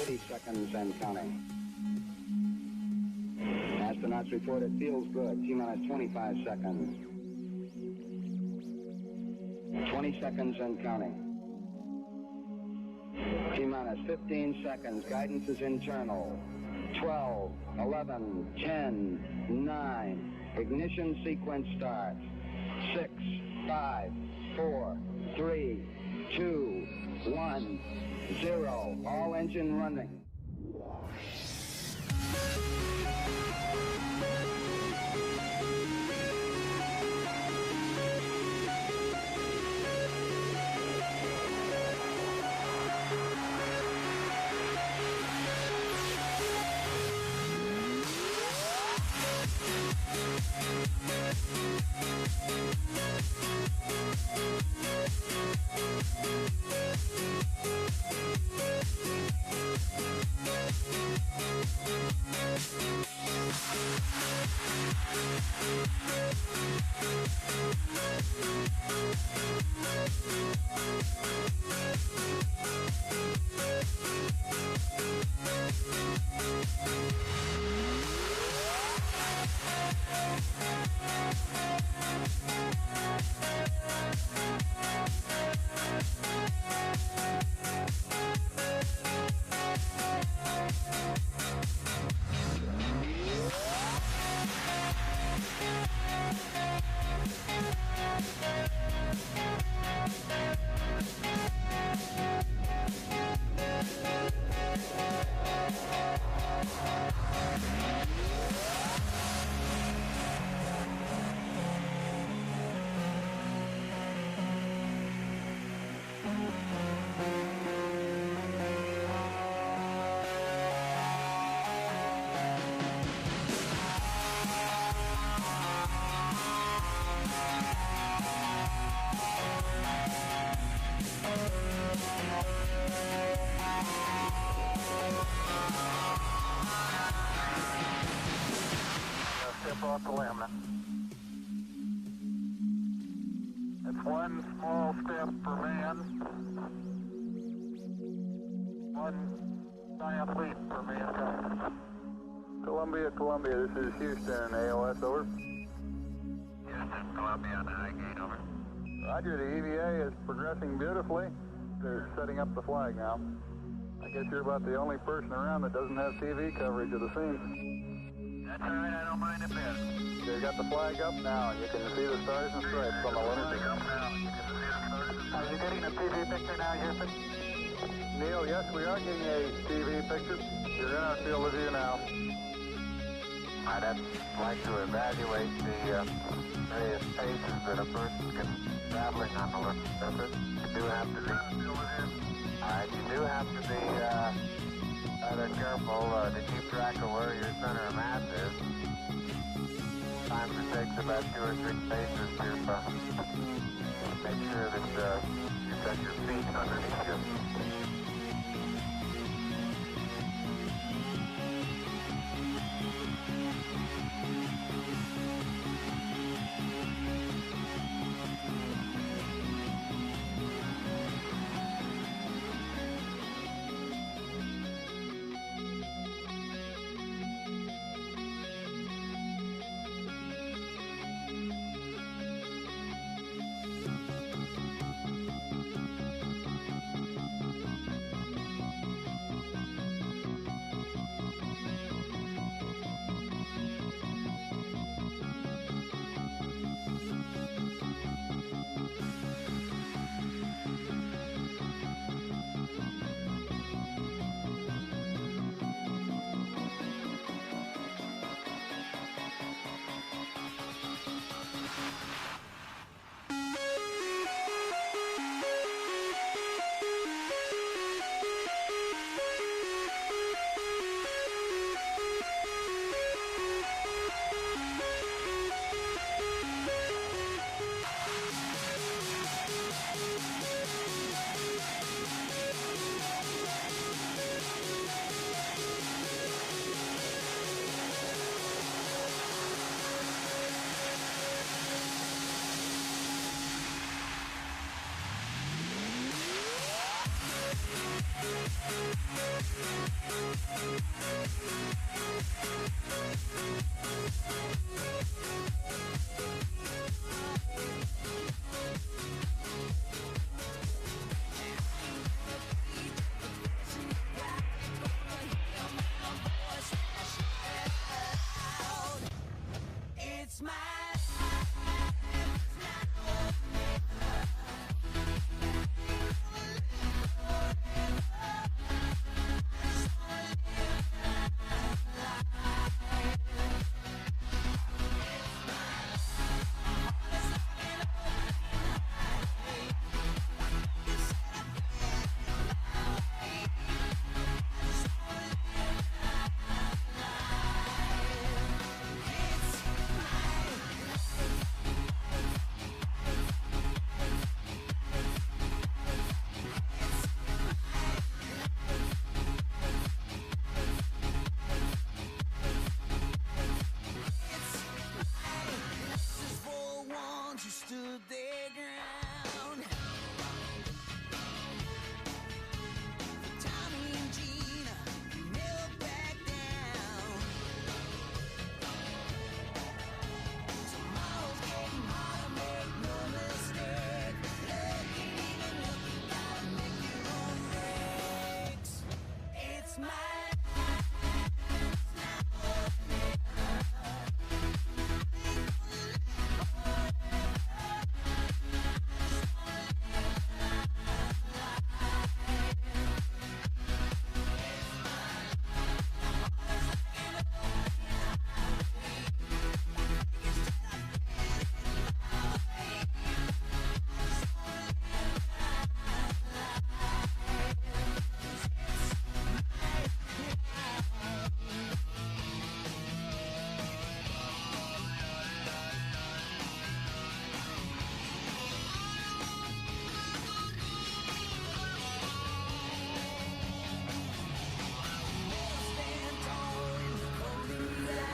30 seconds and counting. Astronauts report it feels good. T-minus 25 seconds. 20 seconds and counting. T-minus 15 seconds. Guidance is internal. 12, 11, 10, 9. Ignition sequence starts. 6, 5, 4, 3, 2, 1, 0. All engine running. Off the limb. It's one small step for man, one giant leap for mankind. Columbia, this is Houston, AOS, over. Houston, Columbia on the high gate, over. Roger, the EVA is progressing beautifully. They're setting up the flag now. I guess you're about the only person around that doesn't have TV coverage of the scene. That's all right, I don't mind a bit. They've got the flag up now, and you can see the stars and stripes on the lunar beacon. Are you getting a TV picture now, Houston? Neil, yes, we are getting a TV picture. You're in our field of view now. I'd like to evaluate the various paces that a person can traveling on the lunar surface. You do have to be. You do have to be rather careful to keep track of where your center of mass is. Sometimes it takes about 2 or 3 paces to make sure that you've got your feet underneath you.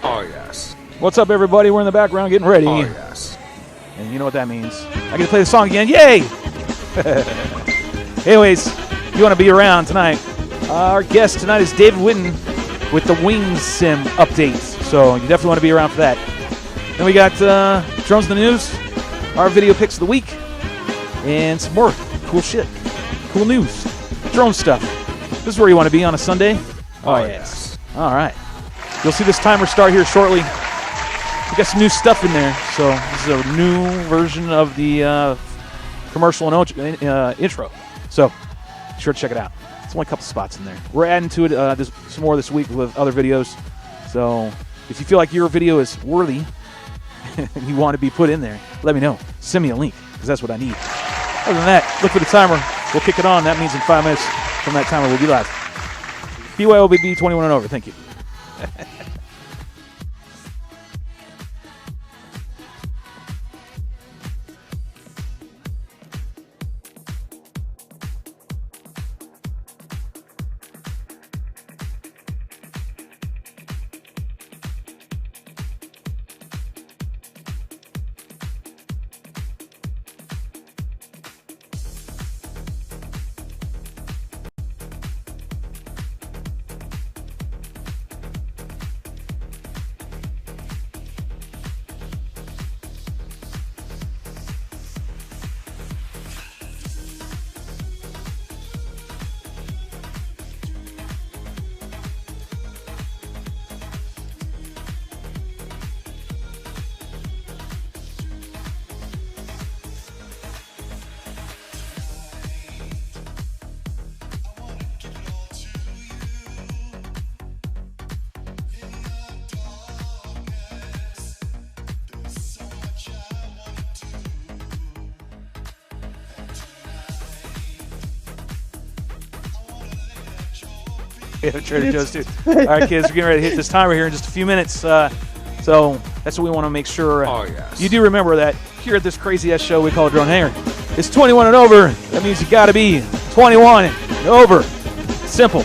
Oh, yes. What's up, everybody? We're in the background getting ready. Oh, yes. And you know what that means. I get to play the song again. Yay! Anyways, if you want to be around tonight, our guest tonight is David Whiddon with the Wings Sim update. So you definitely want to be around for that. Then we got Drones in the News, our video picks of the week, and some more cool shit. Cool news. Drone stuff. This is where you want to be on a Sunday. Oh, yes. All right. You'll see this timer start here shortly. We got some new stuff in there. So this is a new version of the commercial and intro. So be sure to check it out. It's only a couple spots in there. We're adding to it some more this week with other videos. So if you feel like your video is worthy and you want to be put in there, let me know. Send me a link because that's what I need. Other than that, look for the timer. We'll kick it on. That means in 5 minutes from that timer we'll be live. BYOBB 21 and over. Thank you. Yeah, Trader Joe's too. All right, kids, we're getting ready to hit this timer here in just a few minutes. So that's what we want to make sure Oh, yes. you do remember that here at this crazy-ass show we call Drone Hangar. It's 21 and over. That means you got to be 21 and over. Simple.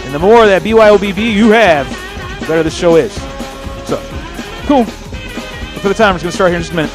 And the more that BYOBB you have, the better this show is. So, cool. Look for the timer. It's going to start here in just a minute.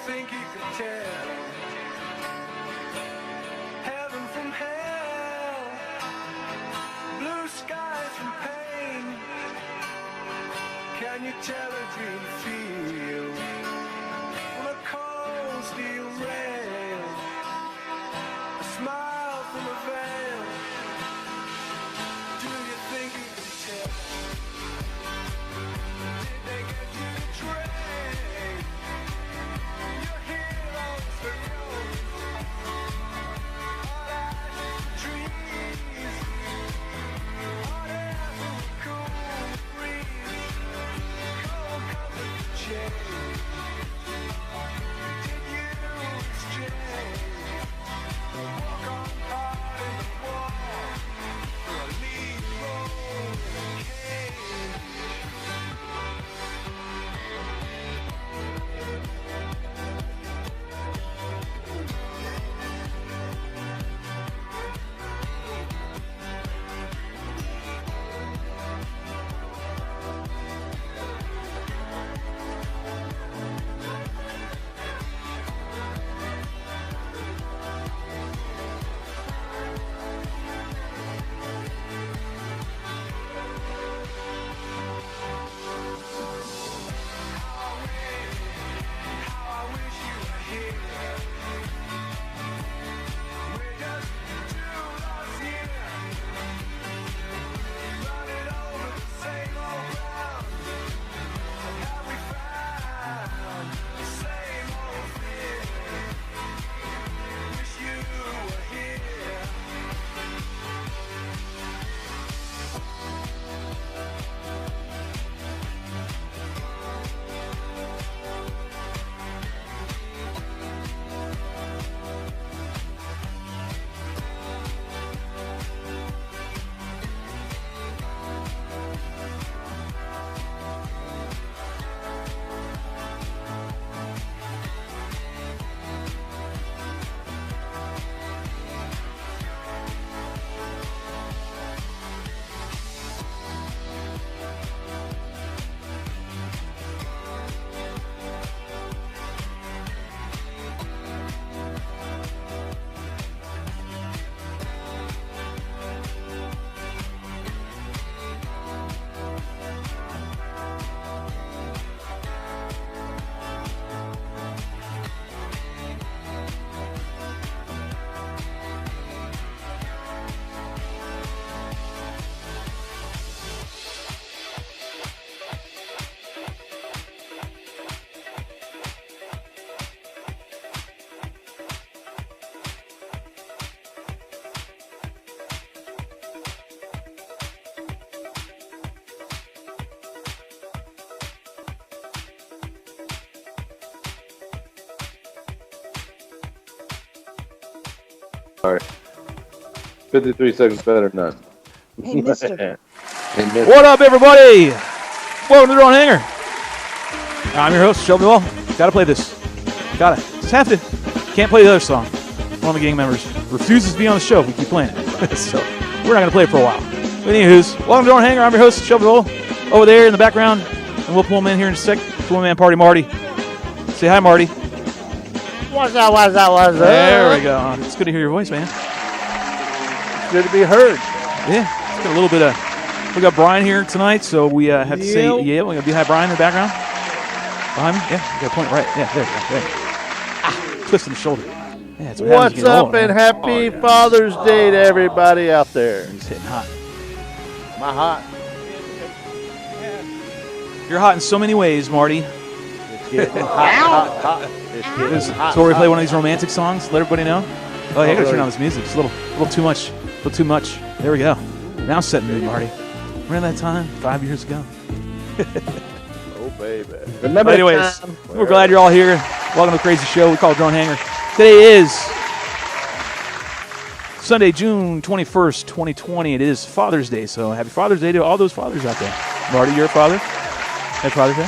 think you could tell heaven from hell, blue skies from pain? Can you tell a dream feel on a cold steel rail, a smile from a veil? Do you think you can tell? Did they get you to trade your heroes for gold? Hot ashes for trees, hot air from a cool breeze, cold comfort for change. Did you exchange? Walk on hard in the wall for a lead role in a cage. How I wish you were here. We're just two lost years, running over the same old ground. Have we found the same old fear? Wish you were here. All right. 53 seconds better than none. Hey, mister. Hey, mister. What up, everybody? Welcome to the Drone Hangar. I'm your host, Shelby Wall. Gotta play this. Gotta. Just have to. Can't play the other song. One of the gang members refuses to be on the show if we keep playing it. So we're not gonna play it for a while. But anywho's, welcome to the Drone Hangar. I'm your host, Shelby Wall. Over there in the background, and we'll pull him in here in a sec. One-man party, Marty. Say hi, Marty. What's up, what's up, what's up? There we go. It's good to hear your voice, man. It's good to be heard. Yeah, it's got a little bit of. We got Brian here tonight, so we have to say, yeah, we're going to be hi, Brian, in the background. Behind me? Yeah, you got a point right. Yeah, there you go. There. Ah, twisting the shoulder. Yeah, that's what What's up, and happy Father's Day to everybody out there. He's hitting hot. Am I hot? You're hot in so many ways, Marty. It's getting hot. It's getting hot. So we're play one of these romantic songs. Let everybody know. Oh, yeah, I got to turn on this music. It's a little too much. A little too much. There we go. Now I'm setting the mood, Marty. Remember that time 5 years ago? Oh, baby. Remember anyways, we're glad you're all here. Welcome to the crazy show we call Drone Hangar. Today is Sunday, June 21st, 2020. It is Father's Day, so happy Father's Day to all those fathers out there. Marty, you're a father? Happy Father's Day?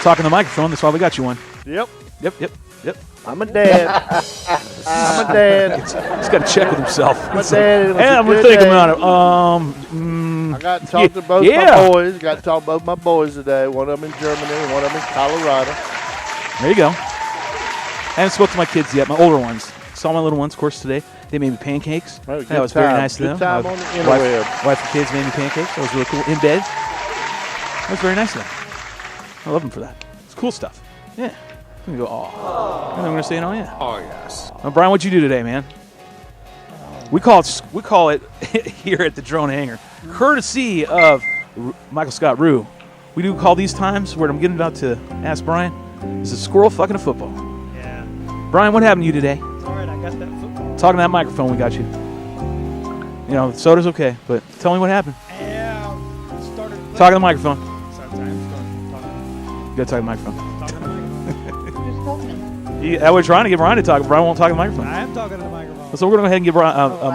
Talking to the microphone, that's why we got you one. Yep. Yep. I'm a dad. I'm a dad. He's got to check with himself. I'm a dad. And I'm going to think about it. I got to talk to both my boys. Got to talk to both my boys today. One of them in Germany and one of them in Colorado. There you go. I haven't spoken to my kids yet, my older ones. Saw my little ones, of course, today. They made me pancakes. Well, That was very nice of them. Good time on the interweb. Wife and kids made me pancakes. That was really cool. In bed. That was very nice of them. I love them for that. It's cool stuff. Yeah. I'm going to go, oh. And I'm going to say, oh, yeah. Oh, yes. Brian, what'd you do today, man? We call it here at the Drone Hangar, courtesy of Michael Scott Rue. We do call these times where I'm getting about to ask Brian, is a squirrel fucking a football? Yeah. Brian, what happened to you today? It's all right. I got that football. Talking to that microphone we got you. You know, soda's okay, but tell me what happened. Yeah. Started. Talk to the microphone. Sometimes You gotta talk to the microphone. talking to the microphone. We're trying to get Brian to talk. Brian won't talk to the microphone. I am talking to the microphone. So we're going to go ahead and get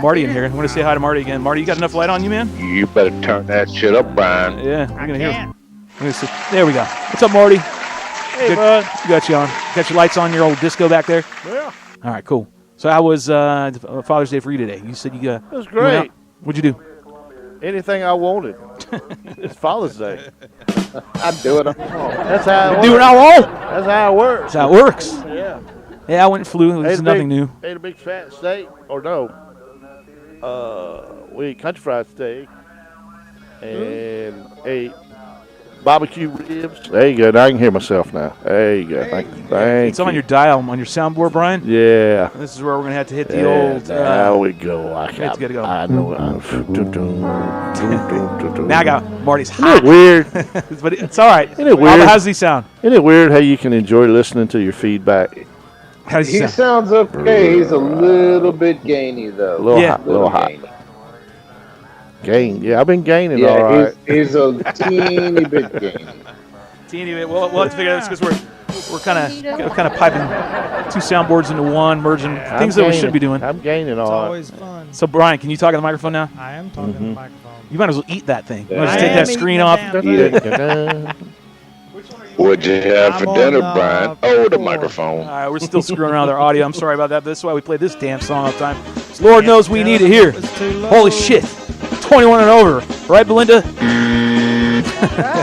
Marty in here. I'm going to say hi to Marty again. Marty, you got enough light on you, man? You better turn that shit up, Brian. Yeah, we're I going to hear can't. him. There we go. What's up, Marty? Hey, Good. bud. You got you on. Got your lights on your old disco back there? Yeah. All right, cool. So how was Father's Day for you today? You said you It was you went out. great. What'd you do? Anything I wanted. It's Father's Day. I'm doing it. That's how it Do what works. I want. That's how it works. That's how it works. Yeah. Yeah, I went and flew. This is nothing new. Ate a big fat steak, or no. We ate country fried steak and ate barbecue ribs. There you go. Now I can hear myself now. There you go. Thank It's on you. your dial, on your soundboard, Brian. Yeah. This is where we're going to have to hit the Yeah, old... there we go. it's gotta go. I know. Now I got Marty's Isn't hot. it weird? But it's all right. Isn't it weird? How does he sound? Isn't it weird how you can enjoy listening to your feedback? How does he He sound? sounds okay. He's a little bit gainy, though. A little Yeah. hot. Little hot. gainy. Gain. Yeah, I've been gaining Yeah, all right. he's a teeny bit gainy. Teeny bit. We'll have to figure out this because we're kind of piping two soundboards into one, merging things that we should be doing. I'm gaining It's all right. always fun. So Brian, can you talk on the microphone now? I am talking to the microphone. You might as well eat that thing. You might as I well take am that eating screen the off. damn thing. What'd you have for I'm dinner, on, Brian? Oh, the four. microphone. All right, we're still screwing around with our audio. I'm sorry about that, but this is why we play this damn song all the time. Lord knows we need it here. It's too low. Holy shit. 21 and over. Right, Belinda?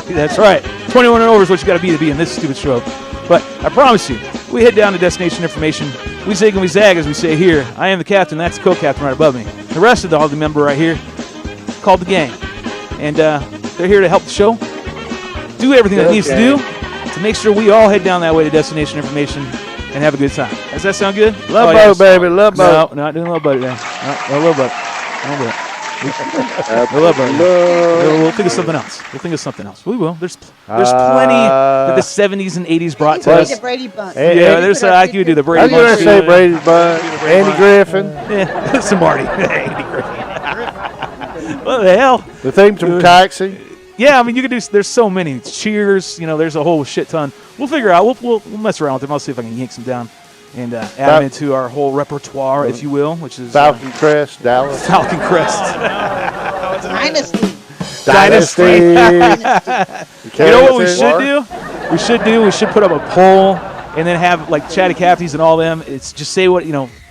That's right. 21 and over is what you got to be in this stupid show. But I promise you, we head down to destination information. We zig and we zag, as we say here. I am the captain. That's the co-captain right above me. The rest of the member right here, called the gang. And they're here to help the show, do everything that it needs to do to make sure we all head down that way to destination information and have a good time. Does that sound good? Love yes. boat, baby. Love boat. No, not doing love boat today. No love boat. No love boat. No love boat. We'll think of something else. We will. There's plenty that the 70s and 80s brought to us. The Brady Bunch. Yeah, there's I could do the I Brady was going Bunch. to say Brady Bunch, Andy Griffin. Yeah, some Marty. Andy Griffin. What the hell? The theme from Taxi. Yeah, I mean, you could do. There's so many. Cheers. You know, there's a whole shit ton. We'll figure out. We'll mess around with them. I'll see if I can yank some down and add them into our whole repertoire, if you will, which is Falcon Crest, Dallas. Falcon Crest. Dynasty. Dynasty. You know what we should do? We should put up a poll and then have like Chatty Cathy's and all them. It's just say what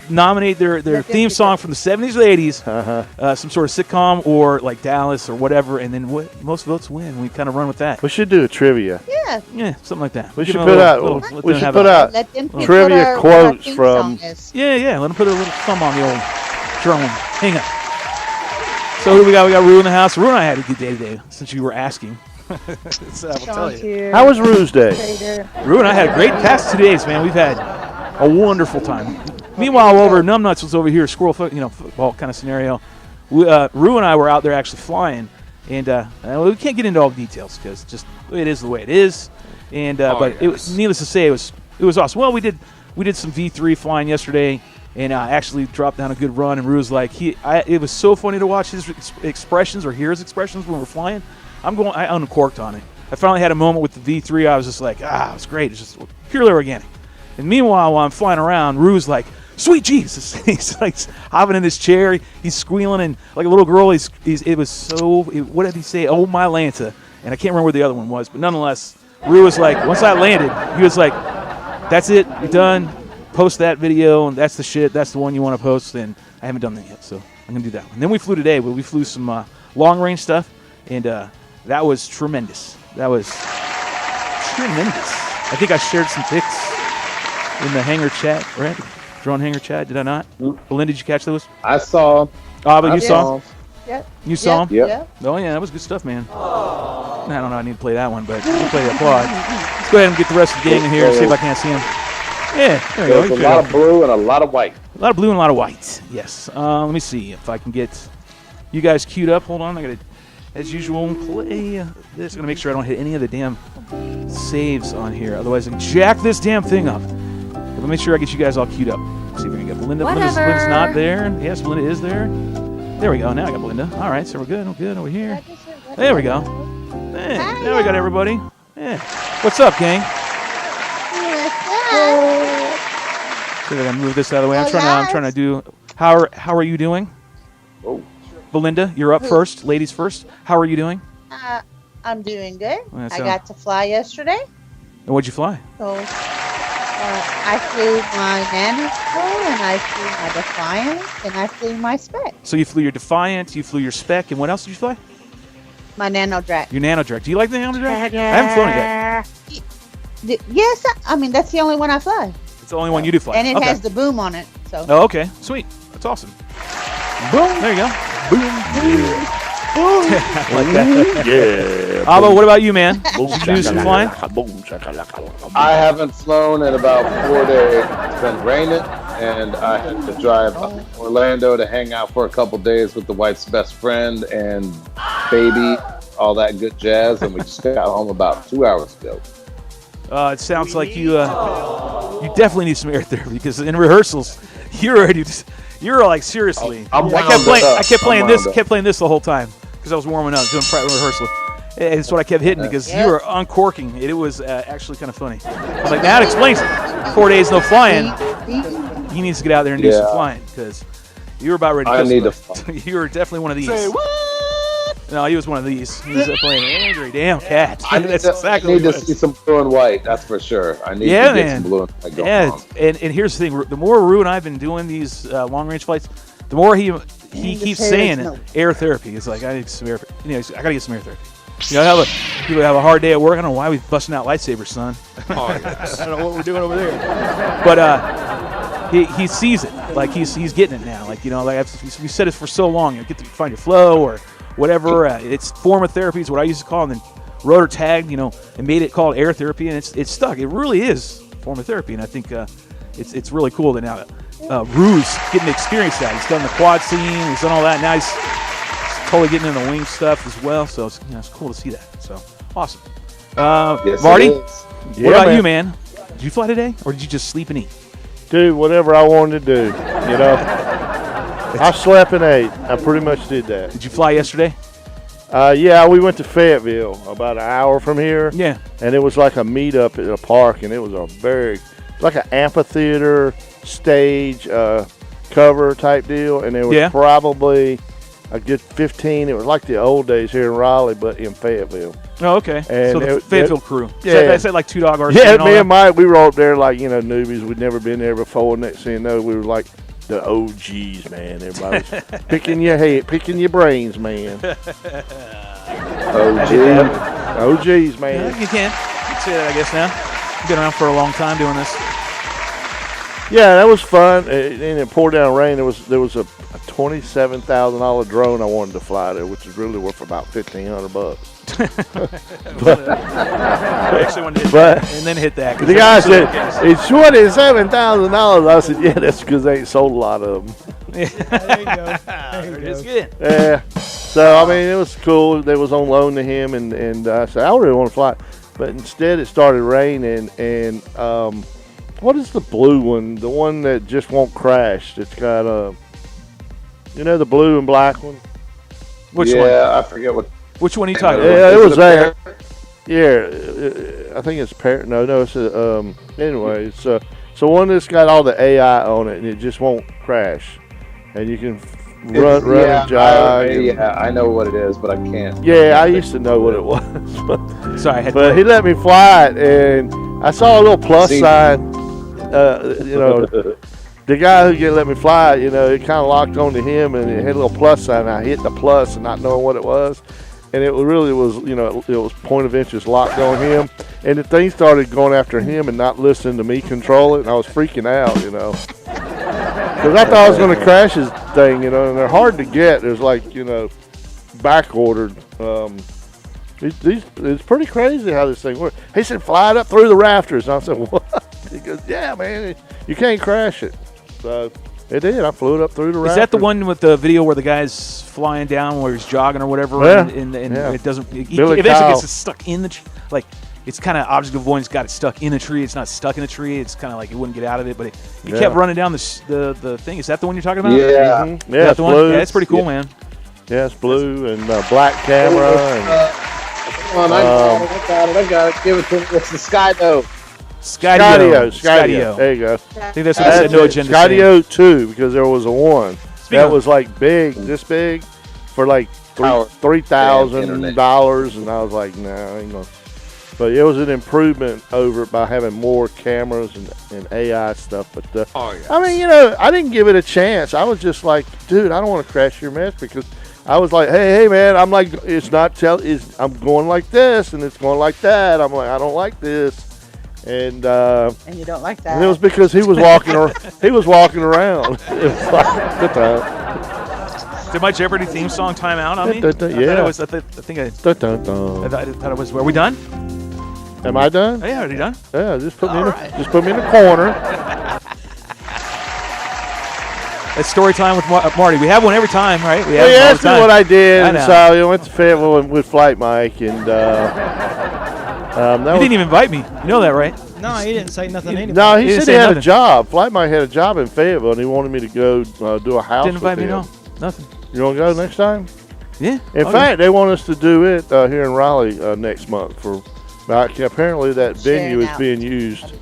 nominate their theme song from the 70s or the 80s, some sort of sitcom or like Dallas or whatever, and then most votes win. We kind of run with that. We should do a trivia. Yeah. Something like that. We Give should them put a out. little- let We them should have put a- out Let them pick trivia what our quotes theme from. song is. Yeah. Let them put a little thumb on the old drone. Hang on. So who we got? We got Rue in the house. Rue and I had a good day today, since you were asking. So I will tell Sean's you. here. How was Rue's Day? Trader. Rue and I had a great past 2 days, man. We've had a wonderful time. Meanwhile, over Numbnuts was over here, football kind of scenario. Rue and I were out there actually flying, and we can't get into all the details because just it is the way it is. And but it was, needless to say, it was awesome. Well, we did some V3 flying yesterday, and actually dropped down a good run. And Rue's like, it was so funny to watch his expressions or hear his expressions when we're flying. I uncorked on it. I finally had a moment with the V3. I was just like, it was great. It's just purely organic. And meanwhile, while I'm flying around, Rue's like, sweet Jesus. He's like hopping in his chair. He's squealing and like a little girl. What did he say? Oh, my Lanta. And I can't remember where the other one was. But nonetheless, Rue was like, once I landed, he was like, that's it. You're done. Post that video. And that's the shit. That's the one you want to post. And I haven't done that yet. So I'm going to do that one. And then we flew today. But we flew some long-range stuff. And that was tremendous. That was tremendous. I think I shared some pics in the Hangar chat, right? Drone Hangar chat. Did I not? Belinda, did you catch those? I saw him. Oh, but you saw him? Yep. You saw him? Yep. Oh, yeah, that was good stuff, man. I don't know. I need to play that one, but we'll play the applaud. Let's go ahead and get the rest of the gang in here and see if I can't see him. Yeah, there we go. There's a lot of blue and a lot of white. A lot of blue and a lot of white. Yes. Let me see if I can get you guys queued up. Hold on. I got to, as usual, play this. I'm going to make sure I don't hit any of the damn saves on here. Otherwise, I can jack this damn thing up. Let me make sure I get you guys all queued up. Let's see if we can get Belinda. Belinda's not there. Yes, Belinda is there. There we go. Now I got Belinda. All right, so we're good. We're good over here. There we go. Hey, now we got everybody. Yeah. What's up, gang? See if I can move this out of the way. I'm trying to do. How are you doing? Oh. Belinda, you're up first. Ladies first. How are you doing? I'm doing good. Well, I got to fly yesterday. And what'd you fly? So I flew my Nano and I flew my Defiant and I flew my Spec. So you flew your Defiant, you flew your Spec, and what else did you fly? My Nano Drag. Your Nano Drag. Do you like the Nano Drag? I haven't flown it yet. Yes, I mean that's the only one I fly. It's the only one you do fly. And it has the boom on it. So. Oh, okay. Sweet. That's awesome. Boom. There you go. Boom. Like that. Yeah. Abo, what about you, man? Did you do some flying? I haven't flown in about 4 days. It's been raining, and I had to drive up to Orlando to hang out for a couple days with the wife's best friend and baby, all that good jazz, and we just got home about 2 hours ago. It sounds like you definitely need some air therapy because in rehearsals, you're like seriously. I kept playing this the whole time because I was warming up doing private rehearsal. It's what I kept hitting because you were uncorking. It was actually kind of funny. I was like, that explains it. 4 days no flying. He needs to get out there and do some flying because you were about ready to I need to fly. You were definitely one of these. Say what? No, he was one of these. He was playing angry damn cat. That's exactly I need to see some blue and white. That's for sure. I need to get some blue and white going on. And here's the thing: the more Rue and I've been doing these long range flights, the more he keeps saying air therapy. It's like I need some air. I gotta get some air therapy. People have a hard day at work. I don't know why we're busting out lightsabers, son. Oh, yes. I don't know what we're doing over there. But he sees it. Like he's getting it now. Like we said it for so long. You get to find your flow or whatever. It's form of therapy is what I used to call it. And then rotor tagged, and made it called air therapy, and it's stuck. It really is a form of therapy, and I think it's really cool that now Rue's getting to experience that. He's done the quad scene. He's done all that. Now he's totally getting into the wing stuff as well. So it's cool to see that. So awesome. Yes, Marty, what about you, man? Did you fly today, or did you just sleep and eat? Dude, whatever I wanted to do, I slept and ate. I pretty much did that. Did you fly yesterday? Yeah, we went to Fayetteville, about an hour from here. Yeah. And it was like a meetup at a park, and it was like an amphitheater stage cover type deal, and there was probably a good 15. It was like the old days here in Raleigh, but in Fayetteville. Oh, okay. And so the Fayetteville crew. Yeah. I said like 2 Dog RC. Yeah, me and Mike, we were up there like, newbies. We'd never been there before. Next thing you know, we were like the OGs, man. Everybody was picking your brains, man. OGs, man. Yeah, you can say that, I guess, now. You've been around for a long time doing this. Yeah, that was fun. And it poured down rain. There was a $27,000 drone I wanted to fly there, which is really worth about $1,500. Actually wanted to hit that and then hit that. The guy said, it's $27,000. I said, yeah, that's because they ain't sold a lot of them. There you go. It's good. Yeah. So, I mean, it was cool. They was on loan to him, and I said, I really want to fly. But instead, it started raining, and what is the blue one? The one that just won't crash. It's got the blue and black one. Which one? Yeah, I forget what. Which one are you talking about? Yeah, it was there. Yeah, I think it's parent. No, it's anyway. So one that's got all the AI on it, and it just won't crash, and you can run and jog. I know what it is, but I can't. Yeah, I used to know what it was. Sorry, but he let me fly it, and I saw a little plus sign. The guy who let me fly, it kind of locked onto him, and it had a little plus sign. I hit the plus and not knowing what it was. and it really was, it was point of interest locked on him, and the thing started going after him and not listening to me control it, and I was freaking out, because I thought I was going to crash his thing, and they're hard to get. There's like, back ordered. It's pretty crazy how this thing works. He said, fly it up through the rafters. And I said, what? He goes, yeah, man, you can't crash it. So it did. I flew it up through the rafters. Is that the one with the video where the guy's flying down where he's jogging or whatever? Yeah. And Yeah. it doesn't. It Billy eventually Kyle. gets stuck in the tree. Like, it's kind of object of avoidance. Got it stuck in the tree. It's not stuck in the tree. It's kind of like it wouldn't get out of it. But he kept running down the thing. Is that the one you're talking about? Yeah. Yeah, Is that it's the one? blue. Yeah, it's pretty cool, man. Yeah, it's blue and black camera. Come on, I got it. Give it to me. It's the Skydo. Skydio. There you go. I think that's what I said. No agenda. Skydio 2, because there was a 1. Speaking That of- was like big, this big, for like $3,000, and I was like, nah, I ain't gonna. But it was an improvement over it by having more cameras and AI stuff. But I mean, I didn't give it a chance. I was just like, dude, I don't want to crash your mess, because I was like, hey, man, I'm like, I'm going like this, and it's going like that. I'm like, I don't like this. And you don't like that. and it was because he was walking around. It was like, good time. Did my Jeopardy theme song time out on me? Yeah. I thought it was. Are we done? Am I done? Oh, yeah, already done. Yeah, just put me in the corner. It's story time with Marty. We have one every time, right? We have He one all the asked me time. what I did, I and know. so I went to Fayetteville with Flight Mike, and You didn't even invite me. You know that, right? No, he didn't say nothing anyway. No, he didn't said say he had nothing. a job. Flight Mike had a job in Fayetteville, and he wanted me to go do a house Didn't invite with me, him. no. Nothing. You want to go next time? Yeah. In fact, they want us to do it here in Raleigh next month. Apparently that venue is out. being used.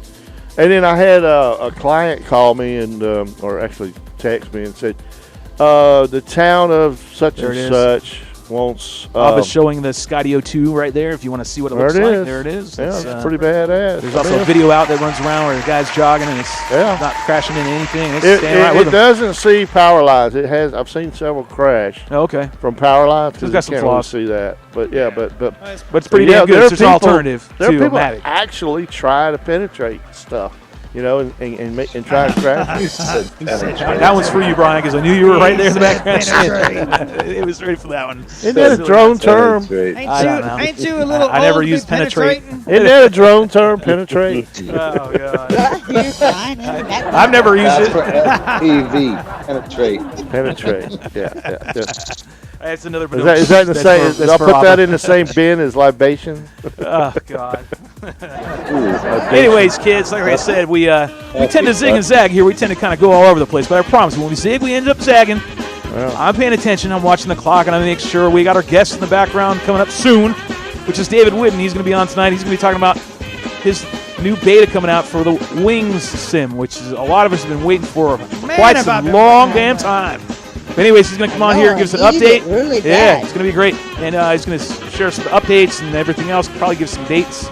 And then I had a client call me or actually text me and said, the town of such There and it is. such wants. Bubba's showing the Skydio 2 right there. If you want to see what it There looks it like, is. there it is. Yeah, It's, it's pretty badass. There's also a video out that runs around where the guy's jogging and it's Yeah. not crashing into anything. It's It, staying right it with him. doesn't see power lines. It has. I've seen several crash Oh, okay. from power lines because It's got you some can't really flaws. see that. But yeah, but But it's pretty yeah, damn good. there are It's an alternative There are to people Mavic. that actually try to penetrate stuff, and try to crash. That one's for you, Brian, because I knew you were right there in the background. It was ready for that one. Isn't that a drone term? I don't know. Ain't you a little I never old to be used penetrate. penetrating? Isn't that a drone term? Penetrate. Oh, God. You're fine. I've never used That's it. for FPV. Penetrate. Penetrate. Yeah. That's another. Is that in the That's same? for- I'll that's for put that Abba. in the same bin as libation. Oh, God. Anyways, kids, like I said, we tend to zig and zag here. We tend to kind of go all over the place. But I promise, when we zig, we end up zagging. I'm paying attention. I'm watching the clock, and I make sure we got our guest in the background coming up soon, which is David Whiddon. He's going to be on tonight. He's going to be talking about his new beta coming out for the Wings sim, which is a lot of us have been waiting for quite some long damn time. But anyways, he's going to come on here and give us an update. Really Yeah, bad. it's going to be great. And he's going to share some updates and everything else. Probably give some dates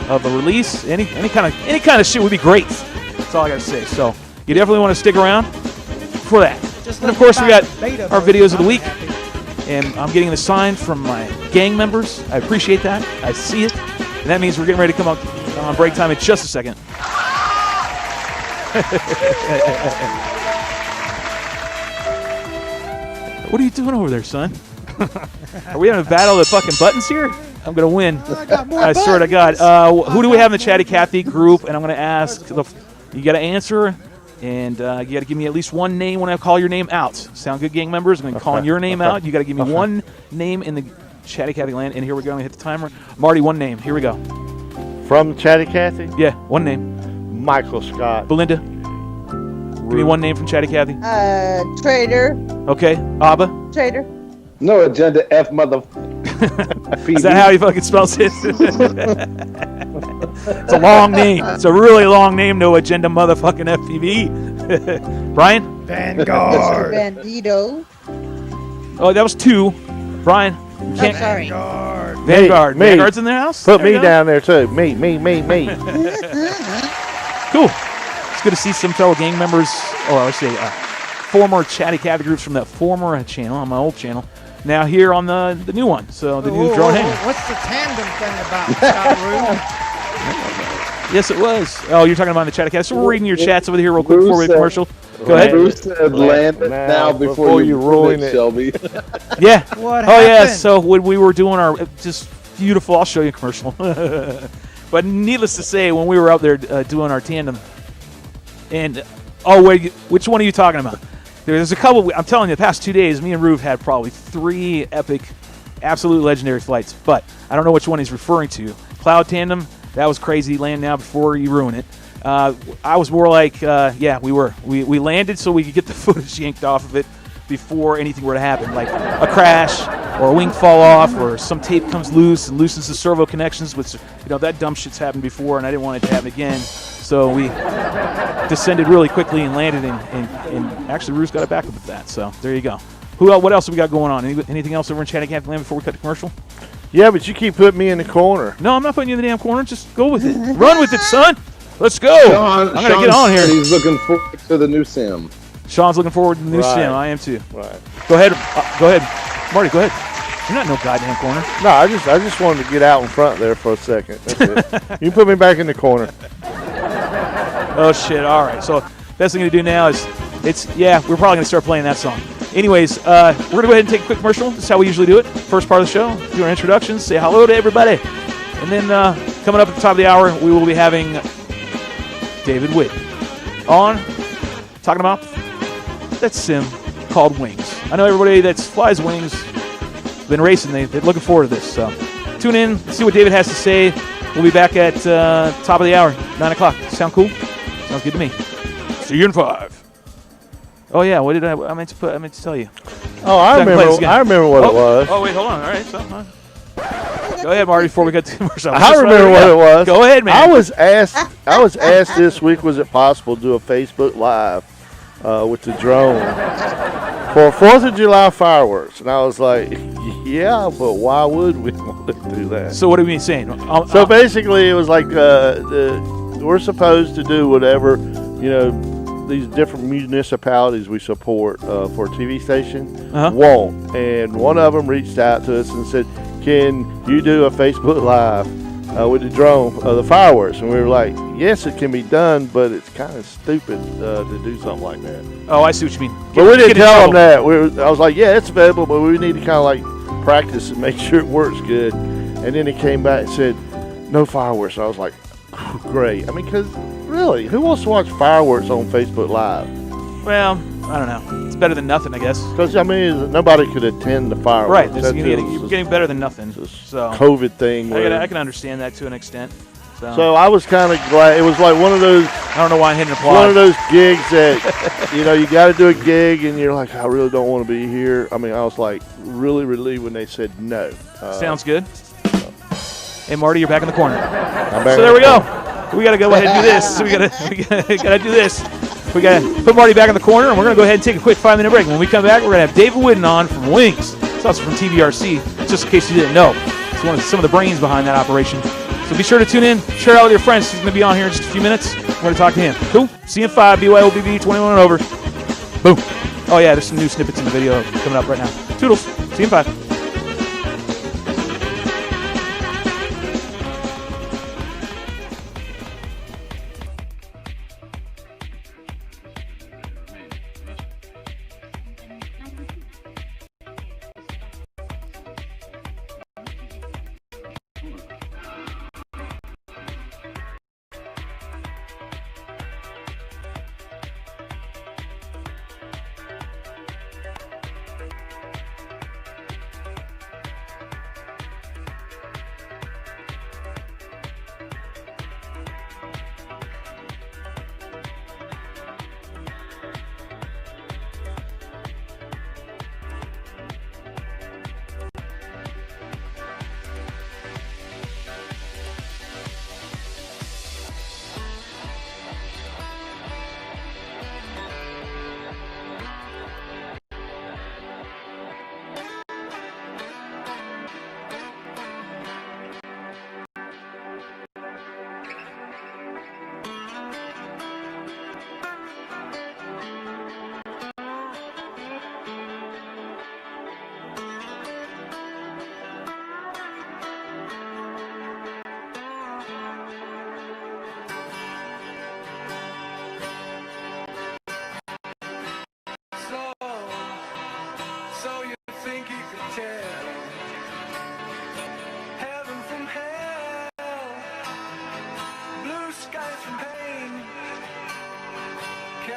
of a release. Any kind of shit would be great. That's all I got to say. So you definitely want to stick around for that. And of course, we got our videos of the week. And I'm getting the sign from my gang members. I appreciate that. I see it. And that means we're getting ready to come on break time in just a second. What are you doing over there, son? Are we having a battle of fucking buttons here? I'm going to win. I swear to God. Who do we have in the Chatty Cathy group? And I'm going to ask, you got to answer, and you got to give me at least one name when I call your name out. Sound good, gang members? I'm going to call your name out. You got to give me one name in the Chatty Cathy land. And here we go. I'm going to hit the timer. Marty, one name. Here we go. From Chatty Cathy? Yeah, one name. Michael Scott. Belinda, give me one name from Chatty Cathy. Trader. Okay. Abba. Trader. No agenda, F mother. Is that how he fucking spells it? It's a long name. It's a really long name. No agenda, motherfucking FPV. Brian? Vanguard. Bandito. Oh, that was two. Brian? You I'm can't. sorry. Vanguard. Me. Vanguard's in their house? Put There me you go. down there too. Me. Cool. It's good to see some fellow gang members, or I should say, former Chatty Cathy groups from that former channel, on my old channel, now here on the new one. So the new drone hangar. What's the tandem thing about, Scott Rue? Yes, it was. Oh, you're talking about in the chat. Okay, so we're reading your chats over here real quick before we commercial. Go ahead. Bruce said land it now before you ruin it, Shelby. Yeah. What Oh, yeah. happened? So when we were doing our just beautiful, I'll show you a commercial. But needless to say, when we were out there doing our tandem, and wait, which one are you talking about? There's a couple. I'm telling you, the past 2 days, me and Rube had probably 3 epic, absolute legendary flights. But I don't know which one he's referring to. Cloud tandem. That was crazy. Land now before you ruin it. I was more like, yeah, we were. We landed so we could get the footage yanked off of it before anything were to happen, like a crash or a wing fall off or some tape comes loose and loosens the servo connections, which, that dumb shit's happened before, and I didn't want it to happen again. So we descended really quickly and landed, and actually Rue's got a backup with that. So there you go. What else have we got going on? Anything else over in Chattanooga Land before we cut the commercial? Yeah, but you keep putting me in the corner. No, I'm not putting you in the damn corner. Just go with it. Run with it, son. Let's go. I'm going to get on here. He's looking forward to the new sim. Sean's looking forward to the new sim. I am too. Right. Go ahead. Marty, go ahead. You're not no goddamn corner. No, I just wanted to get out in front there for a second. That's it. You can put me back in the corner. Oh, shit. All right. So best thing to do now is we're probably going to start playing that song. Anyways, we're going to go ahead and take a quick commercial. This is how we usually do it. First part of the show, do our introductions, say hello to everybody. And then coming up at the top of the hour, we will be having David Whiddon on, talking about that sim called Wings. I know everybody that flies Wings been racing. They're looking forward to this. So tune in, see what David has to say. We'll be back at top of the hour, 9 o'clock. Sound cool? Sounds good to me. See you in 5. Oh yeah, what did I meant to tell you. Oh, I remember what it was. Oh wait, hold on. All right, so go ahead, Marty. Before we get to commercial, I remember what it was. Go ahead, man. I was asked this week, was it possible to do a Facebook Live with the drone for 4th of July fireworks? And I was like, yeah, but why would we want to do that? So what are we saying? So basically, it was like we're supposed to do whatever, these different municipalities we support for a TV station won't. And one of them reached out to us and said, can you do a Facebook Live with the drone of the fireworks? And we were like, yes, it can be done, but it's kind of stupid to do something like that. Oh, I see what you mean. But we didn't tell them that. I was like, yeah, it's available, but we need to kind of like practice and make sure it works good. And then he came back and said, no fireworks. And I was like, great. I mean, because really, who wants to watch fireworks on Facebook Live? Well, I don't know. It's better than nothing, I guess. Because, I mean, nobody could attend the fireworks. Right. You're getting better than nothing. So COVID thing. I can understand that to an extent. So I was kind of glad. It was like one of those. I don't know why I'm hitting applause. One of those gigs that, you got to do a gig and you're like, I really don't want to be here. I mean, I was like really relieved when they said no. Sounds good. Hey, Marty, you're back in the corner. I'm back. So there we go. We got to go ahead and do this. We gotta do this. We got to put Marty back in the corner, and we're going to go ahead and take a quick 5-minute break. When we come back, we're going to have David Whiddon on from Wings. It's also from TVRC, just in case you didn't know. It's some of the brains behind that operation. So be sure to tune in. Share it out with your friends. He's going to be on here in just a few minutes. We're going to talk to him. Cool. See you in 5. BYOBB 21 and over. Boom. Oh, yeah, there's some new snippets in the video coming up right now. Toodles. See you in 5.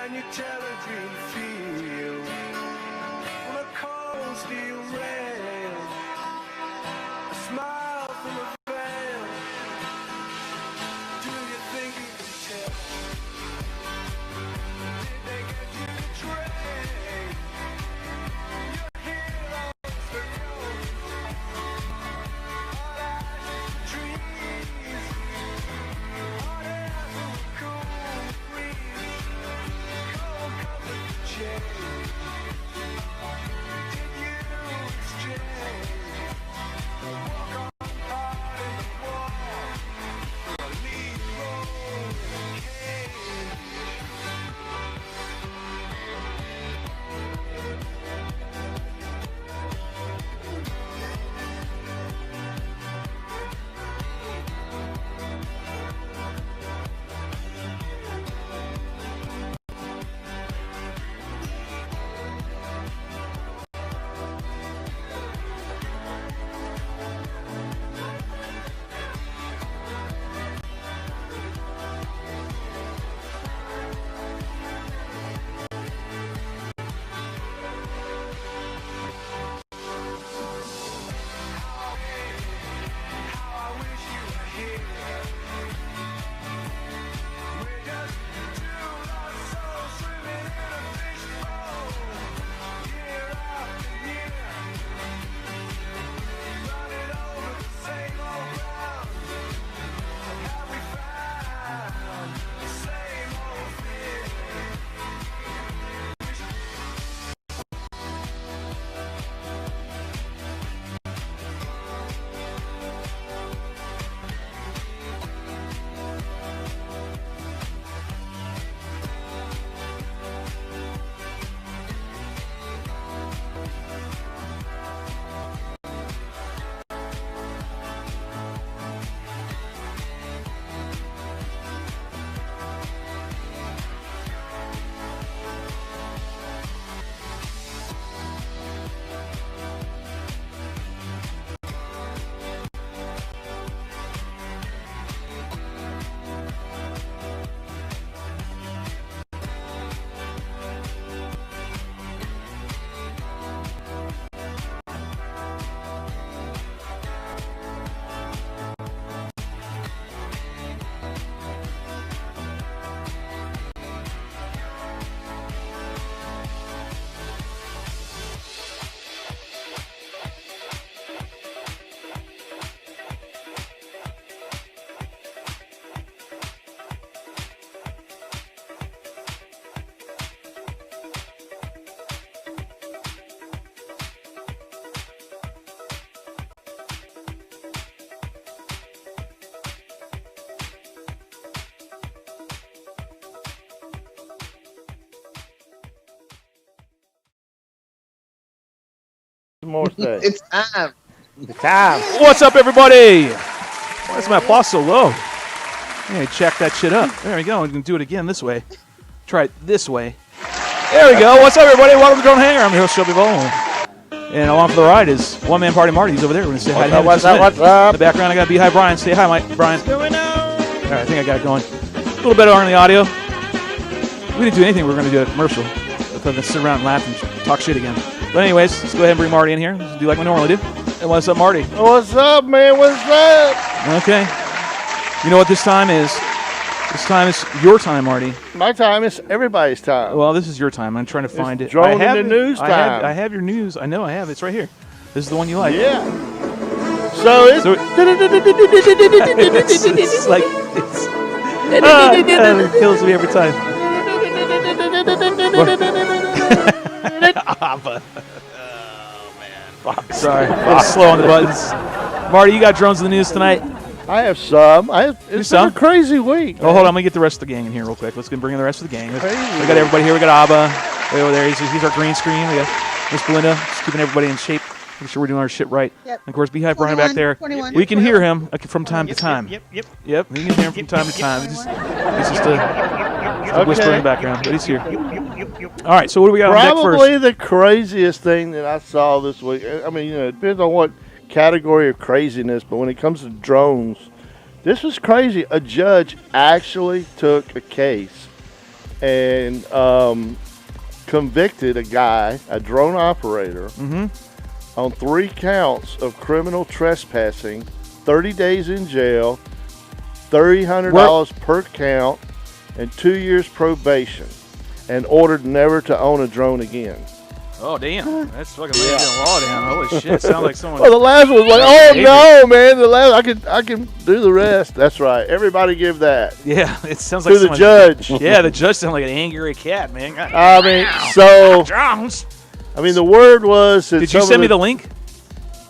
Can you tell a dream feel on a cold steel rail? A smile from a veil. Do you think you can tell? Did they get you the train? Your heroes for gold. All eyes trees. Hot air from a cool breeze. Cold comfort to change. Did you exchange? Walk on hard in the wall. For a lead role in a cage. How I wish you were here. We're just two lost souls swimming in a fishbowl, year after year, running over the same old ground. Have we found the same old fear? More stuff. It's time. What's up, everybody? Why is my applause so low? Hey, check that shit up. There we go. We can do it again this way. Try it this way. There we go. What's up, everybody? Welcome to Drone Hangar. I'm your host, Shelby Ball. And along for the ride is One Man Party Marty. He's over there. We're going to say hi to him. What's up? In the background, I got Beehive Brian. Say hi, Mike. Brian. What's going on? All right, I think I got it going. A little better on the audio. We didn't do anything. We were going to do a commercial. Other than sit around and laugh and talk shit again. But anyways, let's go ahead and bring Marty in here. Let's do like we normally do. And what's up, Marty? What's up, man? What's up? Okay. You know what this time is? This time is your time, Marty. My time is everybody's time. Well, this is your time. I'm trying to find it. Drone in the news time. I have your news. I know I have. It's right here. This is the one you like. Yeah. So it's it's like it kills me every time. Sorry, a little slow on the buttons. Marty, you got drones in the news tonight? I have some. It's been a crazy week. Oh, hold on. Let me get the rest of the gang in here real quick. Let's bring in the rest of the gang. We got everybody here. We got Abba way over there. He's our green screen. We got Miss Belinda. Just keeping everybody in shape. Making sure we're doing our shit right. Yep. And of course, Beehive Brian back there. 21. We can hear him from time to time. Yep. Yep, we can hear him from time to time. He's just a whisper in the background, but he's here. All right, so what do we got on deck first? Probably the craziest thing that I saw this week. I mean, it depends on what category of craziness, but when it comes to drones, this was crazy. A judge actually took a case and convicted a guy, a drone operator, on 3 counts of criminal trespassing, 30 days in jail, $300 per count, and 2 years probation, and ordered never to own a drone again. Oh, damn. That's fucking laying the law down. Holy shit. Sounds like someone. Well, the last one was like, oh, no, man. The last, I can do the rest. That's right. Everybody give that. Yeah, it sounds like to the judge. Yeah, the judge sounded like an angry cat, man. I mean, so. Drones. I mean, the word was. Did you send me the link?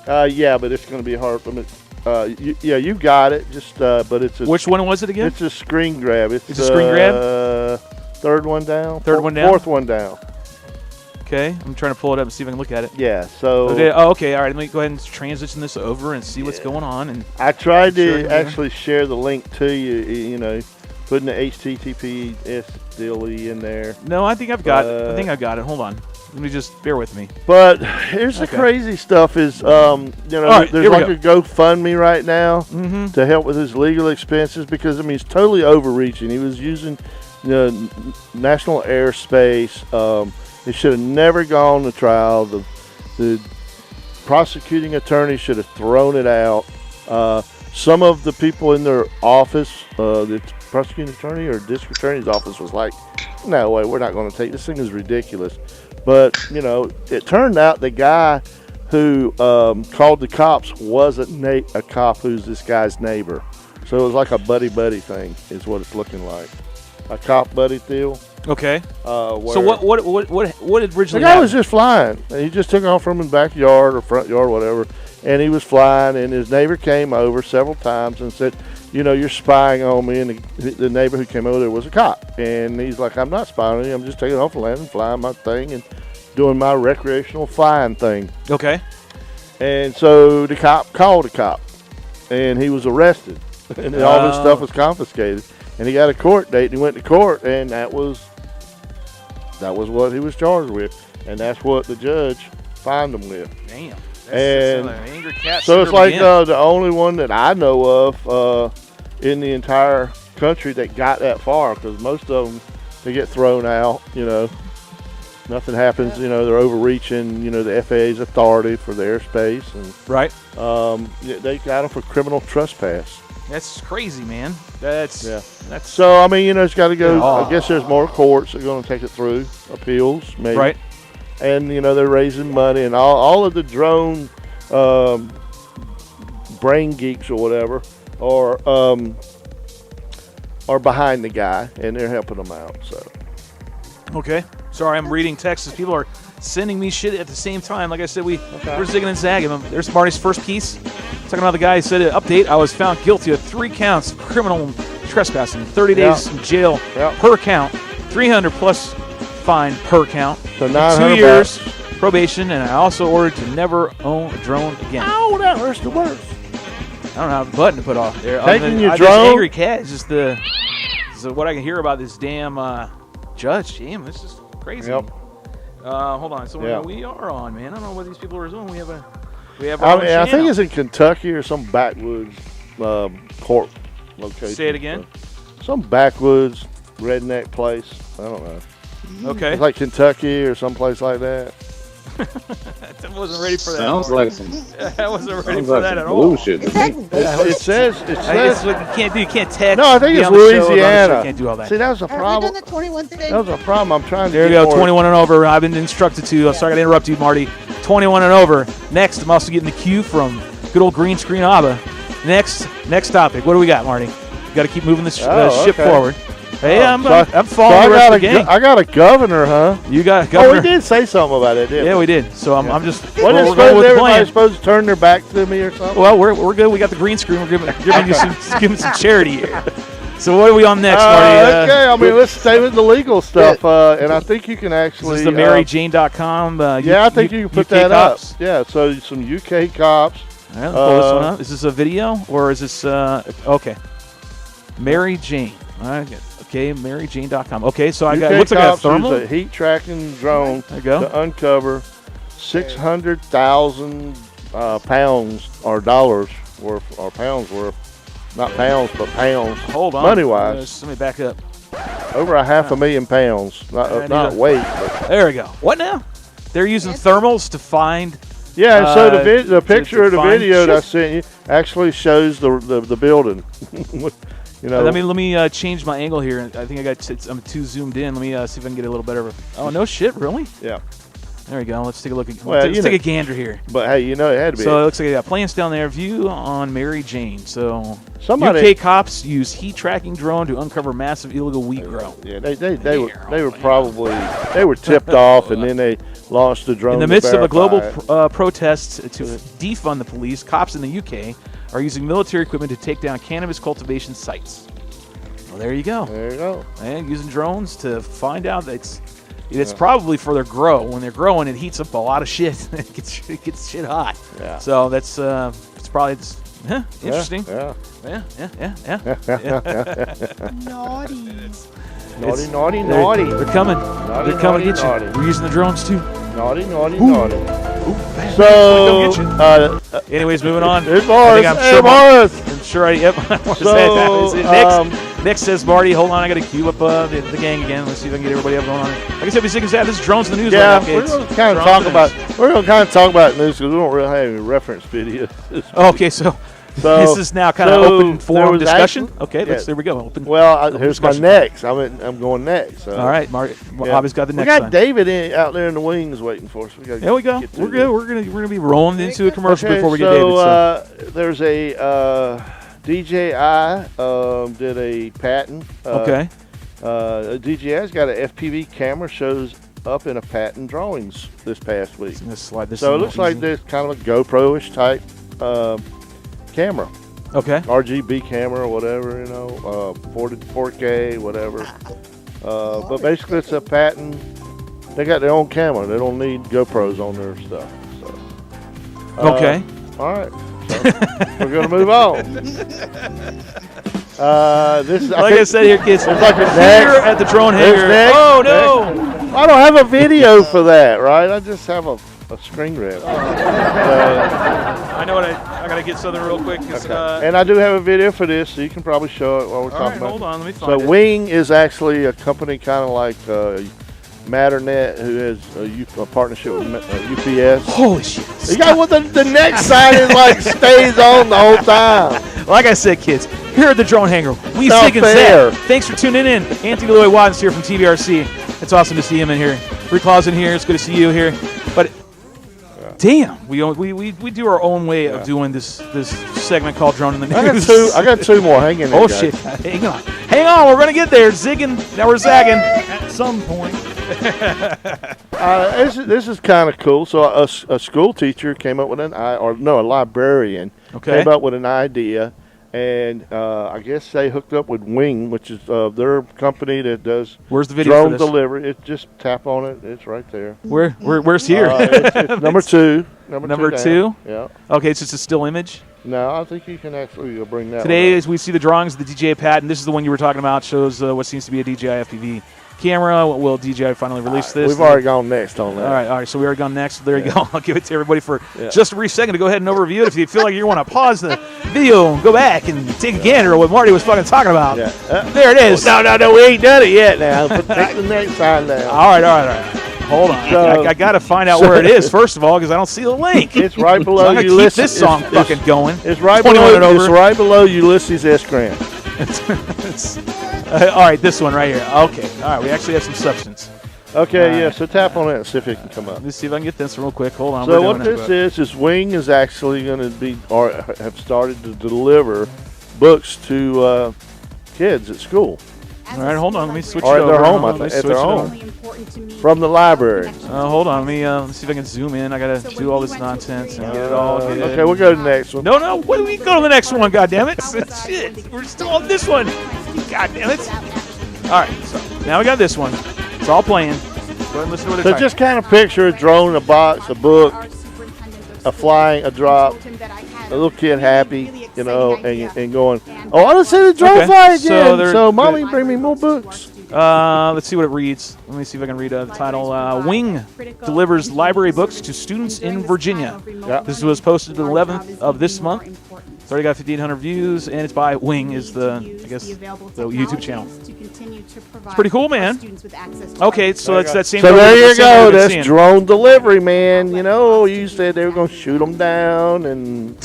Yeah, but it's going to be hard for me. You got it. Just, but it's a. Which one was it again? It's a screen grab. It's a screen grab. Third one down. Fourth one down. Okay, I'm trying to pull it up and see if I can look at it. Yeah. So. Okay. All right. Let me go ahead and transition this over and see what's going on. And I tried to actually share the link to you. You know, putting the HTTPS deal in there. No, I think I've got it. I think I've got it. Hold on. Let me just bear with me. But here's the crazy stuff: is there's like a GoFundMe right now to help with his legal expenses because he's totally overreaching. He was using national airspace. It should have never gone to trial. The prosecuting attorney should have thrown it out. Some of the people in their office, the prosecuting attorney or district attorney's office, was like, "No way, we're not going to take this thing. Is ridiculous." But it turned out the guy who called the cops wasn't a cop who's this guy's neighbor. So it was like a buddy thing, is what it's looking like. A cop buddy deal. Okay. So what originally the guy was just flying. He just took off from the backyard or front yard, whatever, and he was flying. And his neighbor came over several times and said, "You're spying on me." And the neighbor who came over there was a cop, and he's like, "I'm not spying on you. I'm just taking off and landing, flying my thing, and doing my recreational flying thing." Okay. And so the cop called the cop, and he was arrested, and all his stuff was confiscated. And he got a court date, and he went to court, and that was what he was charged with, and that's what the judge fined him with. Damn. And an angry cat so it's like the only one that I know of in the entire country that got that far, because most of them, they get thrown out, nothing happens, they're overreaching, the FAA's authority for the airspace. And, right. They got them for criminal trespass. That's crazy, man. That's so. It's got to go. I guess there's more courts that are going to take it through appeals, maybe. Right. And they're raising money, and all of the drone brain geeks or whatever are behind the guy, and they're helping them out. So. Okay. Sorry, I'm reading texts. People are sending me shit at the same time. Like I said, we're zigging and zagging. There's Marty's first piece. Talking about the guy who said, update, I was found guilty of 3 counts of criminal trespassing, 30 days in jail per count, 300 plus fine per count, so 2 years probation, and I also ordered to never own a drone again. Oh, that hurts the worst. I don't have a button to put off there. Taking your this drone? angry cat is just what I can hear about this damn judge. Damn, this is crazy. Yep. Hold on. So we are on, man. I don't know what these people are doing. We have our own I think channel. it's in Kentucky or some backwoods court location. Say it again. Some backwoods redneck place. I don't know. Okay. It's like Kentucky or someplace like that. I wasn't ready for that. Sounds like some. I wasn't ready for that at all. Bullshit. It says. You can't do. You can't text. No, I think it's be on the show, Louisiana. you can't do all that. See, that was a Are we problem. done the 21 today? That was a problem. I'm trying to. There you get go. more. 21 and over. I've been instructed to. Sorry, I gotta interrupt you, Marty. 21 and over. Next, I'm also getting the cue from good old green screen Abba. Next topic. What do we got, Marty? We got to keep moving this ship forward. Hey, I'm following the rest of the game. I got a governor, huh? You got a governor. Oh, we did say something about it, didn't we? Yeah, we did. So I'm just. What is we're going with the plan. everybody supposed to turn their back to me or something? Well, we're good. We got the green screen. We're giving you some charity here. So what are we on next, Marty? Okay, let's stay with the legal stuff, and I think you can actually. This is the MaryJane.com. I think you can put that cops. up. Yeah, so some UK cops. All right, let's pull this one up. Is this a video or is this okay? Mary Jane. All right. Okay, MaryJane.com. Okay, so I got what's like a thermal? A heat tracking drone there you go. To uncover 600,000 pounds or dollars worth or pounds worth, not pounds but pounds. Hold on, money wise. Let me back up. Over a 500,000 pounds. Not weight, but There we go. What now? They're using thermals to find. yeah. So the picture of the find video that I shit. sent you actually shows the building. You know. Let me change my angle here. I think I'm too zoomed in. Let me see if I can get a little better. Oh no shit! Really? Yeah. There we go. Let's take a look. Well, Let's take a gander here. But hey, it had to be. So it looks like they got planes down there. View on Mary Jane. So Somebody- UK cops use heat tracking drone to uncover massive illegal wheat grow. Yeah, they were tipped off, and then they launched the drone. In the to midst of a global verify it. protest to defund the police, cops in the UK are using military equipment to take down cannabis cultivation sites. Well, there you go. There you go. And using drones to find out that it's probably for their grow. When they're growing, it heats up a lot of shit. it gets shit hot. Yeah. So that's it's probably interesting. Yeah. Naughty. They're coming. Naughty, They're coming to naughty, get you. naughty. We're using the drones too. Naughty. Don't So, get you. Anyways, moving on. It's Morris. I'm sure. Yep. So, Nick says, Marty, hold on. I got to queue up the gang again. Let's see if I can get everybody up going on. Like I said, this is drones in the news. yeah, right now, we're kids. going to kind of talk about news because we don't really have any reference video. Okay, so this is now kind of open forum discussion. Okay, there we go. Open. Well, here's my next. I'm going next. So. All right, Marty. Bobby's got the next. We got one. David out there in the wings waiting for us. There we go. We're good. We're gonna be rolling into a commercial before we get so, David. So there's a DJI did a patent. Okay. DJI's got an FPV camera shows up in a patent drawings this past week. Slide this so it looks like this kind of a GoPro-ish type camera. Okay. RGB camera or whatever, 4K, whatever. But basically it's a patent. They got their own camera. They don't need GoPros on their stuff. So. Okay. All right. So we're going to move on. This is, I said here, kids. It's like a here at the drone hangar. Oh, no. I don't have a video for that, right? I just have a screen rip. I know what I got to get something real quick. Okay. And I do have a video for this, so you can probably show it while we're talking about hold on. Let me find it. it. Wing is actually a company kind of like Matternet, who has a partnership with UPS. Holy shit. You got what the next side is like stays on the whole time. Like I said, kids, here at the drone hangar, we Not Zig and fair. Zag. Thanks for tuning in. Anthony Lloyd Watkins here from TVRC. It's awesome to see him in here. Rick Claus in here. It's good to see you here. But damn, we do our own way of doing this segment called Drone in the News. I got two more. Hang in there, guys. Shit. Hang on. We're gonna get there. Zigging. Now we're zagging at some point. This is kind of cool. So a school teacher came up with a librarian came up with an idea, and I guess they hooked up with Wing, which is their company that does Where's the video drone for this? delivery. It just tap on it. It's right there. Where's here? It's number two. Number down. two? Yeah. Okay, it's just a still image. No, I think you can actually bring that. Today, one up. as we see the drawings of the DJI patent, this is the one you were talking about. Shows what seems to be a DJI FPV camera. Will DJI finally release this? We've already gone next on that. All right. So we already gone next. There you go. I'll give it to everybody for just a brief second to go ahead and overview it. If you feel like you want to pause the video and go back and take a gander at what Marty was fucking talking about. Yeah. There it is. No, we ain't done it yet now. Take the next side down. All right. Hold on. So, I got to find out where it is, first of all, because I don't see the link. It's right below So I gotta Ulysses. keep this song fucking going. It's right 21 and below. over. It's right below Ulysses S. Grant. All right, this one right here. Okay. All right, we actually have some substance. Okay, so tap on it and see if it can come up. Let me see if I can get this real quick. Hold on. So what this is Wing is actually going to be, or have started to deliver books to kids at school. All right, hold on. Let me switch or it at over. their home, I Let me think, at switch their it home. over. From the library. Hold on. Let me see if I can zoom in. I got to do all this nonsense and get it all good. Okay, we'll go to the next one. No. What do we go to the next one, goddammit? Shit. We're still on this one. Goddammit. All right, so now we got this one. It's all playing. Go ahead and listen to what it's So just kind of picture a drone, a box, a book, a flying, a drop, a little kid happy, and going, oh, I don't see the drone fly again. So Mommy, bring me more books. Let's see what it reads. Let me see if I can read the title. Wing delivers library books to students in Virginia. Yep. This was posted the 11th of this month. It's already got 1,500 views, and it's by Wing, is the YouTube channel. continue to provide pretty cool, our man. students with access to Okay, so that's that same. So there you go. That's That's drone delivery, man. You know, you said they were going to shoot them down, and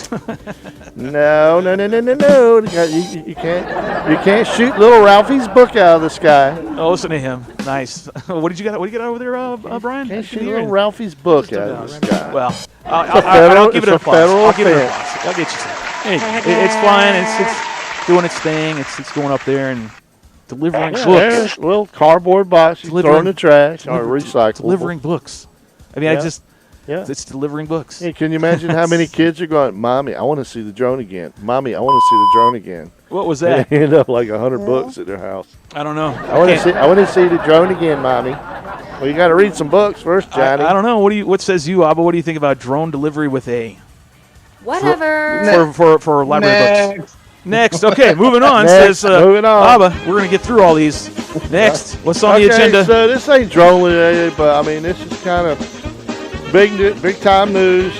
no. You can't shoot little Ralphie's book out of the sky. Oh, listen to him. Nice. What did you got? What do you got over there, Brian? Can't shoot little Ralphie's book out of the sky. Well, federal- I'll give it it's an a applause. federal I'll give it an offense. applause. I'll get you some. It's flying. It's doing its thing. It's going up there and delivering books. There's a little cardboard box you throw in the trash or recycle. Delivering books. I mean, it's delivering books. Hey, can you imagine how many kids are going, Mommy, I want to see the drone again. Mommy, I want to see the drone again. What was that? They end up like 100 books at their house. I don't know. I want to see the drone again, Mommy. Well, you got to read some books first, Johnny. Uh, I don't know. What says you, Abba? What do you think about drone delivery with a Whatever. for library books? Next. Okay, moving on. Next, Says moving on. Abba, we're gonna get through all these. Next, what's on the agenda? So this ain't drone related, but I mean this is kind of big time news.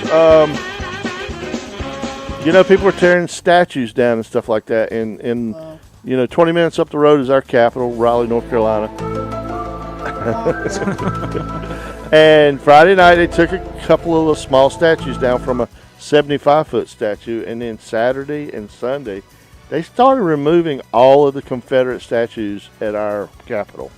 You know, people are tearing statues down and stuff like that. And 20 minutes up the road is our capital, Raleigh, North Carolina. And Friday night they took a couple of small statues down from a 75-foot statue, and then Saturday and Sunday they started removing all of the Confederate statues at our Capitol.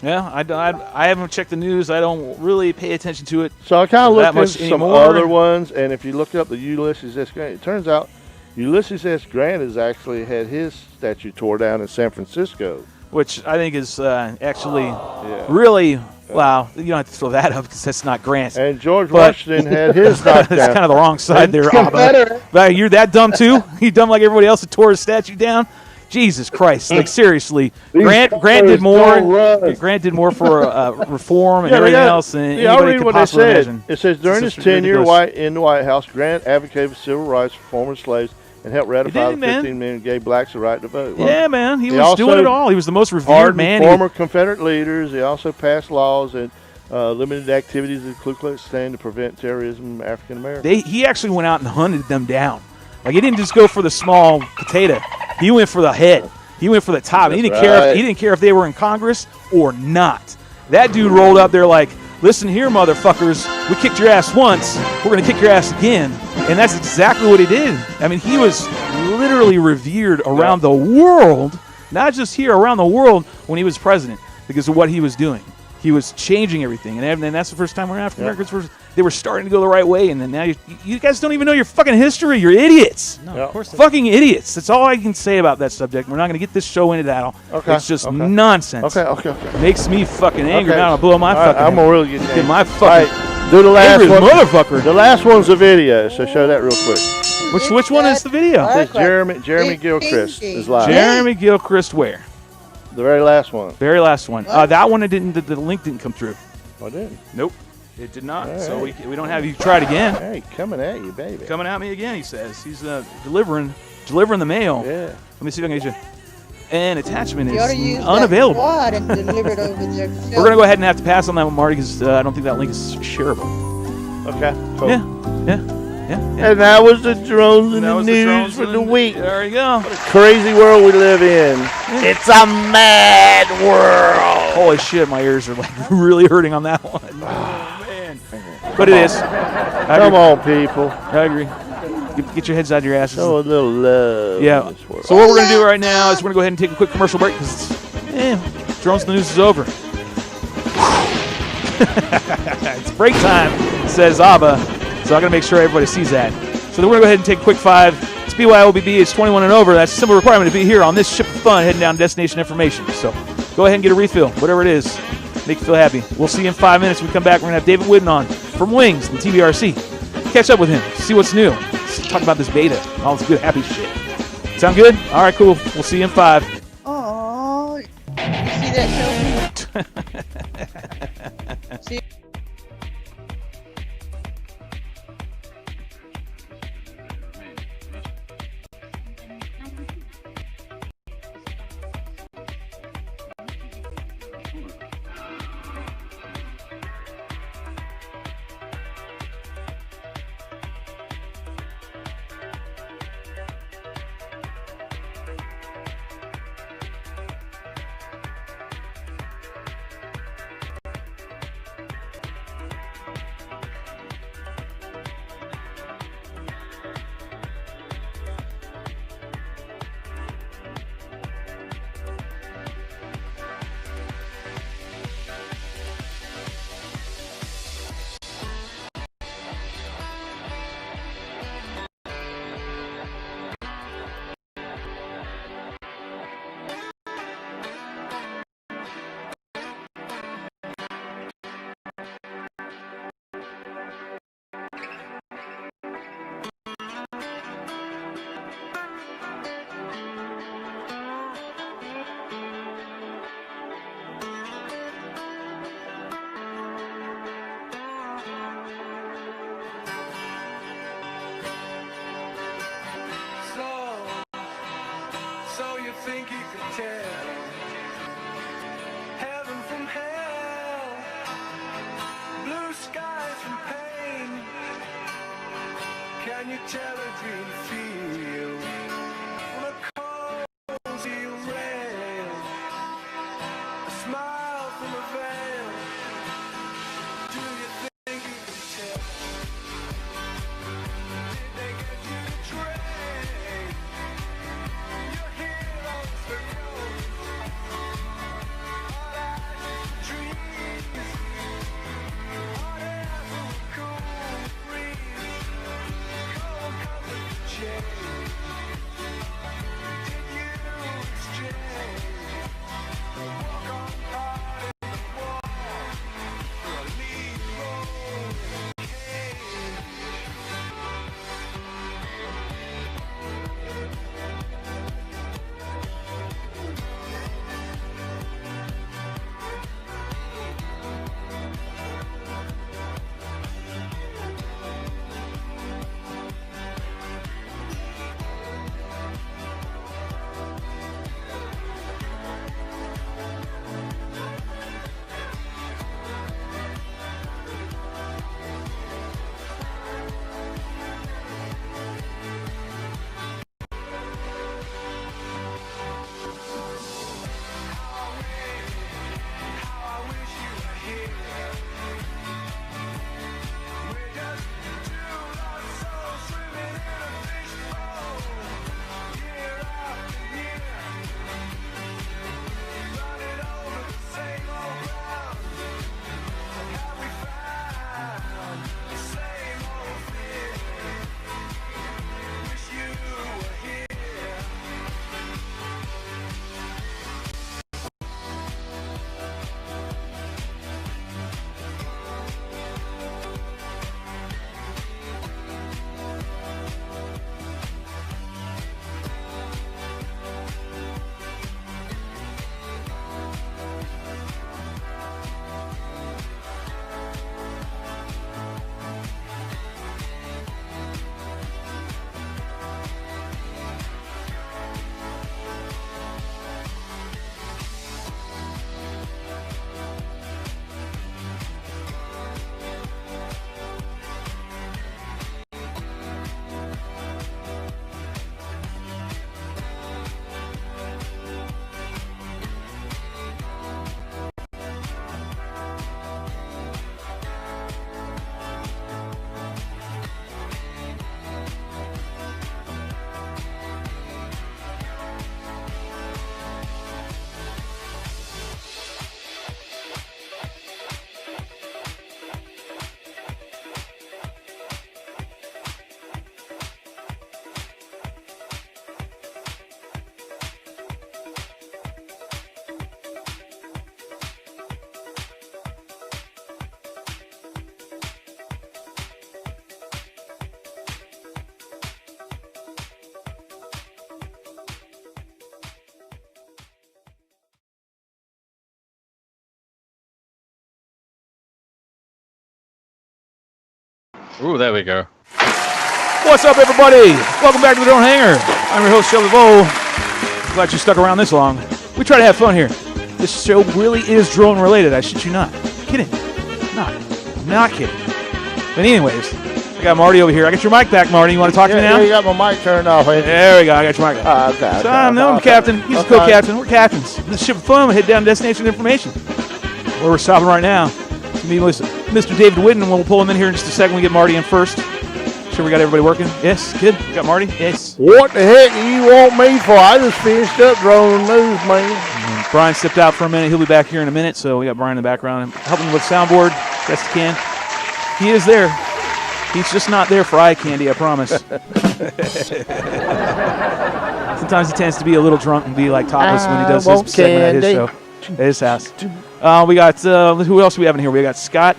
Yeah, I haven't checked the news. I don't really pay attention to it. So I kind of that looked much into some anymore. other ones, and if you look up the Ulysses S. Grant, it turns out Ulysses S. Grant has actually had his statue tore down in San Francisco. Which I think is actually really, wow, you don't have to throw that up because that's not Grant. And George Washington had his knocked down. That's kind of the wrong side there, Abba. But you're that dumb too? You dumb like everybody else that tore his statue down? Jesus Christ! Like seriously, Grant did more. Grant did more for reform and everything else than anybody could possibly imagine. It says during his tenure in the White House, Grant advocated for civil rights for former slaves and helped ratify the 15 million gay blacks the right to vote. Well, yeah, man, he was doing it all. He was the most revered man. Former Confederate leaders. He also passed laws and limited activities of the Ku Klux Klan to prevent terrorism of African Americans. He actually went out and hunted them down. Like he didn't just go for the small potato. He went for the head. He went for the top. He didn't care if they were in Congress or not. That dude rolled up there like, listen here, motherfuckers. We kicked your ass once. We're going to kick your ass again. And that's exactly what he did. I mean, he was literally revered around the world, not just here, around the world when he was president because of what he was doing. He was changing everything. And that's the first time where African Americans they were starting to go the right way. And then now you guys don't even know your fucking history. You're idiots. No, of course. Fucking idiots. That's all I can say about that subject. We're not going to get this show into that. Okay. It's just nonsense. Okay. Makes me fucking angry. Okay. Now I'm blow my fucking I'm going to really get my fucking do the last angry one. motherfucker. The last one's a video, so show that real quick. Which one is the video? It says Jeremy Gilchrist is live. Jeremy Gilchrist where? The very last one. Very last one. That one, the link didn't come through. Oh, it didn't? Nope. It did not. All So right. we don't have you try it again. Hey, coming at you, baby. Coming at me again, he says. He's delivering the mail. Yeah. Let me see if I can get you. An attachment You ought to is use unavailable. that quad and deliver it over there. We're going to go ahead and have to pass on that one, Marty, because I don't think that link is shareable. Okay. Cool. Yeah. And that was the drones in That the was the news drones for in the week. There you go. Crazy world we live in. It's a mad world. Holy shit, my ears are like really hurting on that one. Oh, man. But it is. Come on, people. I agree. Get your heads out of your asses. Show a little love. Yeah. In this world. So what we're going to do right now is we're going to go ahead and take a quick commercial break because Drones in the News is over. It's break time, says Abba. So I'm going to make sure everybody sees that. So then we're going to go ahead and take a quick 5. It's BYOBB. It's 21 and over. That's a simple requirement to be here on this ship of fun heading down to destination information. So go ahead and get a refill, whatever it is. Make you feel happy. We'll see you in 5 minutes. When we come back, we're going to have David Whiddon on from Wings and TBRC. Catch up with him. See what's new. Let's talk about this beta. All this good, happy shit. Sound good? All right, cool. We'll see you in 5. Oh, you see that show? See? think you could tell heaven from hell, blue skies from pain? Can you tell a dream field on a cozy rail, a smile from a veil? Do you think you could tell? Did they get you to trade your heroes for gold? Hot ash trees, hot air from a cool breeze, cold comfort change. Did you exchange walk on part in the wall for a lead role in a cage? How I wish you were here. We're just two lost souls swimming in a fishbowl, year after year, running over the same old ground. Have we found the same old fear? Wish you were here. Ooh, there we go. What's up, everybody? Welcome back to the Drone Hangar. I'm your host, Shelby Vo. Glad you stuck around this long. We try to have fun here. This show really is drone related. I shit you not. Kidding. Not kidding. But anyways, I got Marty over here. I got your mic back, Marty. You want to talk to me now? Yeah, you got my mic turned off. There we go. I got your mic back. Okay. So I'm captain. He's a co-captain. We're captains. This ship of fun. We head down to destination information. Where we're stopping right now. It's me, Mr. David Whiddon, and we'll pull him in here in just a second. We get Marty in first. Sure we got everybody working? Yes, good. We got Marty? Yes. What the heck do you want me for? I just finished up drone news, man. Brian stepped out for a minute. He'll be back here in a minute, so we got Brian in the background helping with soundboard best he can. He is there. He's just not there for eye candy, I promise. Sometimes he tends to be a little drunk and be like topless when he does his segment at his show, at his house. We got, who else do we have in here? We got Scott.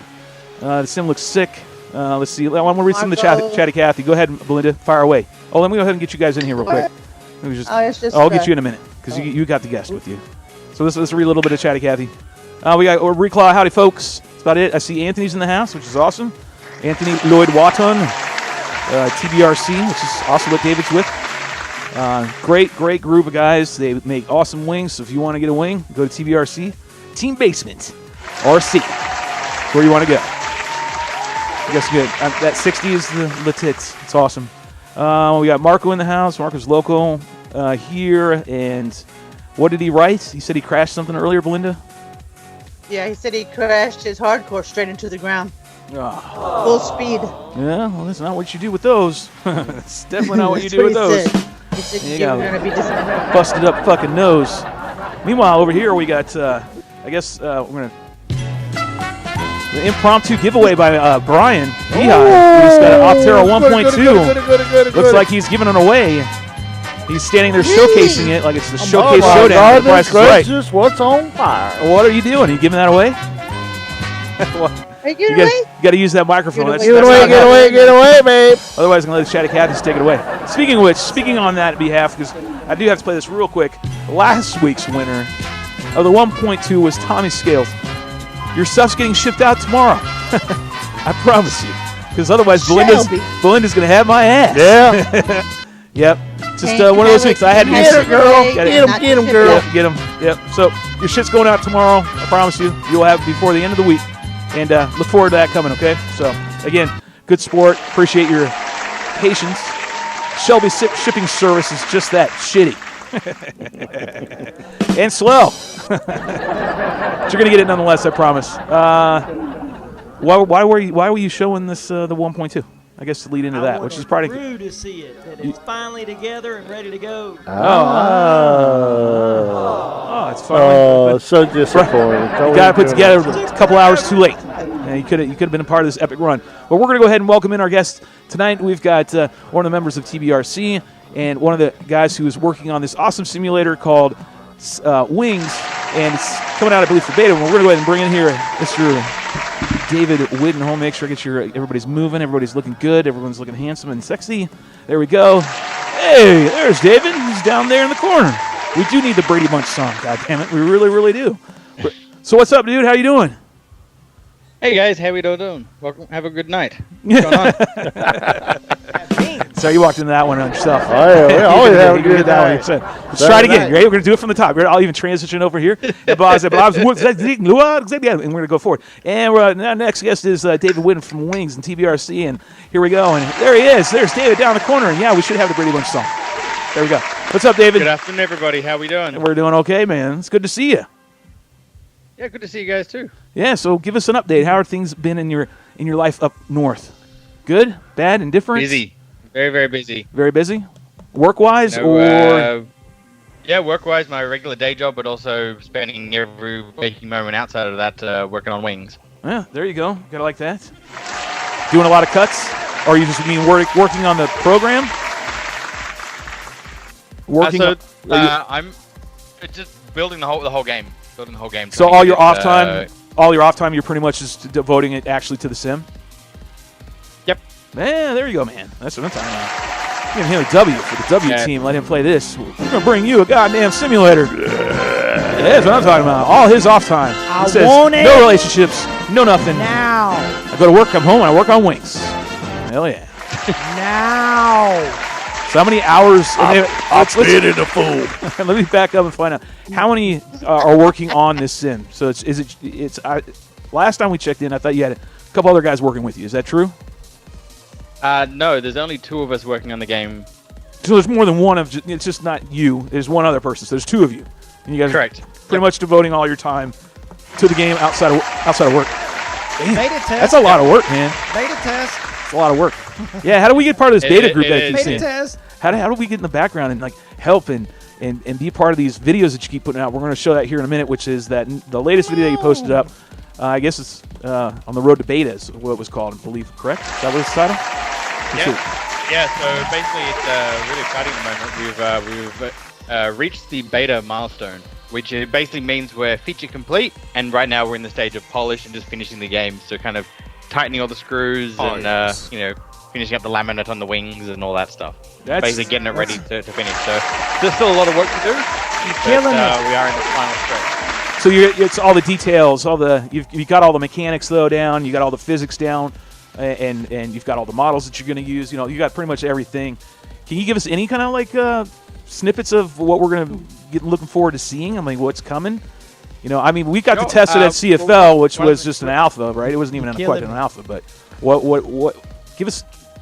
The sim looks sick. Let's see. I want to read some of the chatty Cathy. Go ahead, Belinda. Fire away. Oh, let me go ahead and get you guys in here real quick. I'll get you in a minute because you got the guest with you. So let's read a little bit of chatty Cathy. We got Reclaw. Howdy, folks. That's about it. I see Anthony's in the house, which is awesome. Anthony Lloyd Watton, TBRC, which is also what David's with. Great group of guys. They make awesome wings. So if you want to get a wing, go to TBRC, Team Basement, RC, where you want to go. I guess good. That 60 is the tits. It's awesome. We got Marco in the house. Marco's local here. And what did he write? He said he crashed something earlier, Belinda? Yeah, he said he crashed his hardcore straight into the ground. Oh. Full speed. Yeah, well, that's not what you do with those. It's definitely not what you do with those. He said You you got were going to be disappointed. busted up fucking nose. Meanwhile, over here we got, I guess we're going to... The impromptu giveaway by Brian Beehive. He's got an Optera 1.2. Looks like he's giving it away. He's standing there showcasing it like it's the showcase showdown. The price is right. What's on fire? What are you doing? Are you giving that away? Hey, you got to use that microphone. Get away, babe. Otherwise, I'm going to let the chatty Cathy's take it away. Speaking of which, speaking on that behalf, because I do have to play this real quick. Last week's winner of the 1.2 was Tommy Scales. Your stuff's getting shipped out tomorrow. I promise you. Because otherwise, Belinda's going to have my ass. Yeah. Yep. Just one of those weeks. I had to Get him, girl. Get him, girl. Get him. Yep. So your shit's going out tomorrow. I promise you. You'll have it before the end of the week. And look forward to that coming, okay? So, again, good sport. Appreciate your patience. Shelby shipping service is just that, shitty. And slow. But you're going to get it nonetheless, I promise. Why were you showing this the 1.2? I guess to lead into that, which is probably crew to see it, that it's finally together and ready to go. It's fun. Oh, so disappointing. You got to put together a couple hours too late. You could have been a part of this epic run. But we're going to go ahead and welcome in our guest tonight. We've got one of the members of TBRC and one of the guys who is working on this awesome simulator called Wings, and it's coming out, I believe, for beta. We're going to go ahead and bring in here Mr. David Whiddon. Home, make sure everybody's moving, everybody's looking good, everyone's looking handsome and sexy. There we go. Hey, there's David. He's down there in the corner. We do need the Brady Bunch song. God damn it, we really, really do. So what's up, dude? How you doing? Hey guys, how we doing? Welcome. Have a good night. What's going on? So you walked into that one on yourself. Oh, yeah, we always have a good night. Let's try it again. You ready? We're going to do it from the top. I'll even transition over here. And we're going to go forward. And our next guest is David Whiddon from Wings and TBRC. And here we go. And there he is. There's David down the corner. And yeah, we should have the Brady Bunch song. There we go. What's up, David? Good afternoon, everybody. How we doing? We're doing okay, man. It's good to see you. Yeah, good to see you guys too. Yeah, so give us an update. How are things been in your life up north? Good, bad, indifferent? Busy. Very, very busy. Very busy? Work-wise Yeah, work-wise, my regular day job, but also spending every waking moment outside of that working on Wings. Yeah, there you go. Gotta like that. Doing a lot of cuts? Or you just mean working on the program? I'm just building the whole game. Building the whole game. So all your off time, you're pretty much just devoting it actually to the sim? Yep. Man, there you go, man. That's what I'm talking about. Give him a W for the W team. Let him play this. We're going to bring you a goddamn simulator. Yeah, that's what I'm talking about. All his off time. I want it. No relationships. No nothing. Now. I go to work, come home, and I work on Wings. Hell yeah. Now. So how many hours? I've been in the fool. Let me back up and find out how many are working on this sim. So last time we checked in, I thought you had a couple other guys working with you. Is that true? No, there's only two of us working on the game. So there's more than one of. It's just not you. There's one other person. So there's two of you. And you guys Correct. Are pretty much devoting all your time to the game outside of work. Damn, Beta test. that's a lot of work, man. Beta test. It's a lot of work. Yeah, how do we get part of this beta group that I keep Beta seeing? test. How do we get in the background and like help and be part of these videos that you keep putting out? We're going to show that here in a minute, which is the latest video that you posted up. I guess it's on the road to beta is what it was called, I believe. Correct? Is that what it's titled? Yeah. So basically, it's really exciting at the moment. We've reached the beta milestone, which basically means we're feature complete, and right now we're in the stage of polish and just finishing the game. So kind of tightening all the screws finishing up the laminate on the wings and all that stuff. Basically getting it ready to finish. So there's still a lot of work to do. You're killing it. We are in the final stretch. So it's all the details, you've got all the mechanics though down, you got all the physics down, and you've got all the models that you're going to use. You got pretty much everything Can you give us any kind of like snippets of what we're going to get looking forward to seeing? I mean, what's coming? You know, I mean, we got to test it at CFL, which was just an alpha, right? It wasn't even quite an alpha, but what?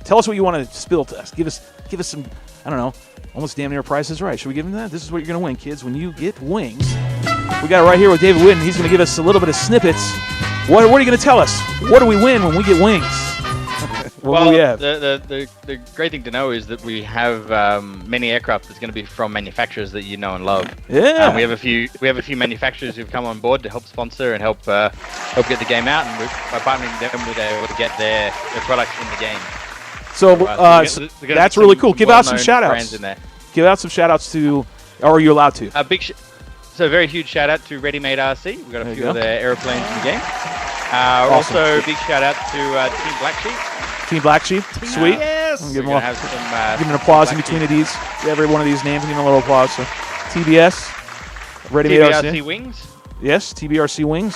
Tell us what you want to spill to us. Give us some, I don't know, almost damn near Price is Right. Should we give him that? This is what you're going to win, kids, when you get wings. We got it right here with David Whiddon. He's going to give us a little bit of snippets. What are you going to tell us? What do we win when we get wings? What do we have? The great thing to know is that we have many aircraft that's going to be from manufacturers that you know and love. Yeah. We have a few manufacturers who've come on board to help sponsor and help get the game out, and by partnering them, we're able to get their products in the game. So that's really cool. Give out some shout-outs. Give out some shout-outs to, or are you allowed to? So a very huge shout-out to Remeber RC. We've got a few of their airplanes in the game. Also, big shout-out to Team Black Sheep. Team Black Sheep, sweet. Yes. Give them an applause in between of these. Every one of these names, give them a little applause. So, TBS, Remeber TBRC Wings. Yes, TBRC Wings.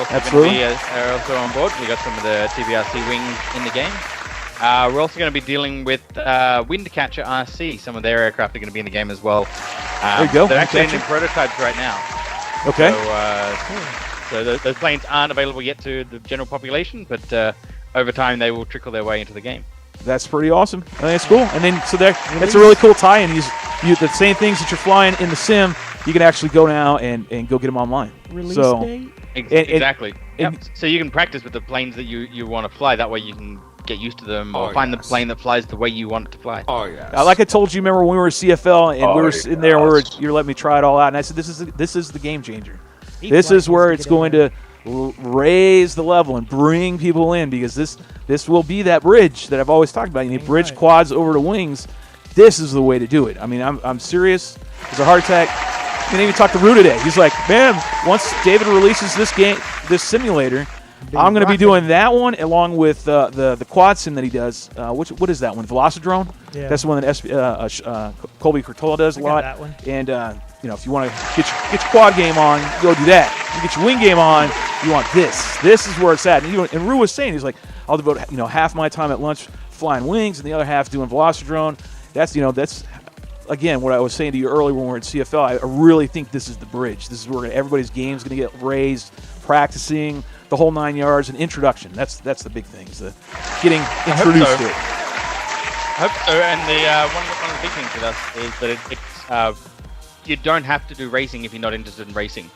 Absolutely. Are also on board. We got some of the TBRC Wings in the game. We're also going to be dealing with Windcatcher RC. Some of their aircraft are going to be in the game as well. There you go. They're actually in prototypes right now. Okay. So those planes aren't available yet to the general population, but over time they will trickle their way into the game. That's pretty awesome. I think it's cool. And then that's a really cool tie-in. The same things that you're flying in the sim, you can actually go now and go get them online. Release date? Exactly. So you can practice with the planes that you want to fly. That way you can get used to them or find the plane that flies the way you want it to fly. Oh yeah. Like I told you, remember when we were at CFL and we were sitting there, you were letting me try it all out, and I said, "This is the game changer. This is where it's going to raise the level and bring people in, because this will be that bridge that I've always talked about. You need bridge quads over to wings. This is the way to do it. I mean, I'm serious. It's a heart attack. And even talked to Rue today. He's like, man, once David releases this simulator, I'm going to be doing that one along with the quad sim that he does. What is that one? Velocidrone? Yeah. That's the one that Colby Cortola does a lot. That one. And if you want to get your quad game on, go do that. You get your wing game on, you want this. This is where it's at. And Rue was saying, he's like, I'll devote half my time at lunch flying wings and the other half doing Velocidrone. That's again what I was saying to you earlier when we were at CFL. I really think this is the bridge. This is where everybody's game's going to get raised, practicing the whole 9 yards, and introduction. That's the big thing, is getting introduced to it. I hope so. And one of the big things with us is that you don't have to do racing if you're not interested in racing.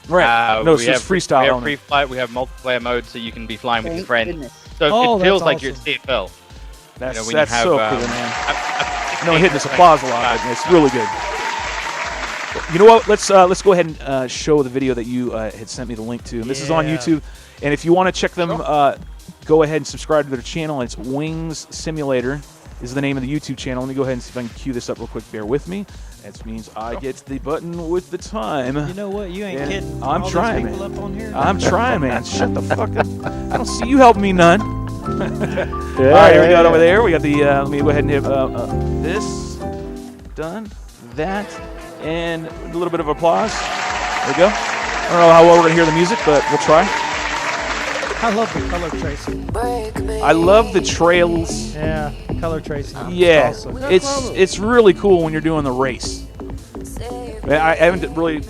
Right. No, it's just freestyle. We have free flight. We have multiplayer modes, so you can be flying with your friends. Goodness. So it feels like you're at CFL. That's so cool, man. No, hitting this applause a lot, but it's really good. You know what? Let's go ahead and show the video that you had sent me the link to. And this is on YouTube. And if you want to check them, go ahead and subscribe to their channel. It's Wings Simulator is the name of the YouTube channel. Let me go ahead and see if I can cue this up real quick. Bear with me. That means I get the button with the time. You know what? You ain't kidding. I'm trying, man. Up on here. I'm trying, man. Shut the fuck up. I don't see you helping me none. All right, here we go over there. We got the, let me go ahead and hit this. Done. That. And a little bit of applause. There we go. I don't know how well we're going to hear the music, but we'll try. I love the color tracing. I love the trails. Yeah, color tracing. Yeah, Awesome. it's really cool when you're doing the race. I haven't really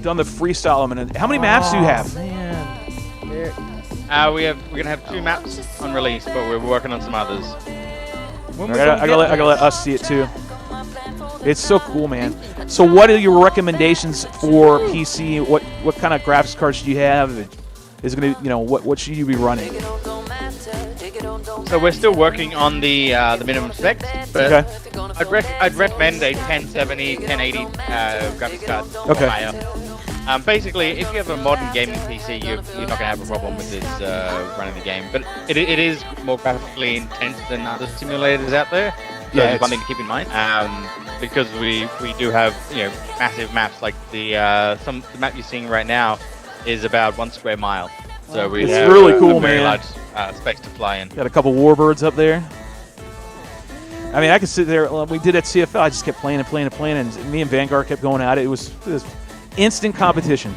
done the freestyle element. How many maps do you have? Man. We're gonna have 2 maps on release, but we're working on some others. I gotta let us see it too. It's so cool, man. So, what are your recommendations for PC? What kind of graphics cards do you have? Is it gonna, what should you be running? So we're still working on the minimum specs, but okay. I'd recommend a 1070, 1080 graphics card or higher. Basically, if you have a modern gaming PC, you're not going to have a problem with this running the game. But it is more graphically intense than other simulators out there. So it's one thing to keep in mind. Because we do have massive maps, like the map you're seeing right now is about 1 square mile. So we have really cool, a very man. large space to fly in. Got a couple warbirds up there. I mean, I could sit there. We did at CFL. I just kept playing, and me and Vanguard kept going at it. It was instant competition.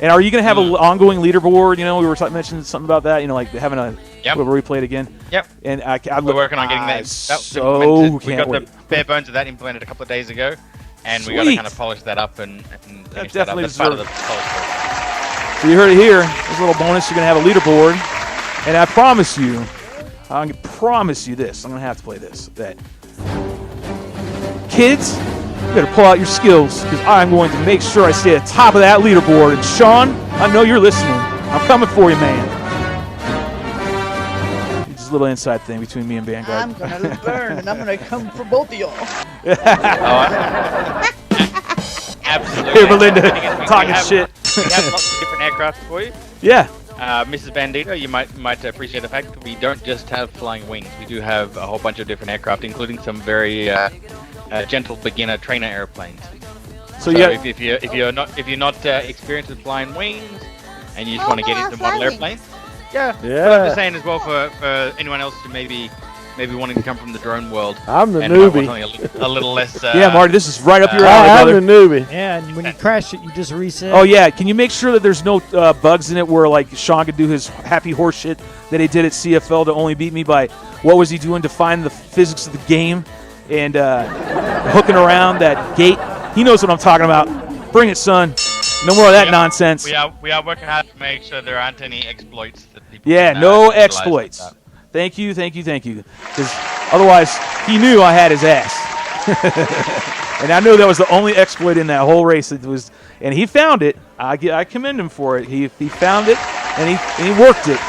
And are you going to have an ongoing leaderboard? We were mentioning something about that. Like having Yep. We'll replay it again. Yep. And we're working on getting that. So implemented. We can't got wait. the bare bones of that implemented a couple of days ago, and we got to Sweet. kind of polish that up and finish that up. definitely That's part of the deserves- polish process. So you heard it here. There's a little bonus. You're going to have a leaderboard. And I promise you this. I'm going to have to play this. That kids, you better pull out your skills because I'm going to make sure I stay at the top of that leaderboard. And Sean, I know you're listening. I'm coming for you, man. Just a little inside thing between me and Vanguard. I'm gonna burn, and I'm gonna come for both of y'all. Absolutely. Here, Belinda, The thing is, talking have, shit. We have lots of different aircraft for you. Yeah. Mrs. Bandito, you might appreciate the fact that we don't just have flying wings. We do have a whole bunch of different aircraft, including some very gentle beginner trainer airplanes. So if you're not experienced with flying wings and you just want to get into model airplanes, yeah. But I'm just saying as well for anyone else who maybe wanting to come from the drone world. I'm the and might want newbie. something a little less. Yeah, Marty, this is right up your alley, I'm brother. the newbie. Yeah, and when you crash it, you just reset. Oh yeah, can you make sure that there's no bugs in it where like Sean could do his happy horse shit that he did at CFL to only beat me by what was he doing to find the physics of the game and hooking around that gate? He knows what I'm talking about. Bring it, son. No more of that nonsense. We are working hard to make sure there aren't any exploits that people. Yeah, can, no utilize exploits. like that. Thank you. Because otherwise, he knew I had his ass. And I knew that was the only exploit in that whole race. It was, and he found it. I commend him for it. He found it, and he worked it.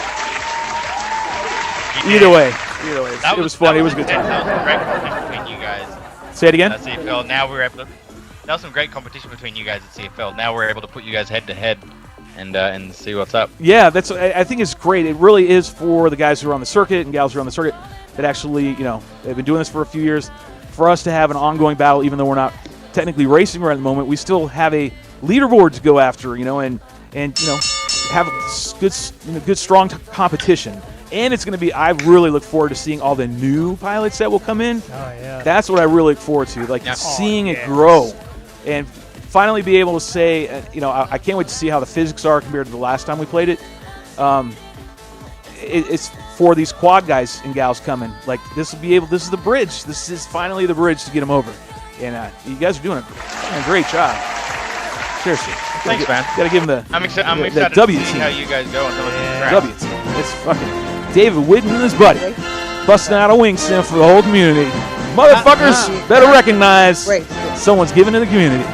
Either way, it was funny. It was a good time. That was a great competition between you guys. Say it again. At CFL. Now we're able to. That was some great competition between you guys at CFL. Now we're able to put you guys head to head, and see what's up. Yeah, I think it's great. It really is for the guys who are on the circuit and gals who are on the circuit that actually, they've been doing this for a few years. For us to have an ongoing battle, even though we're not technically racing right at the moment, we still have a leaderboard to go after, and have good strong competition. And it's going to be, I really look forward to seeing all the new pilots that will come in. Oh, yeah. That's what I really look forward to, seeing it grow. And finally be able to say, I can't wait to see how the physics are compared to the last time we played it. It's for these quad guys and gals coming. This is the bridge. This is finally the bridge to get them over. And you guys are doing a great job. Seriously. Thanks, man. Gotta give them I'm excited the to W see team. how you guys go on some of these tracks. W team. It's fucking David Whiddon and his buddy busting out a wing sim for the whole community. Motherfuckers better recognize someone's giving to the community.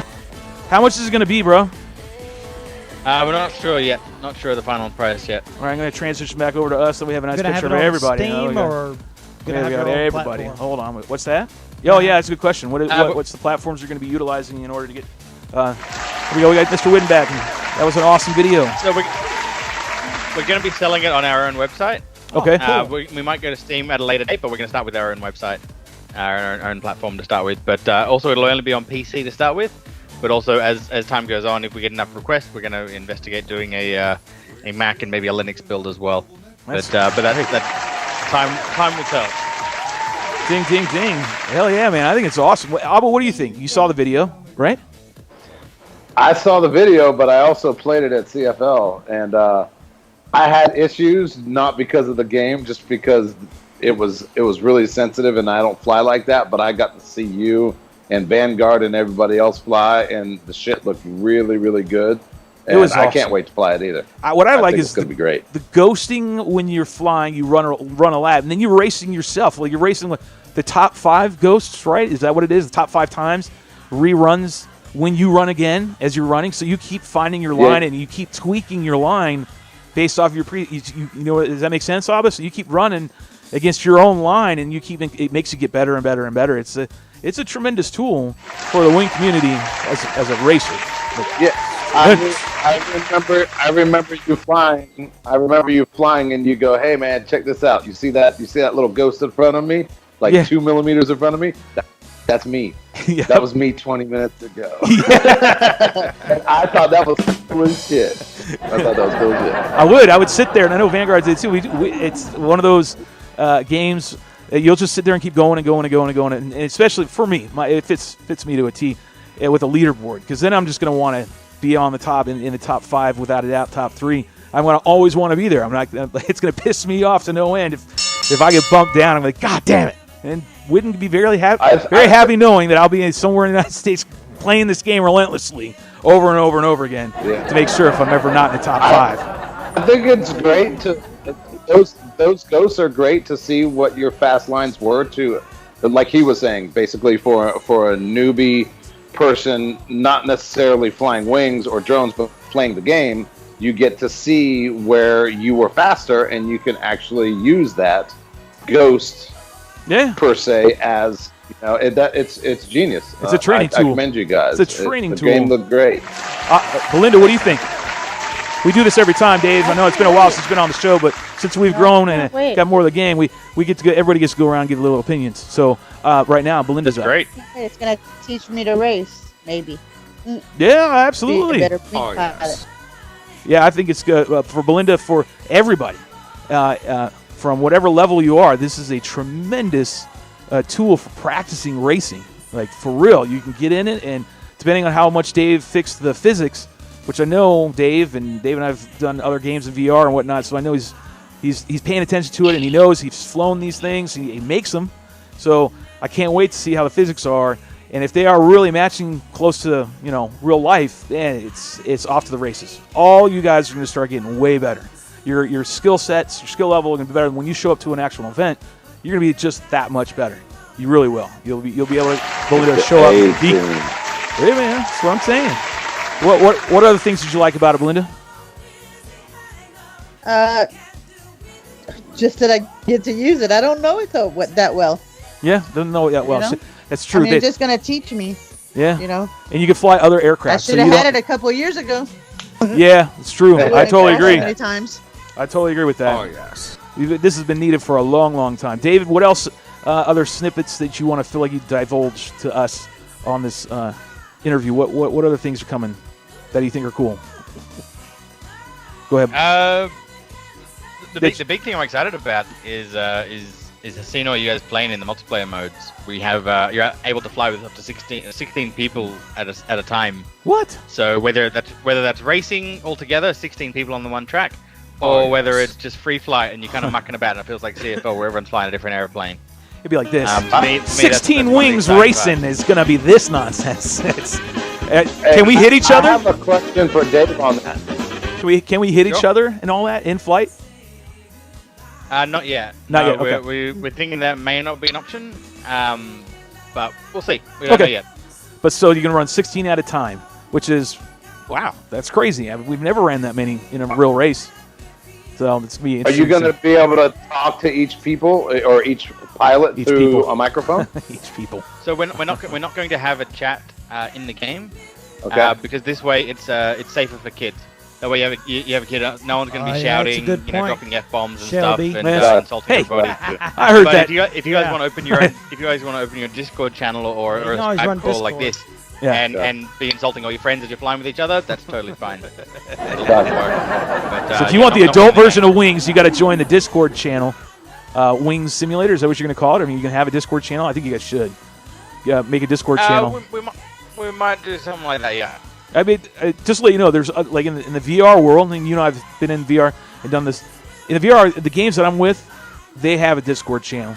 How much is it going to be, bro? We're not sure yet. Not sure of the final price yet. All right, I'm going to transition back over to us so we have a nice Gonna picture have of it on everybody. Steam or gonna have your own everybody. platform? Hold on. What's that? Oh, yeah, that's a good question. What's the platforms you're going to be utilizing in order to get... here we go. We got Mr. Whiddon back. That was an awesome video. So we're going to be selling it on our own website. Okay. Cool. We might go to Steam at a later date, but we're going to start with our own website, our own platform to start with. But also, it'll only be on PC to start with. But also, as time goes on, if we get enough requests, we're going to investigate doing a Mac and maybe a Linux build as well. But I think that time will tell. Ding, ding, ding. Hell yeah, man. I think it's awesome. Abba, what do you think? You saw the video, right? I saw the video, but I also played it at CFL, and I had issues, not because of the game, just because it was really sensitive, and I don't fly like that. But I got to see you and Vanguard and everybody else fly, and the shit looked really, really good. And It was I awesome. can't wait to fly it either. What I like think is it's going to be great. The ghosting when you're flying, you run a lap, and then you're racing yourself. You're racing like the top 5 ghosts, right? Is that what it is? The top 5 times reruns when you run again as you're running. So you keep finding your line and you keep tweaking your line based off your does that make sense, Abba? So you keep running against your own line, and it makes you get better and better and better. It's a tremendous tool for the wing community as a racer. I remember you flying. I remember you flying, and you go, "Hey man, check this out. You see that? You see that little ghost in front of me, 2 millimeters in front of me? That's me. Yep. That was me 20 minutes ago." I thought that was cool as shit. I thought that was cool as shit. I would sit there, and I know Vanguard did too. It's one of those games that you'll just sit there and keep going and going and going and going, and especially for me, it fits me to a T with a leaderboard, because then I'm just going to want to be on the top in the top 5 without a doubt, top 3. I'm going to always want to be there. It's going to piss me off to no end if I get bumped down. I'm like, God damn it! And wouldn't be very happy knowing that I'll be somewhere in the United States playing this game relentlessly over and over and over again to make sure if I'm ever not in the top 5. I think it's great to those ghosts are great to see what your fast lines were to, like he was saying, basically for a newbie person, not necessarily flying wings or drones, but playing the game. You get to see where you were faster, and you can actually use that ghost, per se, as it's genius. It's a training tool. I commend you guys. It's a training tool. The game looked great. Belinda, what do you think? We do this every time, Dave. I know it's been a while since you've been on the show, but since we've grown and got more of the game, we get to everybody gets to go around and give little opinions. So right now, Belinda's up. Great. It's going to teach me to race, maybe. Yeah, absolutely. Be a better pilot. Yeah, I think it's good for Belinda, for everybody. From whatever level you are, this is a tremendous tool for practicing racing. Like, for real, you can get in it, and depending on how much Dave fixed the physics, which I know Dave and I've done other games in VR and whatnot, so I know he's paying attention to it, and he knows he's flown these things, he makes them. So I can't wait to see how the physics are, and if they are really matching close to real life, then it's off to the races. All you guys are going to start getting way better. Your skill sets, your skill level are going to be better. When you show up to an actual event, you're going to be just that much better. You really will. You'll be able to show up and beat. Hey man, that's what I'm saying. What other things did you like about it, Belinda? Just that I get to use it. I don't know it that well. Yeah, don't know it that well. That's true. I mean, it's just going to teach me. Yeah. And you can fly other aircraft. I should have had it a couple of years ago. Yeah, it's true. I totally agree. Many times. I totally agree with that. Oh, yes. This has been needed for a long, long time. David, what else, other snippets that you want to feel like you divulge to us on this interview? What other things are coming that you think are cool? Go ahead. The big thing I'm excited about is seeing all you guys playing in the multiplayer modes. We have you're able to fly with up to 16 people at a time. What? So whether that's racing altogether, 16 people on the one track, or whether it's just free flight and you're kind of mucking about and it feels like CFL where everyone's flying a different airplane. It'd be like this. To me, 16 wings racing is going to be this nonsense. Can we hit each other? I have a question for Dave on that. Can we hit each other and all that in flight? Not yet. Not yet. Okay. We're thinking that may not be an option, but we'll see. We don't know yet. But so you're going to run 16 at a time, which is, wow, that's crazy. We've never ran that many in a real race. So it's me. Are you going to be able to talk to each people or each pilot through a microphone? Each people. So we're not going to have a chat in the game, because this way it's safer for kids. That way you have a kid. No one's going to be shouting, dropping f-bombs and Shelby. stuff, and insulting everybody. I heard that. If you guys want to open your own, if you guys want to open your Discord channel or a Skype call like this, and be insulting all your friends as you're flying with each other, that's totally fine. So if you want the adult version of Wings, you got to join the Discord channel. Wings Simulator, is that what you're going to call it? I mean, you can have a Discord channel. I think you guys should. Yeah, make a Discord channel. We might do something like that. Yeah. I mean, just to let you know, there's like in the VR world, and I've been in VR and done this. In the VR, the games that I'm with, they have a Discord channel,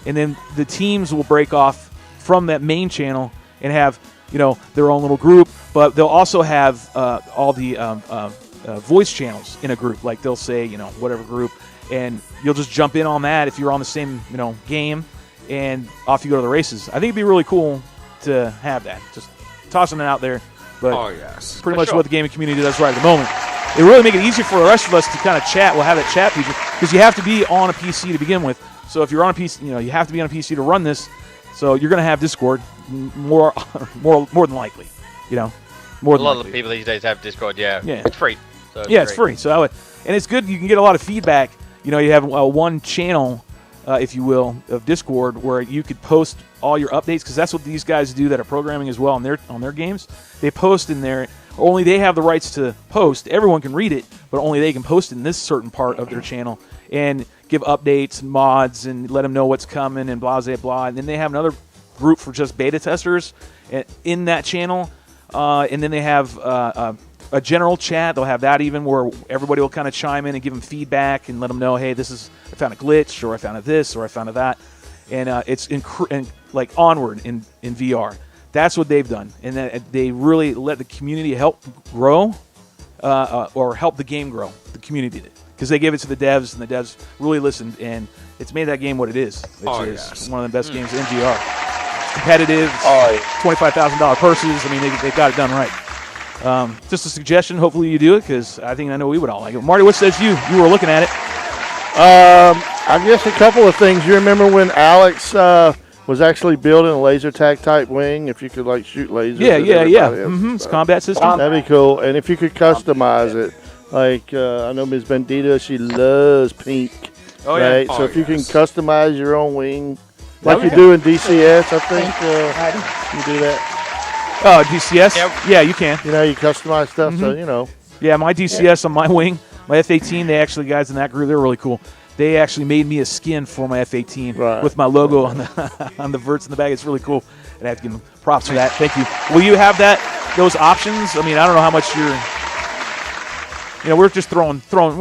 and then the teams will break off from that main channel and have their own little group. But they'll also have all the voice channels in a group. Like they'll say whatever group, and you'll just jump in on that if you're on the same game, and off you go to the races. I think it'd be really cool to have that. Just tossing it out there. But pretty much what the gaming community does right at the moment. It really make it easier for the rest of us to kind of chat. We'll have that chat feature because you have to be on a PC to begin with. So if you're on a PC, you have to be on a PC to run this. So you're going to have Discord more than likely. More than a lot of people these days have Discord. Yeah. It's free. So it's free. So and it's good. You can get a lot of feedback. You have one channel, if you will, of Discord where you could post all your updates, because that's what these guys do that are programming as well on their games. They post in there. Only they have the rights to post. Everyone can read it, but only they can post in this certain part of their channel and give updates and mods and let them know what's coming and blah, blah, blah. And then they have another group for just beta testers in that channel. And then they have a general chat. They'll have that even where everybody will kind of chime in and give them feedback and let them know, hey, I found a glitch, or I found this, or I found that. And it's like Onward in VR. That's what they've done. And they really let the community help grow or help the game grow. The community did. Because they gave it to the devs, and the devs really listened, and it's made that game what it is, which is one of the best games in VR. It's competitive, $25,000 purses. I mean, they got it done right. Just a suggestion. Hopefully you do it, because I know we would all like it. Marty, what says you? You were looking at it. I guess a couple of things. You remember when Alex was actually building a laser tag type wing? If you could like shoot lasers. Yeah. It's a combat system. That'd be cool. And if you could customize it. Like, I know Ms. Bandita, she loves pink. Oh, yeah. Right? So if you can customize your own wing, like you do in DCS, I think you do that. Oh, DCS? Yep. Yeah, you can. You customize stuff, so, Yeah, my DCS on my wing, my F-18, guys in that group, they're really cool. They actually made me a skin for my F-18 with my logo on the verts in the back. It's really cool, and I have to give them props for that. Thank you. Will you have those options? I mean, I don't know how much you're... we're just we're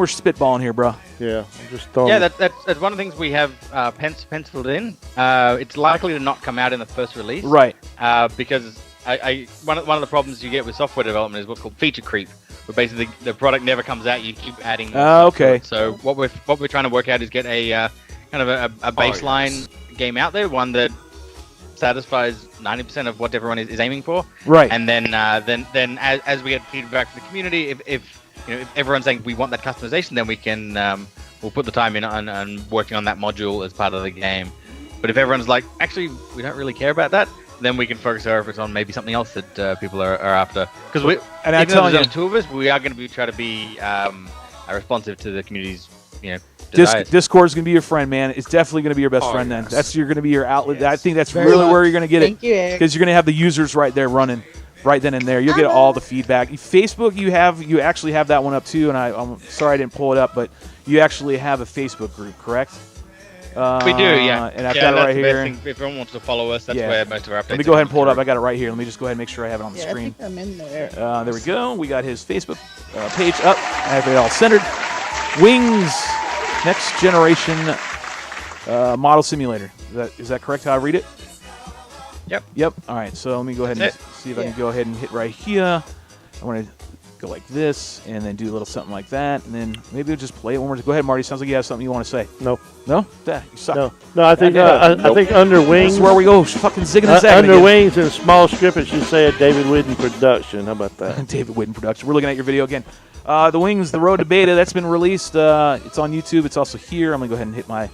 spitballing here, bro. Yeah, I'm just throwing. Yeah, that's one of the things we have penciled in. It's likely to not come out in the first release, right? Because one of the problems you get with software development is what's called feature creep, where basically the product never comes out. You keep adding. Okay. So what we're trying to work out is get a kind of a baseline game out there, one that satisfies 90% of what everyone is aiming for. Right. And then as we get feedback from the community, if everyone's saying we want that customization, then we can we'll put the time in on working on that module as part of the game. But if everyone's like, actually, we don't really care about that, then we can focus our efforts on maybe something else that people are after. Because even though there's only two of us, we are going to try to be responsive to the community's desires. Discord is going to be your friend, man. It's definitely going to be your best friend then. That's going to be your outlet. I think that's really where you're going to get it. Because you're going to have the users right there running. Right then and there, you'll get all the feedback. Facebook, you actually have that one up too, and I'm sorry I didn't pull it up, but you actually have a Facebook group, correct? We do, yeah. And I've got it right here. If everyone wants to follow us, that's where most of our updates. Let me go ahead and pull it up. I got it right here. Let me just go ahead and make sure I have it on the screen. I think I'm in there. There we go. We got his Facebook page up. I have it all centered. Wings, next generation model simulator. Is that correct? How I read it? Yep. All right. So let me go ahead and see if I can go ahead and hit right here. I want to go like this and then do a little something like that, and then maybe we'll just play it one more. Go ahead, Marty. Sounds like you have something you want to say. No. You suck. No. I think I think under wings. That's where we go. Fucking zigging and zagging. Under wings in small script, it should say a David Whiddon production. How about that? David Whiddon production. We're looking at your video again. The Wings, the Road to Beta. That's been released. It's on YouTube. It's also here. I'm gonna go ahead and hit my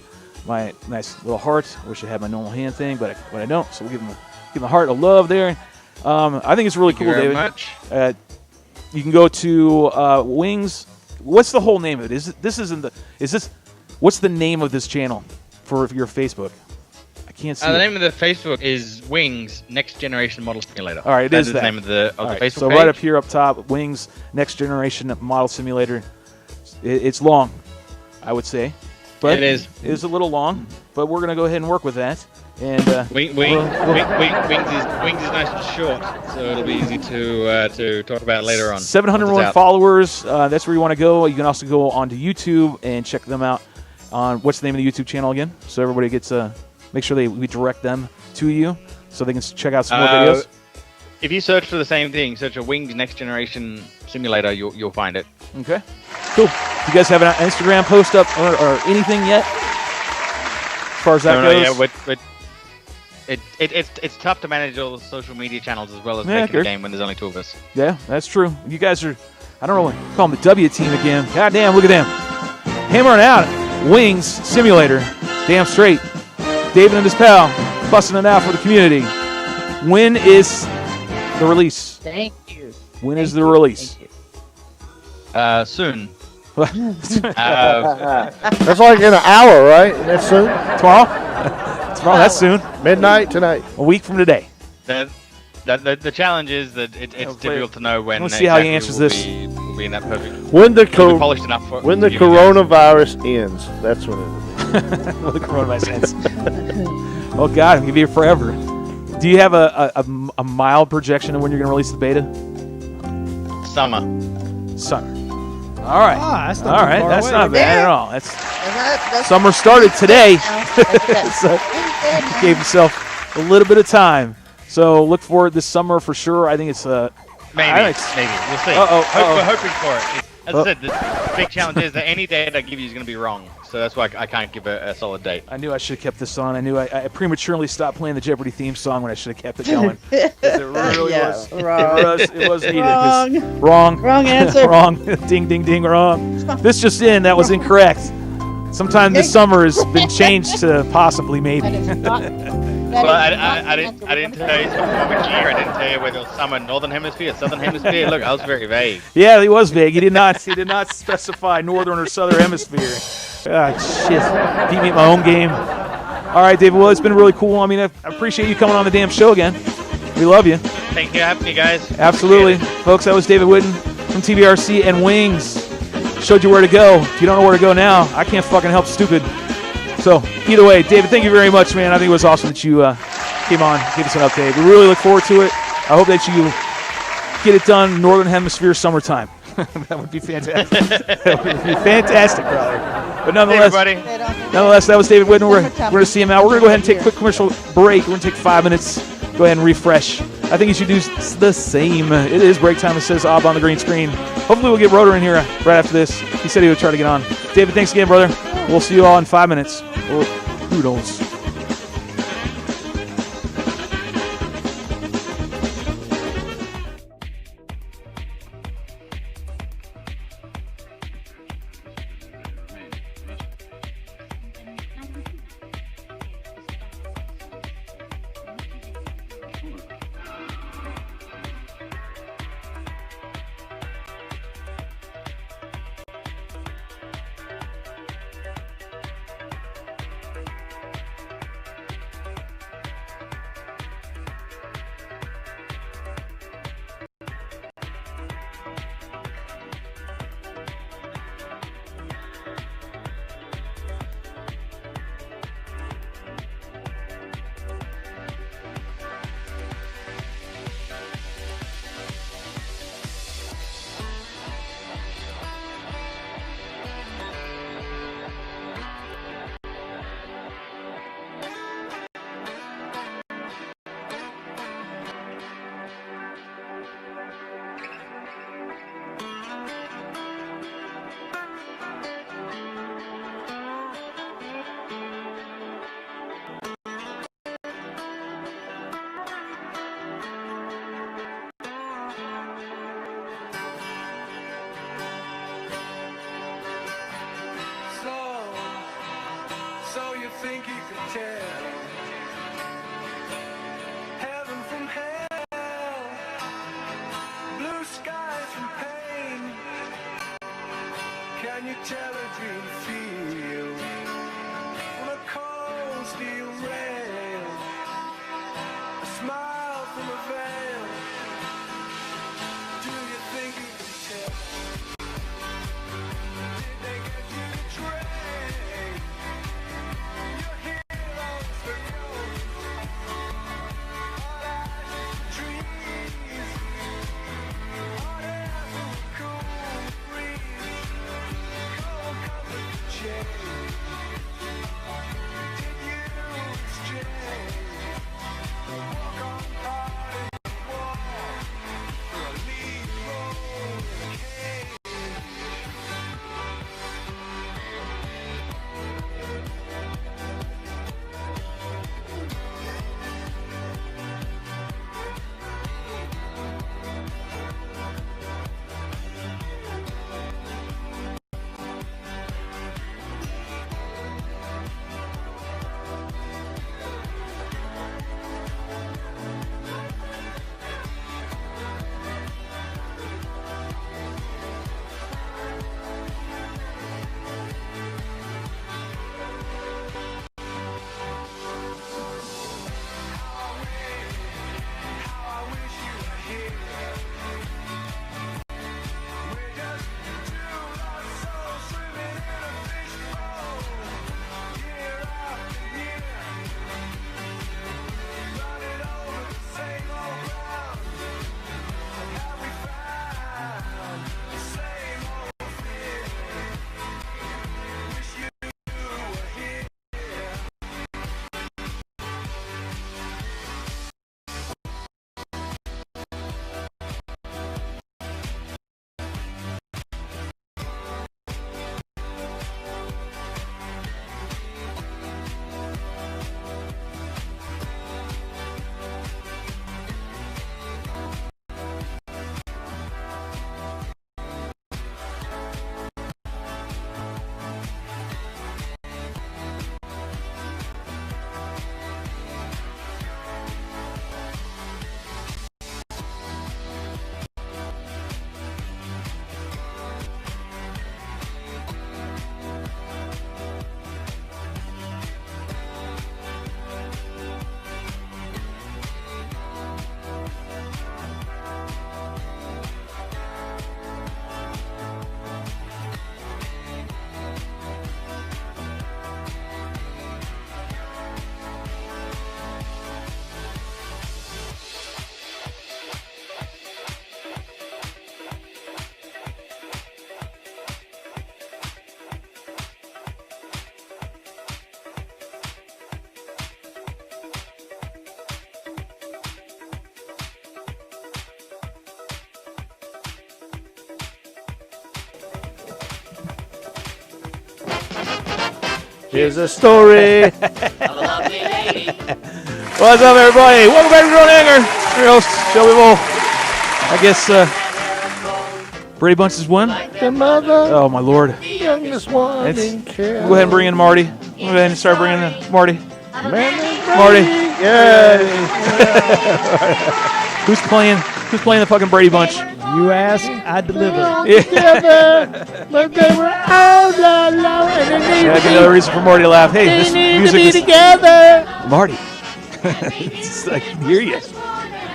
nice little heart. I wish I had my normal hand thing, but I don't. So we'll give him the heart of love there. I think it's really cool, David. Much. You can go to Wings. What's the whole name of it? What's the name of this channel for your Facebook? I can't see. The name of the Facebook is Wings Next Generation Model Simulator. All right, That's the name of the Facebook so page. right up here up top, Wings Next Generation Model Simulator. It's long, I would say. But it is. It is a little long, but we're going to go ahead and work with that. And Wings is nice and short, so it'll be easy to talk about later on. 701 followers. That's where you want to go. You can also go onto YouTube and check them out on what's the name of the YouTube channel again, so everybody gets make sure we direct them to you so they can check out some more videos. If you search for the same thing, search a Wings Next Generation Simulator, you'll find it. Okay, cool. Do you guys have an Instagram post up or anything yet? As far as that goes? Yeah, it's tough to manage all the social media channels as well as making a game when there's only two of us. Yeah, that's true. You guys are, I don't really call them the W team again. God damn, look at them. Hammering out Wings Simulator. Damn straight. David and his pal busting it out for the community. When is the release? Thank you. When is the release? Soon. That's like in an hour, right? That's soon. Tomorrow? Tomorrow, that's soon. Midnight tonight. A week from today. The challenge is that it's difficult to know when. Let's see how he answers this. We'll be in that perfect. When the polished enough for when the coronavirus ends, that's when it will be. When the coronavirus ends. Oh God, I'm gonna be here forever. Do you have a mild projection of when you're gonna release the beta? Summer. summer. All right. Ah, that's not all too right. far That's away. not bad Yeah. at all. That's That's summer started today. So Good, gave himself a little bit of time. So look forward this summer for sure. I think it's Maybe. We'll see. We're hoping for it. As I said, the big challenge is that any date I give you is going to be wrong. So that's why I can't give a solid date. I knew I should have kept this on. I knew I prematurely stopped playing the Jeopardy theme song when I should have kept it going. 'Cause it really Yeah, was. wrong. It was needed. 'Cause- Wrong. Wrong. Wrong answer. Wrong. Ding, ding, ding. Wrong. This just in. That was incorrect. Sometime this summer has been changed to possibly maybe. Well, I didn't tell you what year. I didn't tell you whether it was summer, northern hemisphere, southern hemisphere. Look, I was very vague. Yeah, he was vague. He did not specify northern or southern hemisphere. Ah, shit. Beat me at my own game. All right, David. Well, it's been really cool. I mean, I appreciate you coming on the damn show again. We love you. Thank you for having me, guys. Absolutely. Folks, that was David Whiddon from TBRC and Wings. Showed you where to go. If you don't know where to go now, I can't fucking help stupid. So, either way, David, thank you very much, man. I think it was awesome that you came on, gave us an update. We really look forward to it. I hope that you get it done Northern Hemisphere summertime. That would be fantastic. That would be fantastic, brother. But nonetheless, that was David Whiddon. We're going to see him out. We're going to go ahead and take a quick commercial break. We're going to take 5 minutes. Go ahead and refresh. I think you should do the same. It is break time. It says OBB on the green screen. Hopefully we'll get Rotor in here right after this. He said he would try to get on. David, thanks again, brother. We'll see you all in 5 minutes. Or who knows? So you think you could tell heaven from hell, blue skies from pain? Can you tell a dream feel on a cold steel rail, a smile from a veil? Do you think you can tell? Did they get you to train? Here's a story. What's up, everybody? Welcome back to Real Hangar. I'm your host, Shelby Bull. I guess Brady Bunch has won. The mother, Oh, my Lord. youngest one It's- in care. Go ahead and bring in Marty. Go ahead and start bringing in Marty. Marty. Yay. Who's playing the fucking Brady Bunch? You ask, I deliver. Together, but they were all alone and they Yeah, needed that's another reason for Marty to laugh. Hey, this to music be is together. Marty. It's like, I can hear you.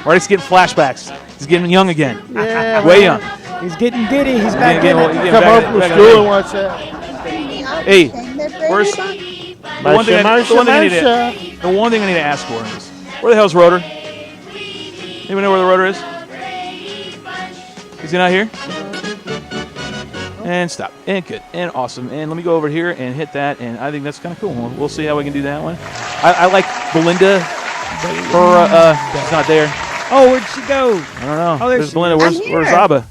Marty's getting flashbacks. He's getting young again. Yeah, Way young. He's getting giddy. He's back Getting- in getting it. Come back home in- from back in school the- and watch that. Hey, where's the one thing I need Marsha. to ask for is, where the hell's Rotor? Anyone know where the Rotor is? Is he not here? And stop. And good. And awesome. And let me go over here and hit that. And I think that's kind of cool. We'll see how we can do that one. I like Belinda. She's not there. Oh, where'd she go? I don't know. Oh, there Where's she Belinda? is. Where's I'm here. Abba?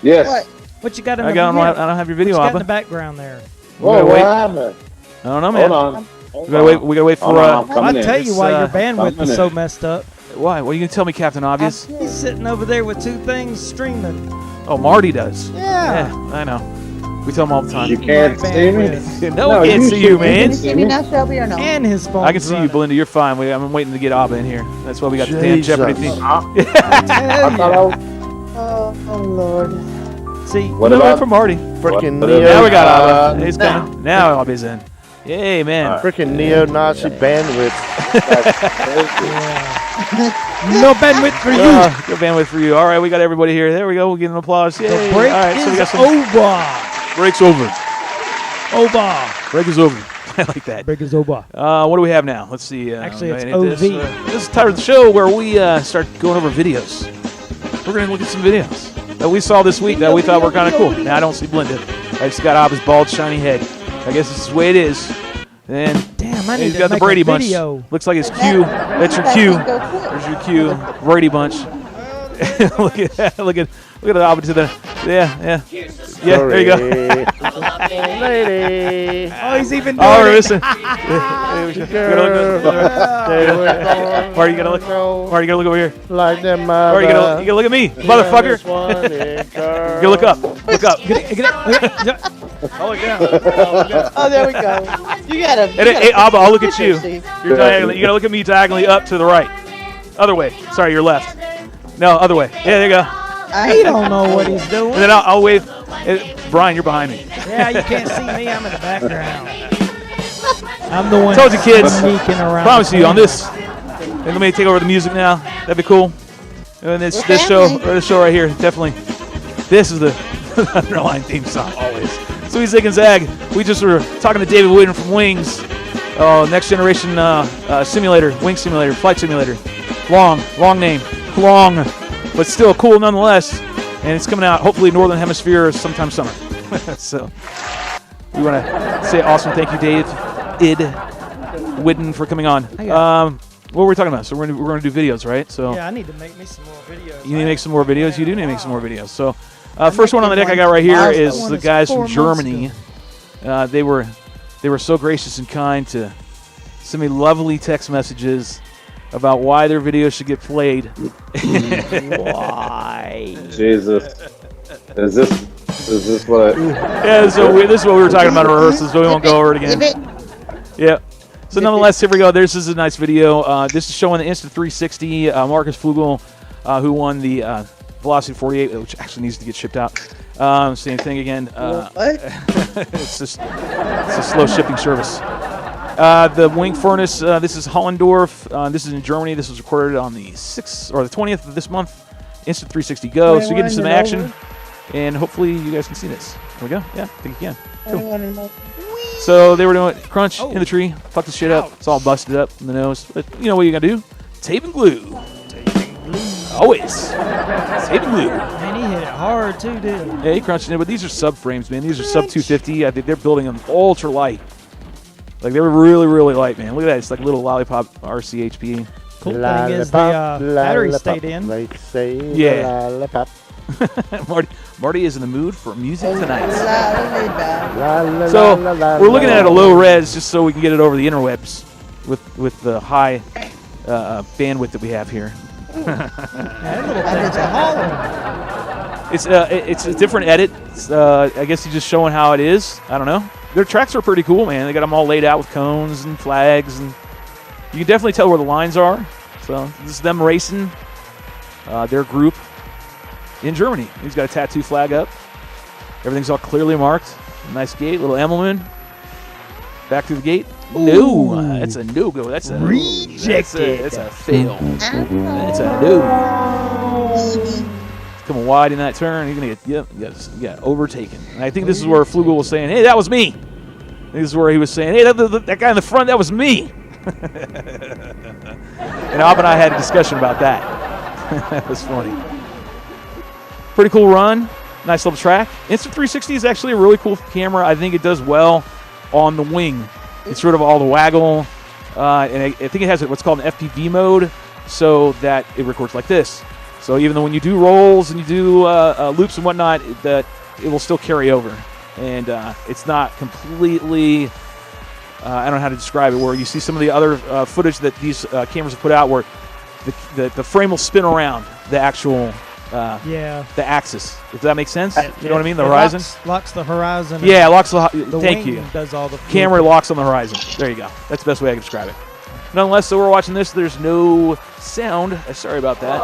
Yes. What you got in I the don't have your video, What you got Abba. in the background there? Whoa, wait. what happened? I don't know, man. Hold on. We gotta wait for. Hold on, I'm coming I'll in. tell you why your bandwidth coming is so in. messed up. Why? What are you gonna tell me, Captain Obvious? He's sitting over there with two things streaming. Oh, Marty does. Yeah. I know. We tell him all the time. You can't see me? No, we can't see you, man. Can you see me now, Shelby, or no? And his phone. I can see you, Belinda. You're fine. I'm waiting to get Abba in here. That's why we got the damn Jesus. Jeopardy theme. I thought I was, Oh, Lord. See, what No, about for Marty. Freaking What neo. Now we got Uh, Abba. He's coming. Now Abba's in. Yay, man. Freaking neo-Nazi bandwidth. no bandwidth for you. Good bandwidth for you. All right, we got everybody here. There we go. We'll get an applause. Yay. The break All right, so we got is some over. breaks over. Over. Break is over. I like that. Break is over. What do we have now? Let's see. Actually, it's I need this. OV. This is the time of the show where we start going over videos. We're going to look at some videos that we saw this week that we thought were kind of cool. Now, I don't see Belinda. I just got Abba's bald, shiny head. I guess this is the way it is. And Damn, I need he's to got the make Brady a Bunch. video. Looks like his cue. That's your cue. There's your cue. Brady Bunch. Look at that. Look at Abba to the. Yeah. There you go. Lady. Oh, he's even doing Oh, it. listen. Marty, you gotta look. Marty, you gotta look over here. Like them Marty, you gotta look at me, motherfucker. You look up. Look up. Oh, look down. Oh, there we go. You gotta. Hey, Abba, I'll look at you. Steve. You're diagonally. You gotta look at me diagonally up to the right. Other way. Sorry, your left. No, other way. Yeah, there you go. He don't know what he's doing. And then I'll wave. Brian, you're behind me. Yeah, you can't see me. I'm in the background. I'm the one. Told you, kids. Sneaking around. Promise you on this. And let me take over the music now. That'd be cool. And this show right here, definitely. This is the underlying theme song always. So Zig and Zag. We just were talking to David Whiddon from Wings. Next generation simulator, wing simulator, flight simulator. Long name. Long, but still cool nonetheless. And it's coming out hopefully Northern Hemisphere sometime summer. So we want to say awesome thank you, David Whiddon, for coming on. What were we talking about? So we're gonna do videos, right? So Yeah, I need to make me some more videos. you need to make some more videos. You do need to make some more videos. So first one on the deck I got right here is the guys from Germany. They were so gracious and kind to send me lovely text messages about why their videos should get played. Why? Jesus. Is this what I... Yeah, so this is what we were talking about in rehearsals, so we won't go over it again. Yeah. So nonetheless, here we go. This is a nice video. This is showing the Insta360 Marcus Flugel, who won the Velocity 48, which actually needs to get shipped out. Same thing again. It's a slow shipping service. The wing furnace. This is Hollendorf. This is in Germany. This was recorded on the 6th or the 20th of this month. Insta360 Go. So you get into some action, and hopefully you guys can see this. Here we go. Yeah, I think you can. Cool. So they were doing crunch in the tree. Fuck the shit up. It's all busted up in the nose. But you know what you gotta do? Tape and glue. Always. Tape and glue. Man, he hit it hard too, dude. Yeah, he crunched it. But these are subframes, man. These are sub 250. I think they're building them ultra light. Like they were really, really light, man. Look at that. It's like a little lollipop RCHP. Cool thing is the battery stayed in. They say Yeah. lollipop. Marty is in the mood for music tonight. La, la, So la, la, we're looking la, at a la. low res just so we can get it over the interwebs with the high bandwidth that we have here. That little thing's a holler. It's a different edit. I guess he's just showing how it is. I don't know. Their tracks are pretty cool, man. They got them all laid out with cones and flags, and you can definitely tell where the lines are. So this is them racing their group in Germany. He's got a tattoo flag up. Everything's all clearly marked. Nice gate, little emblem. Back through the gate. No, that's a no-go. That's a Rejected. That's a fail. That's a no. Coming wide in that turn. He's gonna get overtaken. And I think this is where Flugel was saying, "Hey, that was me." This is where he was saying, "Hey, that guy in the front, that was me." And Ab and I had a discussion about that. That was funny. Pretty cool run. Nice little track. Insta360 is actually a really cool camera. I think it does well on the wing. It's sort of all the waggle. And I think it has what's called an FPV mode so that it records like this. So even though when you do rolls and you do loops and whatnot, that it will still carry over. And it's not completely, I don't know how to describe it, where you see some of the other footage that these cameras have put out where the frame will spin around the actual the axis. If that makes sense? You know what I mean? The horizon? Locks the horizon. Yeah, it locks the thank wing you. Does all the camera locks on the horizon. There you go. That's the best way I can describe it. Nonetheless, so we're watching this. There's no sound. Sorry about that.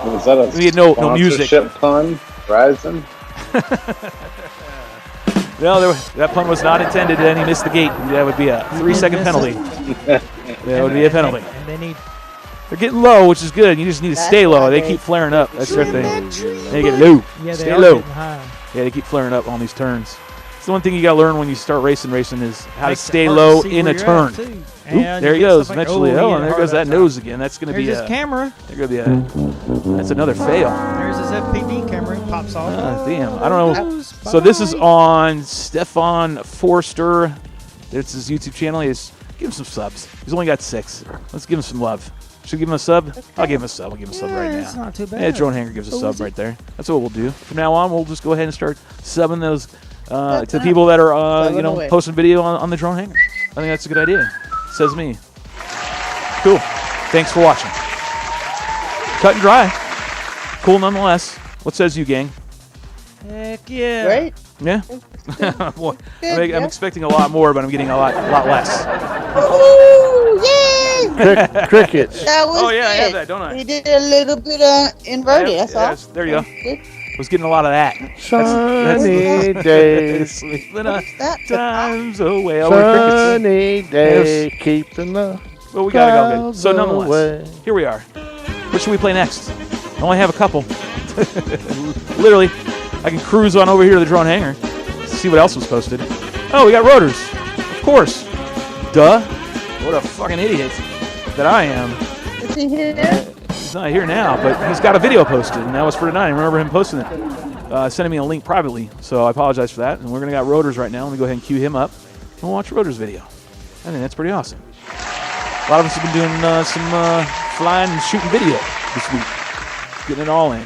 Was that a we had no music. sponsorship pun? Horizon? No, that pun was not intended, and he missed the gate. That would be a 3-second penalty. That would be a penalty. And they're getting low, which is good. You just need to stay low. They keep flaring up. That's their thing. They get low. Yeah, stay low. High. Yeah, they keep flaring up on these turns. It's the one thing you got to learn when you start racing is how to Makes it stay hard to low see in a where you're turn. at, too. Oop, And there he you get goes. stuff like, Eventually, oh, and there goes that nose again. That's going to be There's his camera. That's another fail. There's his FPV camera. It pops off. Damn. I don't know. So this is on Stefan Forster. It's his YouTube channel. Give him some subs. He's only got 6. Let's give him some love. Should we give him a sub? I'll give him a sub. I'll give him a sub right now. It's not too bad. Yeah, Drone Hanger gives a sub right there. That's what we'll do. From now on, we'll just go ahead and start subbing those to people that are posting video on the Drone Hanger. I think that's a good idea. Says me. Cool. Thanks for watching. Cut and dry. Cool nonetheless. What says you, gang? Heck yeah. Great. Yeah? Boy, I'm expecting a lot more, but I'm getting a lot less. Ooh, yay! Crickets. That was yeah, I have it. that, don't I? We did a little bit of inverted, that's all. There you go. Was getting a lot of that. Sunny days. Sleeping times away. Sunny day, keeping the Well, we gotta go good. So clouds nonetheless, away. here we are. What should we play next? I only have a couple. Literally, I can cruise on over here to the Drone Hangar. See what else was posted. Oh, we got rotors. Of course. Duh. What a fucking idiot that I am. Is he here? He's not here now, but he's got a video posted, and that was for tonight. I remember him posting it, sending me a link privately, so I apologize for that. And we're going to got Rotors right now. Let me go ahead and cue him up, and we'll watch Rotors' video. I think that's pretty awesome. A lot of us have been doing some flying and shooting video this week, getting it all in.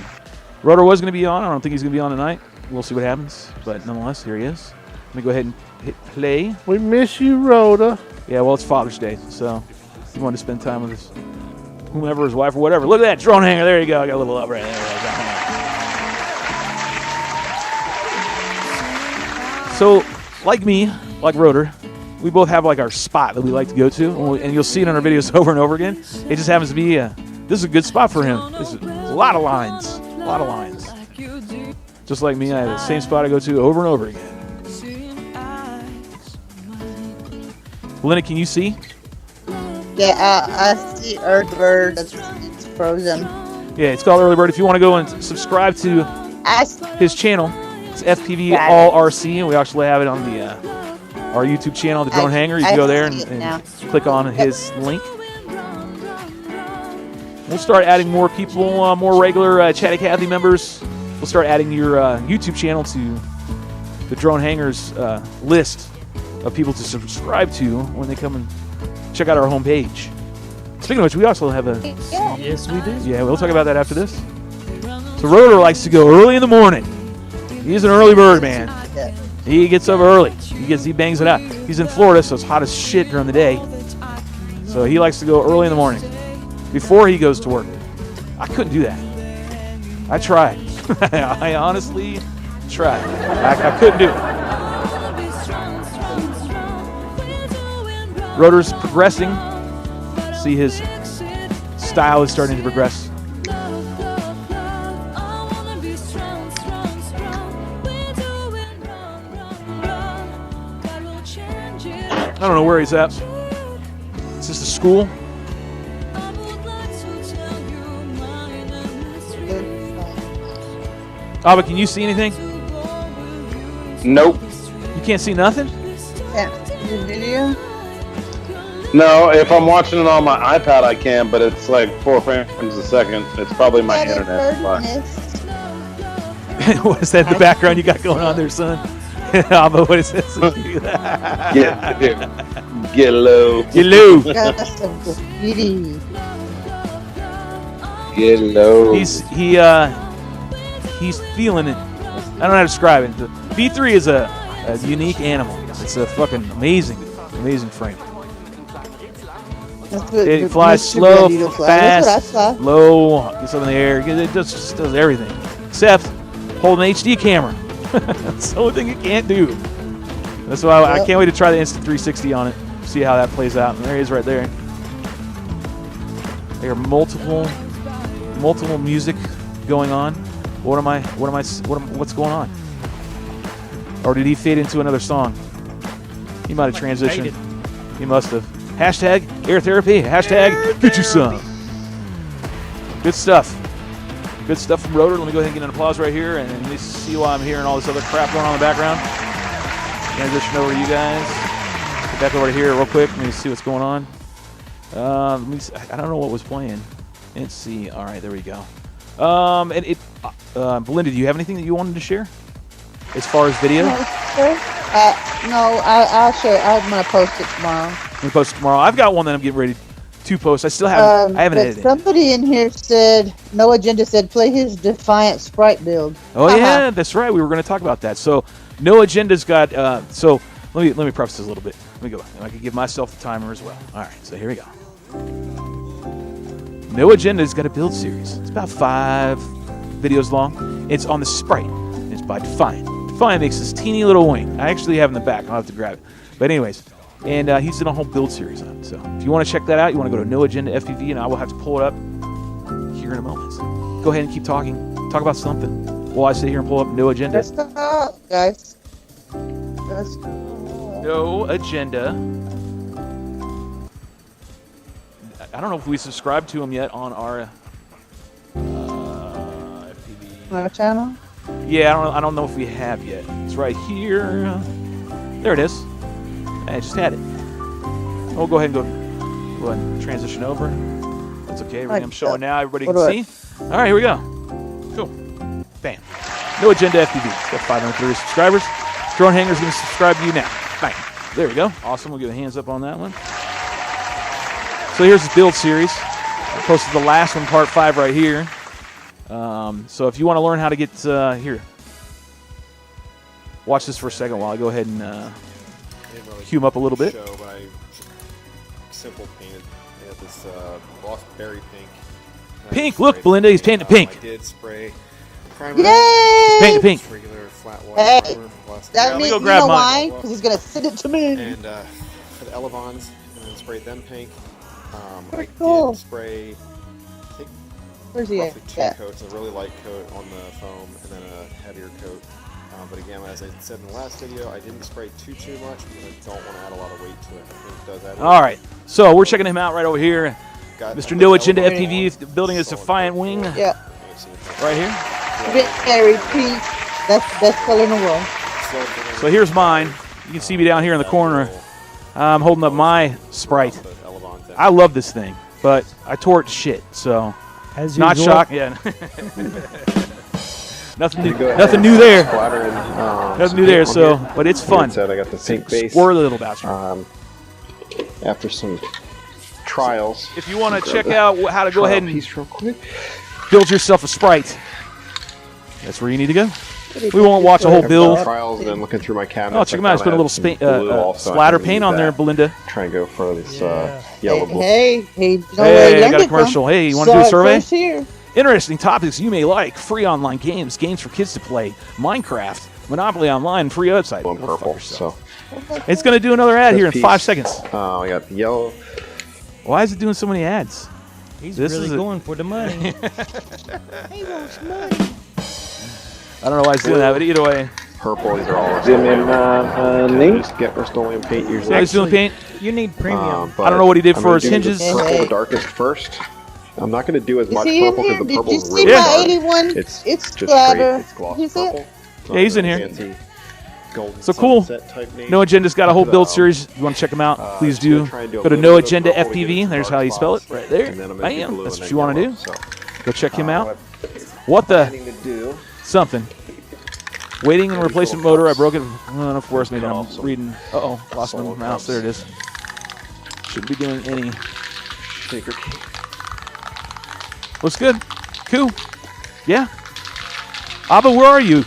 Rotor was going to be on. I don't think he's going to be on tonight. We'll see what happens, but nonetheless, here he is. Let me go ahead and hit play. We miss you, Rhoda. Yeah, well, it's Father's Day, so if you want to spend time with his whomever, his wife or whatever. Look at that Drone Hanger. There you go. I got a little up right there. So, like me, like Rotor, we both have like our spot that we like to go to, and you'll see it in our videos over and over again. It just happens to be, this is a good spot for him. There's a lot of lines. A lot of lines. Just like me, I have the same spot I go to over and over again. Linda, can you see? Yeah, I see Earth Bird. It's frozen. Yeah, it's called Early Bird. If you want to go and subscribe to his channel, it's FPV All RC, and we actually have it on the our YouTube channel, the Drone Hanger. You can go there and click on his link. We'll start adding more people, more regular Chatty Cathy members. We'll start adding your YouTube channel to the Drone Hanger's list of people to subscribe to when they come and check out our homepage. Speaking of which, we also have a... Yes, we do. Yeah, we'll talk about that after this. So Rotor likes to go early in the morning. He's an early bird, man. Yeah. He gets up early. He bangs it out. He's in Florida, so it's hot as shit during the day. So he likes to go early in the morning before he goes to work. I couldn't do that. I tried. I honestly tried. I couldn't do it. Rotor's progressing. See, his style is starting to progress. I don't know where he's at. Is this a school? But can you see anything? Nope. You can't see nothing? Can't see the video. No, if I'm watching it on my iPad, I can, but it's like 4 frames a second. It's probably my internet. What is that in the background you got going on there, son? But what is this? Get low. Get low. Got some graffiti. Get low. He's feeling it. I don't know how to describe it. The V3 is a unique animal. It's a fucking amazing frame. It flies slow, fast, low, gets up in the air. It just does everything. Except hold an HD camera. That's the only thing it can't do. That's why I can't wait to try the Instant 360 on it. See how that plays out. And there he is right there. There are multiple music going on. What's going on? Or did he fade into another song? He might have transitioned. He must have. Hashtag air therapy. Hashtag get you some. Good stuff. Good stuff from Rotor. Let me go ahead and get an applause right here, and let me see why I'm hearing all this other crap going on in the background. Transition over to you guys. Get back over to here real quick. Let me see what's going on. I don't know what was playing. Let's see. All right, there we go. Belinda, do you have anything that you wanted to share as far as video? No, I'll share. I'm gonna post it tomorrow. I'm gonna post it tomorrow. I've got one that I'm getting ready to post. I still haven't. I haven't but edited. Somebody in here said No Agenda said play his Defiant Sprite build. Oh yeah, that's right. We were going to talk about that. So No Agenda's got. So let me preface this a little bit. Let me go. And I can give myself the timer as well. All right. So here we go. No Agenda's got a build series. It's about 5 videos long. It's on the Sprite. It's by Defiant. Defiant makes this teeny little wing. I actually have it in the back. I'll have to grab it. But anyways, and he's done a whole build series on it. So if you want to check that out, you want to go to No Agenda FPV, and I will have to pull it up here in a moment. So go ahead and keep talking. Talk about something while I sit here and pull up No Agenda. Let's go, guys. Let's go. No Agenda. I don't know if we subscribe to him yet on our FPV. Our channel? Yeah, I don't know if we have yet. It's right here. There it is. I just had it. We'll go ahead and go ahead and transition over. That's okay. Everything I'm showing now, everybody can see. All right, here we go. Cool. Bam. No Agenda FPV. It's got 530 subscribers. Drone Hangar's going to subscribe to you now. Bang. There we go. Awesome. We'll give a hands up on that one. So here's the build series. I posted the last one, part 5, right here. So if you want to learn how to get here, watch this for a second while I go ahead and cue him up a little bit. Show, but I simple painted. I got this gloss berry pink. Pink. Look, Belinda, he's painted pink. I did spray primer. Yay! Painted pink. Regular flat white Hey, primer. that means, you know why? Because he's gonna send it to me. And for the Elevons, and then sprayed them pink. I cool. did spray, I think, Where's he roughly at? 2 coats, a really light coat on the foam, and then a heavier coat. But again, as I said in the last video, I didn't spray too much because I don't want to add a lot of weight to it. I think it does add. All right, so we're checking him out right over here. Mr. No Agenda FPV building his Defiant wing. Yeah. Right here. Very pink. That's the best color in the world. So here's mine. You can see me down here in the corner. I'm holding up my Sprite. I love this thing, but I tore it to shit, so As not usual. shocked. Yeah. Nothing new there. Nothing new there. So, but it's fun. I got the pink base. Squirrely little bastard. After some trials. If you want to check out how to go ahead and real quick. build yourself a Sprite, that's where you need to go. We won't watch a whole build. Trials and then looking through my cabinet. Oh, check them out. It's put a little splatter paint on there, Belinda. Try and go for this yellow blue. Hey, I got a commercial. Hey, you want to do a survey? Here. Interesting topics you may like. Free online games, games for kids to play, Minecraft, Monopoly Online, free website. Blue and purple. So it's going to do another ad here in 5 seconds. Oh, we got the yellow. Why is it doing so many ads? He's really going for the money. He wants money. I don't know why it's doing that, but either way. Purple, these are all Give me my link. Just get Rust-Oleum paint usually. So he's doing paint. You need premium. I don't know what he did for his hinges. Purple the darkest first. I'm not going to do as much he in purple here? because the Did purple you is see really my dark. 81? It's It's just splatter. straight. It's gloss You see it? purple. It's Yeah, he's not in here. fancy golden So cool. sunset type name. No Agenda's got a whole build series. If you want to check them out, please do. Go to No Agenda FPV. There's how you spell it right there. Bam. That's what you want to do. Go check him out. What the? Something. Waiting and replacement motor. I broke it. And of course, maybe I'm reading. Uh-oh. Lost my mouse. There it is. Shouldn't be doing any. Shaker key. Looks good. Cool. Yeah. Abba, where are you?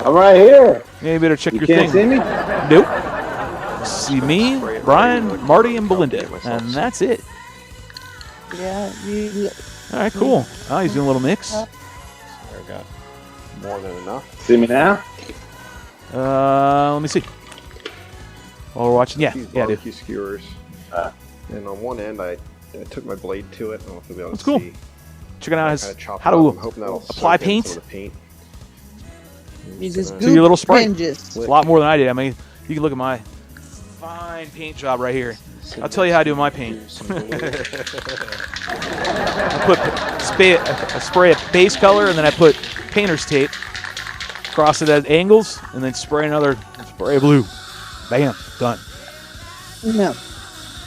I'm right here. Yeah, you better check your can't thing. see me? Nope. See me, Brian, Marty, and Belinda. And that's it. Yeah. All right, cool. Oh, he's doing a little mix. I got more than enough. See me now? Let me see. While we're watching, yeah, These I do. barbecue skewers. And on one end, I took my blade to it. I don't know if you'll be able That's to cool. see. Check it out. How I'm to hoping that'll apply soak in paint. some of the paint. You just So your little sprite. fringes. It's a lot more than I did. I mean, you can look at my fine paint job right here. I'll tell you how I do my paint. I put a spray of base color, and then I put painter's tape, cross it at angles, and then spray another spray of blue. Bam, done. No.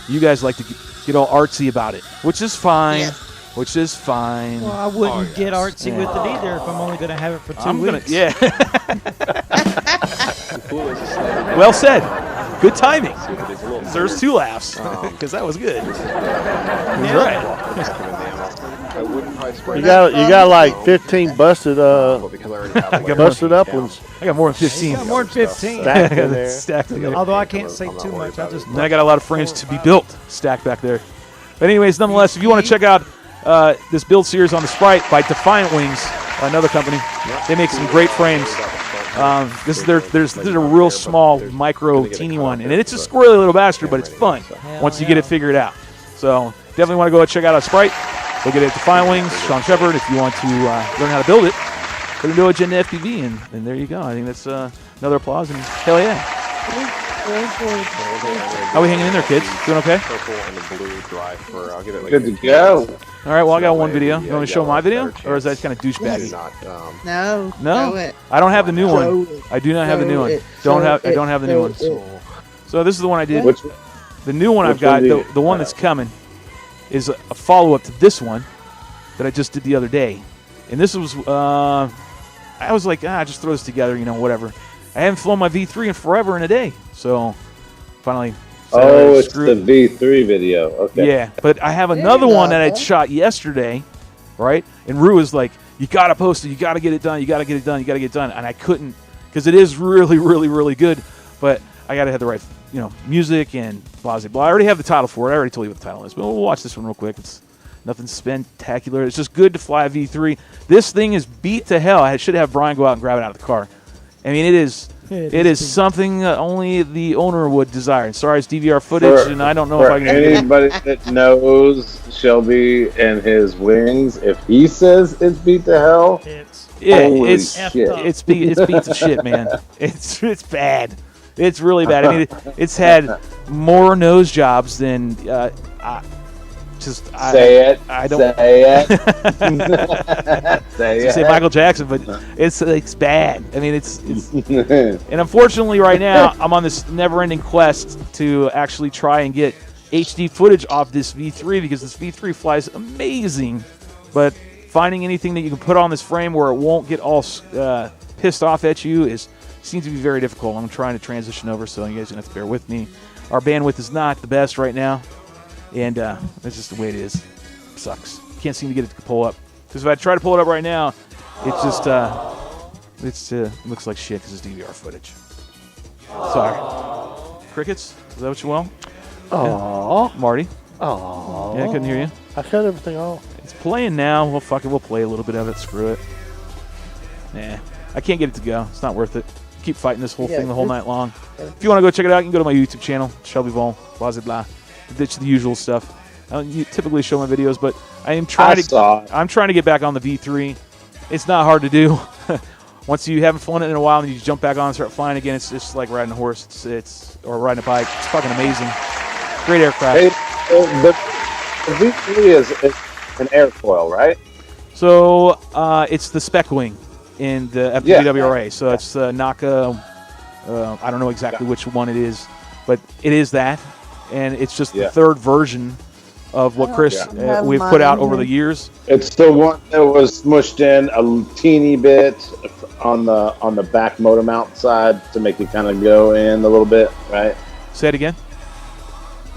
You guys like to get all artsy about it, which is fine. Yes. Which is fine. Well, I wouldn't get artsy with it either if I'm only going to have it for 2 weeks. Yeah. Well said. Good timing. There's 2 laughs because that was good. He's right. I wouldn't probably spray You got like 15 busted busted up ones. I got more than 15. got more than 15. Stacked in there. Stacked together. Although I can't say too much. I just. And then I got a lot of frames to be built stacked back there. But anyways, nonetheless, if you want to check out this build series on the Sprite by Defiant Wings, another company, they make some great frames. This is there's a real small, micro, teeny one, and it's a squirrely little bastard, but it's fun once you get it figured out. So definitely want to go check out a Sprite. Go get it at Defiant Wings, Sean Shepard. If you want to learn how to build it, go to No Agenda FPV, and there you go. I think that's another applause, and hell yeah. How we hanging in there, kids? Doing okay? Purple and the blue dry for. I'll give it like Good to go. All right, well, I got one video. You want me to show my video? Or is that kind of douchebaggy? No. No? Show it. I don't have the new one. Show it. I do not have the new Show one. it. I don't Show have the new one. it. So this is the one I did. Which The new one I've Which got, one the one that's coming, is a follow-up to this one that I just did the other day. And this was, I was like, just throw this together, whatever. I haven't flown my V3 in forever and a day. So finally. Oh, it's the V3 video. Okay. Yeah, but I have another one that I shot yesterday, right? And Rue was like, you got to post it. You got to get it done. You got to get it done. You got to get it done. And I couldn't because it is really, really, really good. But I got to have the right, music and blah, blah, blah. I already have the title for it. I already told you what the title is. But we'll watch this one real quick. It's nothing spectacular. It's just good to fly a V3. This thing is beat to hell. I should have Brian go out and grab it out of the car. I mean, it is something only the owner would desire. And sorry, it's DVR footage, and I don't know if I can. Anybody that knows Shelby and his wings, if he says it's beat to hell, it's shit. beat to shit, man. It's bad. It's really bad. I mean, it's had more nose jobs than say it. I don't say it. Say it. Say Michael Jackson, but it's bad. I mean, it's and unfortunately, right now I'm on this never-ending quest to actually try and get HD footage off this V3 because this V3 flies amazing, but finding anything that you can put on this frame where it won't get all pissed off at you seems to be very difficult. I'm trying to transition over, so you guys are going to have to bear with me. Our bandwidth is not the best right now. And that's just the way it is. It sucks. Can't seem to get it to pull up. Because if I try to pull it up right now, it's just It's it looks like shit because it's DVR footage. Sorry. Crickets? Is that what you want? Aww. Yeah. Marty? Aww. Yeah, I couldn't hear you. I cut everything off. It's playing now. Well, fuck it. We'll play a little bit of it. Screw it. Nah. I can't get it to go. It's not worth it. Keep fighting this whole thing the whole night long. If you want to go check it out, you can go to my YouTube channel, Shelby Vol, blah, blah, blah. Ditch the usual stuff. I don't typically show my videos, but I'm trying to get back on the V3. It's not hard to do. Once you haven't flown it in a while and you jump back on and start flying again, it's just like riding a horse. It's or riding a bike. It's fucking amazing. Great aircraft. Hey, the V3 is an airfoil, right? So it's the spec wing in the FWWRA. So it's NACA. I don't know exactly which one it is, but it is that, and it's just the third version of what Chris we've put out over the years. It's the one that was smushed in a teeny bit on the back motor mount side to make it kind of go in a little bit, right? Say it again.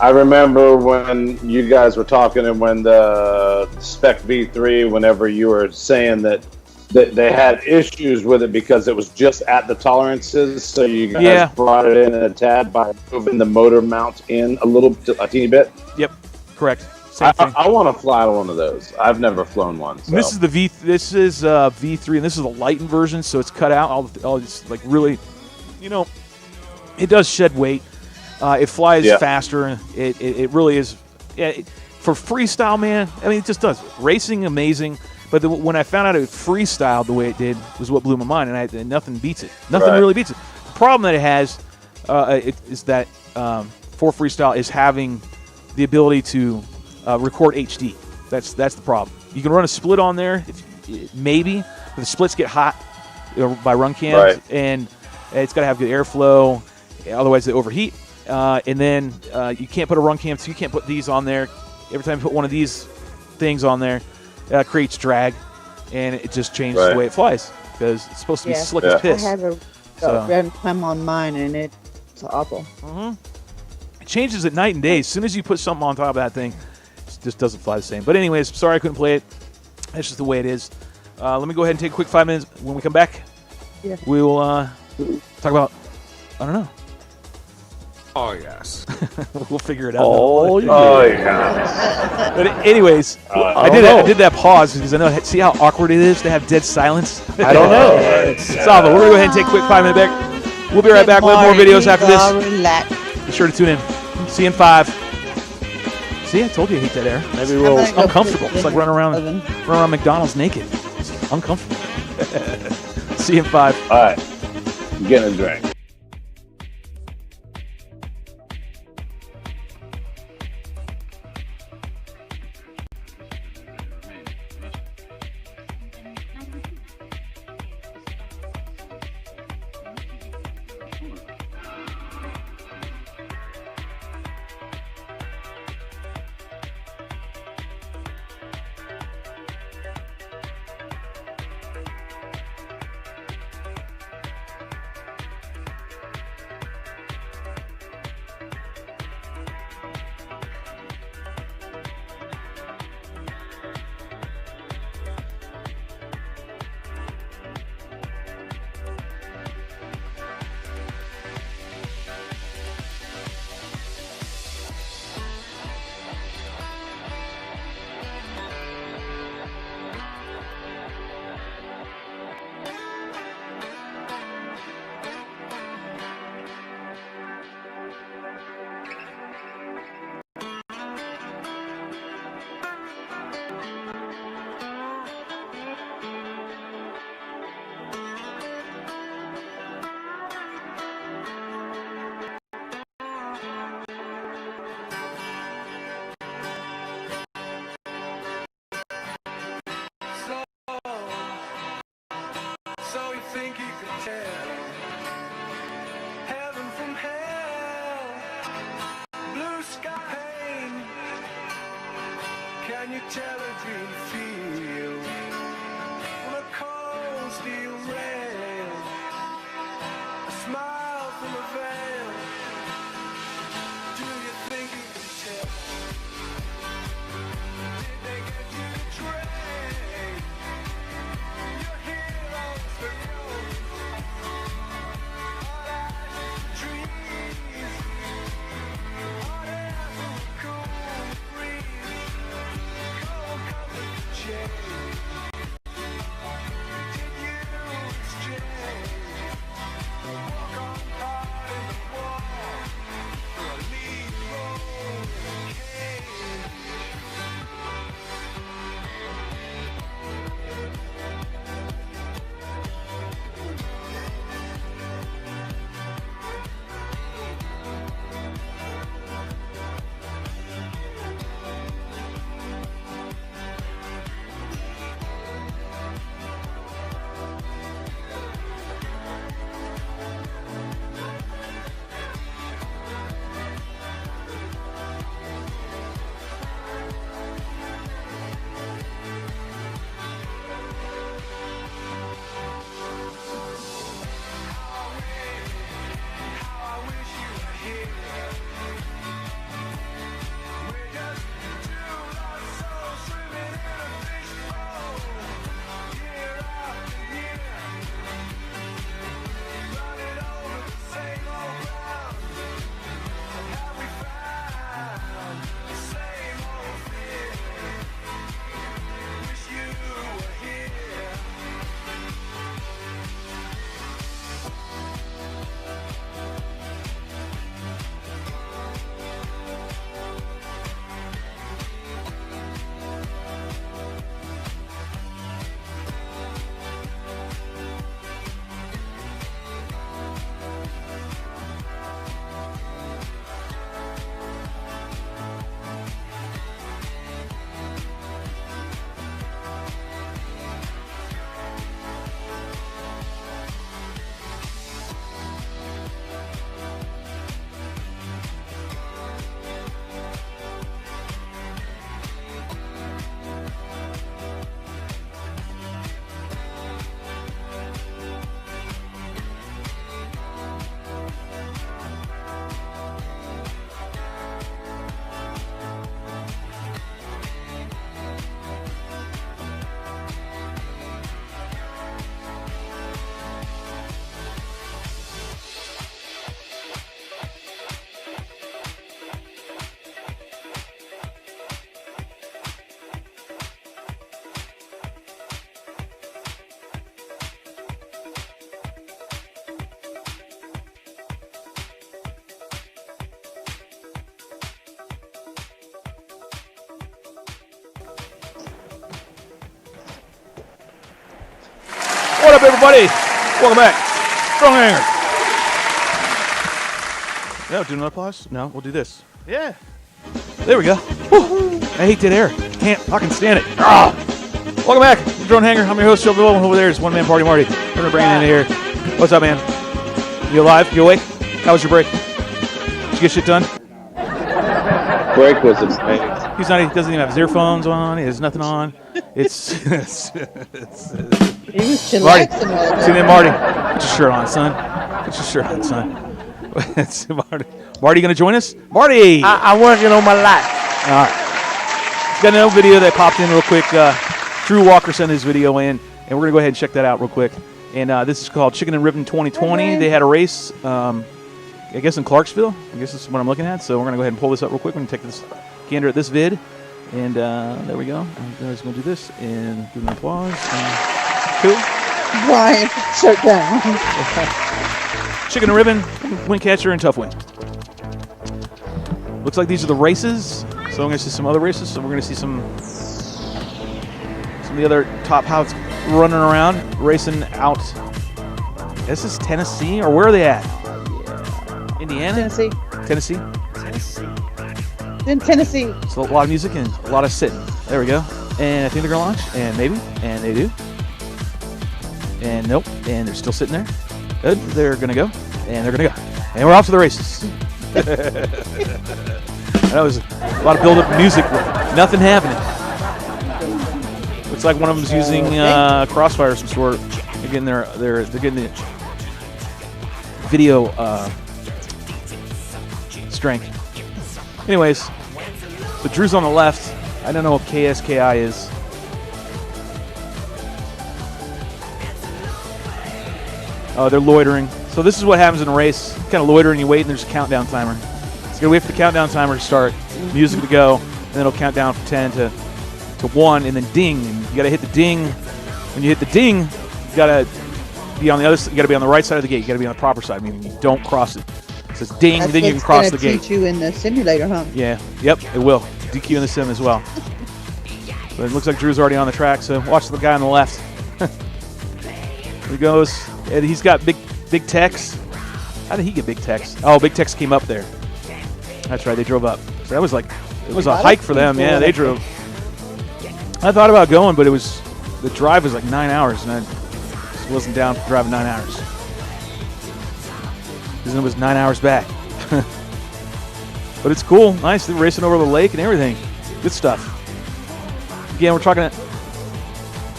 I remember when you guys were talking and when the Spec V3, whenever you were saying that they had issues with it because it was just at the tolerances, so you guys brought it in a tad by moving the motor mount in a teeny bit. Yep, correct. Same thing. I want to fly one of those. I've never flown one. So. This is the V3, and this is the lightened version, so it's cut out all this like really, it does shed weight. It flies faster. It really is. Yeah, for freestyle, man. I mean, it just does. Racing, amazing. But when I found out it freestyled the way it did was what blew my mind, and nothing beats it. Nothing really beats it. The problem that it has is that for freestyle is having the ability to record HD. That's the problem. You can run a split on there, maybe, but the splits get hot by run cams, and it's got to have good airflow. Otherwise, they overheat. And then you can't put a run cam, so you can't put these on there. Every time you put one of these things on there, creates drag, and it just changes the way it flies because it's supposed to be slick as piss. I have a red cam on mine, and it's awful. It changes at night and day. As soon as you put something on top of that thing, it just doesn't fly the same. But anyways, sorry I couldn't play it. That's just the way it is. Let me go ahead and take a quick 5 minutes. When we come back, we will talk about, I don't know. Oh, yes. We'll figure it out. Oh, yeah. But anyways, I did that pause because I know. See how awkward it is to have dead silence? I don't know. Sava, we're going to go ahead and take a quick 5 minute break. We'll be right back with more videos after this. Be sure to tune in. See you in 5. See, I told you I hate that air. Maybe we'll. It's uncomfortable. It's like running around McDonald's naked. It's uncomfortable. See you in 5. All right. Getting a drink. So you think you can tell heaven from hell, blue sky pain? Can you tell a dream feel on a cold steel rail, a smile from a veil? Do you think you can tell? Did they get you to trade your heroes for gold? What up, everybody? Welcome back. Strong Hangar. No, do another applause? No, we'll do this. Yeah. There we go. Woo. I hate dead air. Can't fucking stand it. Ah. Welcome back. Drone Hangar. I'm your host, Joe Bill. Over there is One Man Party Marty. We're going to bring it in here. What's up, man? You alive? You awake? How was your break? Did you get shit done? Break was amazing. He doesn't even have his earphones on. He has nothing on. It's He was chillaxing while ago. See that, Marty? Put your shirt on, son. Put your shirt on, son. Marty going to join us? Marty! I'm working on my life. All right. He's got another video that popped in real quick. Drew Walker sent his video in, and we're going to go ahead and check that out real quick. And this is called Chicken and Ribbon 2020. They had a race, I guess, in Clarksville. I guess this is what I'm looking at. So we're going to go ahead and pull this up real quick. We're going to take this gander at this vid. And there we go. I'm going to do this and give an applause. Cool. Brian, shut down. Chicken and Ribbon, Win Catcher, and Tough Win. Looks like these are the races. So I'm going to see some other races. So we're going to see some of the other top house running around, racing out. Is this Tennessee, or where are they at? Indiana? Tennessee. Tennessee? In Tennessee. So a lot of music and a lot of sitting. There we go. And I think they're going to launch, and maybe, and they do. And nope, and they're still sitting there. Good, they're going to go, and they're going to go. And we're off to the races. That was a lot of build-up music, nothing happening. Looks like one of them's using Crossfire of some sort. They're getting they're getting the video strength. Anyways, so Drew's on the left. I don't know what KSKI is. Oh, they're loitering. So this is what happens in a race. You kind of loiter and you wait, and there's a countdown timer. So you gotta wait for the countdown timer to start, music to go, and then it'll count down from 10 to 1, and then ding. And you gotta hit the ding. When you hit the ding, you gotta be on the other. You gotta be on the right side of the gate. You gotta be on the proper side, meaning you don't cross it. It says ding, That's then you can cross the gate. Teach you in the simulator, huh? Yeah. Yep. It will. DQ in the sim as well. But it looks like Drew's already on the track. So watch the guy on the left. Here he goes. And he's got big Tex. How did he get Big Tex? Oh, Big Tex came up there. That's right. They drove up. So that was like, it was a hike for them. Yeah, they drove. I thought about going, but the drive was like 9 hours, and I just wasn't down for driving 9 hours. Because it was 9 hours back. But it's cool. Nice. They're racing over the lake and everything. Good stuff. Again, we're talking.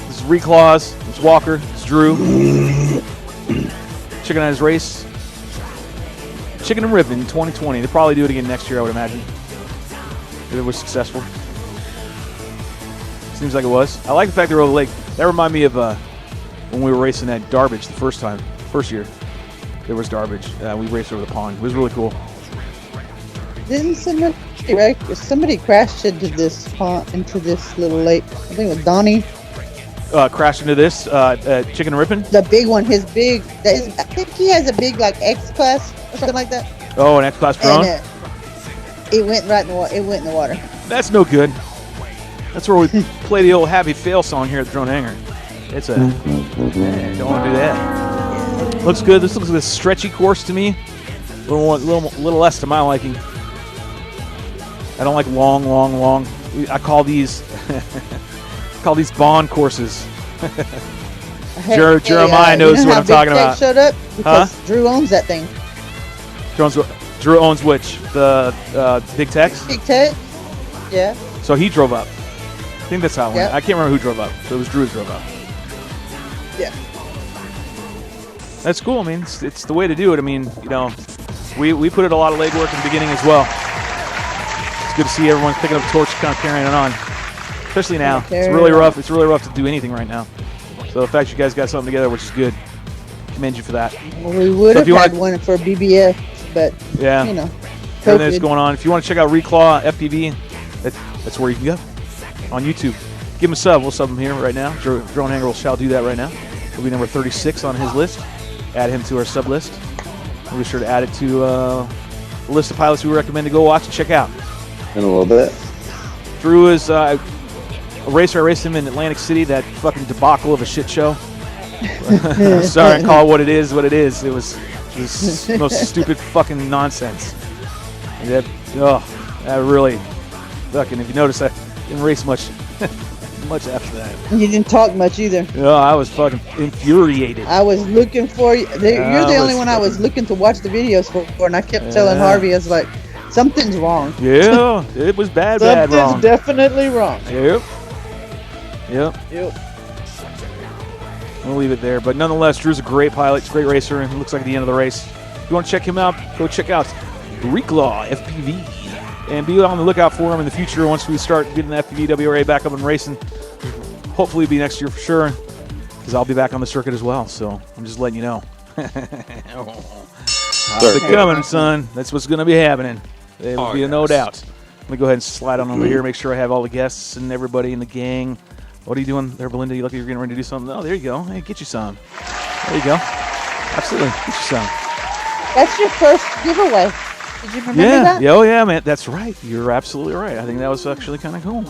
This is Reclaws. It's Walker. It's Drew. Checking out his race. Chicken and Ribbon 2020. They'll probably do it again next year, I would imagine. If it was successful. Seems like it was. I like the fact they're over the lake. That reminded me of when we were racing at Darbridge the first year. There was Darbridge. We raced over the pond. It was really cool. Didn't somebody crashed into this pond, into this little lake? I think it was Donnie. Crashed into this Chicken and Ribbon? The big one, I think he has a big like X-Class or something like that. Oh, an X-Class drone? And, it went right in the water. It went in the water. That's no good. That's where we play the old Happy Fail song here at the Drone Hangar. It's a... don't want to do that. Looks good. This looks like a stretchy course to me. A little less to my liking. I don't like long. I call these Bond courses. Jeremiah knows what I'm talking about. Showed up because Drew owns that thing. Drew owns which? The Big Tex? Big Tex, yeah. So he drove up. I think that's how it went. I can't remember who drove up. So it was Drew who drove up. Yeah. That's cool. I mean, it's the way to do it. I mean, you know, we put in a lot of legwork in the beginning as well. It's good to see everyone picking up the torch, kind of carrying it on. Especially now. It's really rough. It's really rough to do anything right now. So the fact you guys got something together, which is good. Commend you for that. Well, we would have had one for BBS, but yeah, you know, everything that's going on. If you want to check out Reclaw FPV, that's where you can go on YouTube. Give him a sub. We'll sub him here right now. Drone Hangar shall do that right now. He'll be number 36 on his list. Add him to our sub list. We'll be sure to add it to the list of pilots we recommend to go watch and check out. In a little bit. Drew is a racer. I raced him in Atlantic City, that fucking debacle of a shit show. Sorry, call it what it is. What it is. It was the most stupid fucking nonsense. And that really fucking. If you notice, I didn't race much after that. You didn't talk much either. No, I was fucking infuriated. I was looking for you. You're the only one I was looking to watch the videos for, and I kept telling Harvey, I was like, something's wrong. Yeah, it was bad wrong. Something's definitely wrong. Yep. We'll leave it there. But nonetheless, Drew's a great pilot. He's a great racer, and it looks like at the end of the race. If you want to check him out, go check out Reclaw FPV. And be on the lookout for him in the future once we start getting the FPV WRA back up and racing. Hopefully it'll be next year for sure, because I'll be back on the circuit as well. So I'm just letting you know. I'll be coming, son. That's what's going to be happening. There will be no doubt. Let me go ahead and slide on over here, make sure I have all the guests and everybody in the gang. What are you doing there, Belinda? You look like you're getting ready to do something. Oh, there you go. Hey, get you some. There you go. Absolutely. Get you some. That's your first giveaway. Did you remember that? Yeah, oh yeah, man. That's right. You're absolutely right. I think that was actually kind of cool.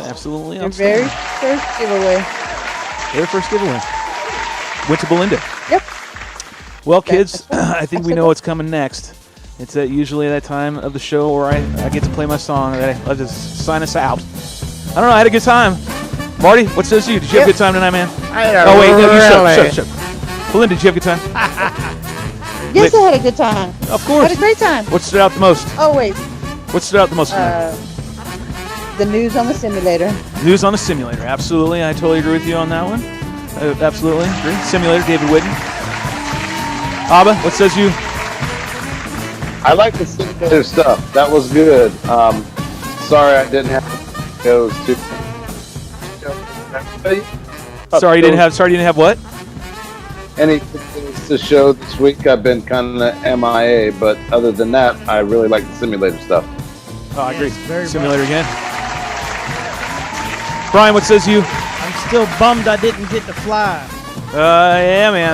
Absolutely. Your very first giveaway. Very first giveaway. Went to Belinda. Yep. Well, kids, I think we know what's coming next. It's usually that time of the show where I get to play my song. I'll just sign us out. I don't know. I had a good time. Marty, what says you? Did you have a good time tonight, man? I had Oh, wait. No, really... shut. Belinda, did you have a good time? Yes, I had a good time. Of course. I had a great time. What stood out the most? Oh, wait. What stood out the most tonight? The news on the simulator. News on the simulator. Absolutely. I totally agree with you on that one. Absolutely agree. Simulator, David Whiddon. Abba, what says you? I like the simulator stuff. That was good. Sorry I didn't have those two. Sorry you didn't have what? Any things to show this week? I've been kind of MIA, but other than that, I really like the simulator stuff. Oh, I agree. Simulator again. Brian, what says you? I'm still bummed I didn't get to fly. Yeah, man.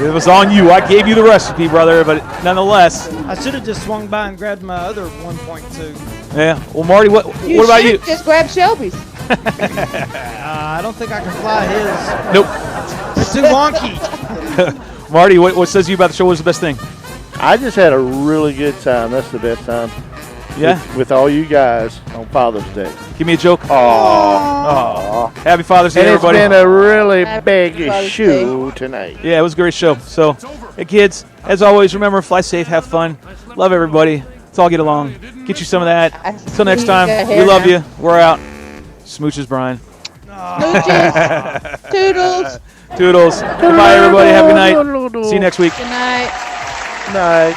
It was on you. I gave you the recipe, brother, but nonetheless. I should have just swung by and grabbed my other 1.2. Yeah. Well, Marty, what about you? Just grab Shelby's. I don't think I can fly his. Nope. It's too wonky. Marty, what says you about the show? What was the best thing? I just had a really good time. That's the best time. Yeah? With all you guys on Father's Day. Give me a joke. Aww. Happy Father's Day, and everybody. It's been a really big show tonight. Yeah, it was a great show. So, hey, kids, as always, remember, fly safe, have fun. Love everybody. Let's all get along. Get you some of that. Until next time, we love you. We're out. Smooches, Brian. Smooches. Toodles. Toodles. Goodbye, everybody. Have a good night. See you next week. Good night. Night.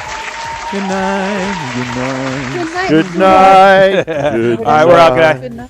Good night. Good night. Good night. Good night. All right, we're out, guys. Later.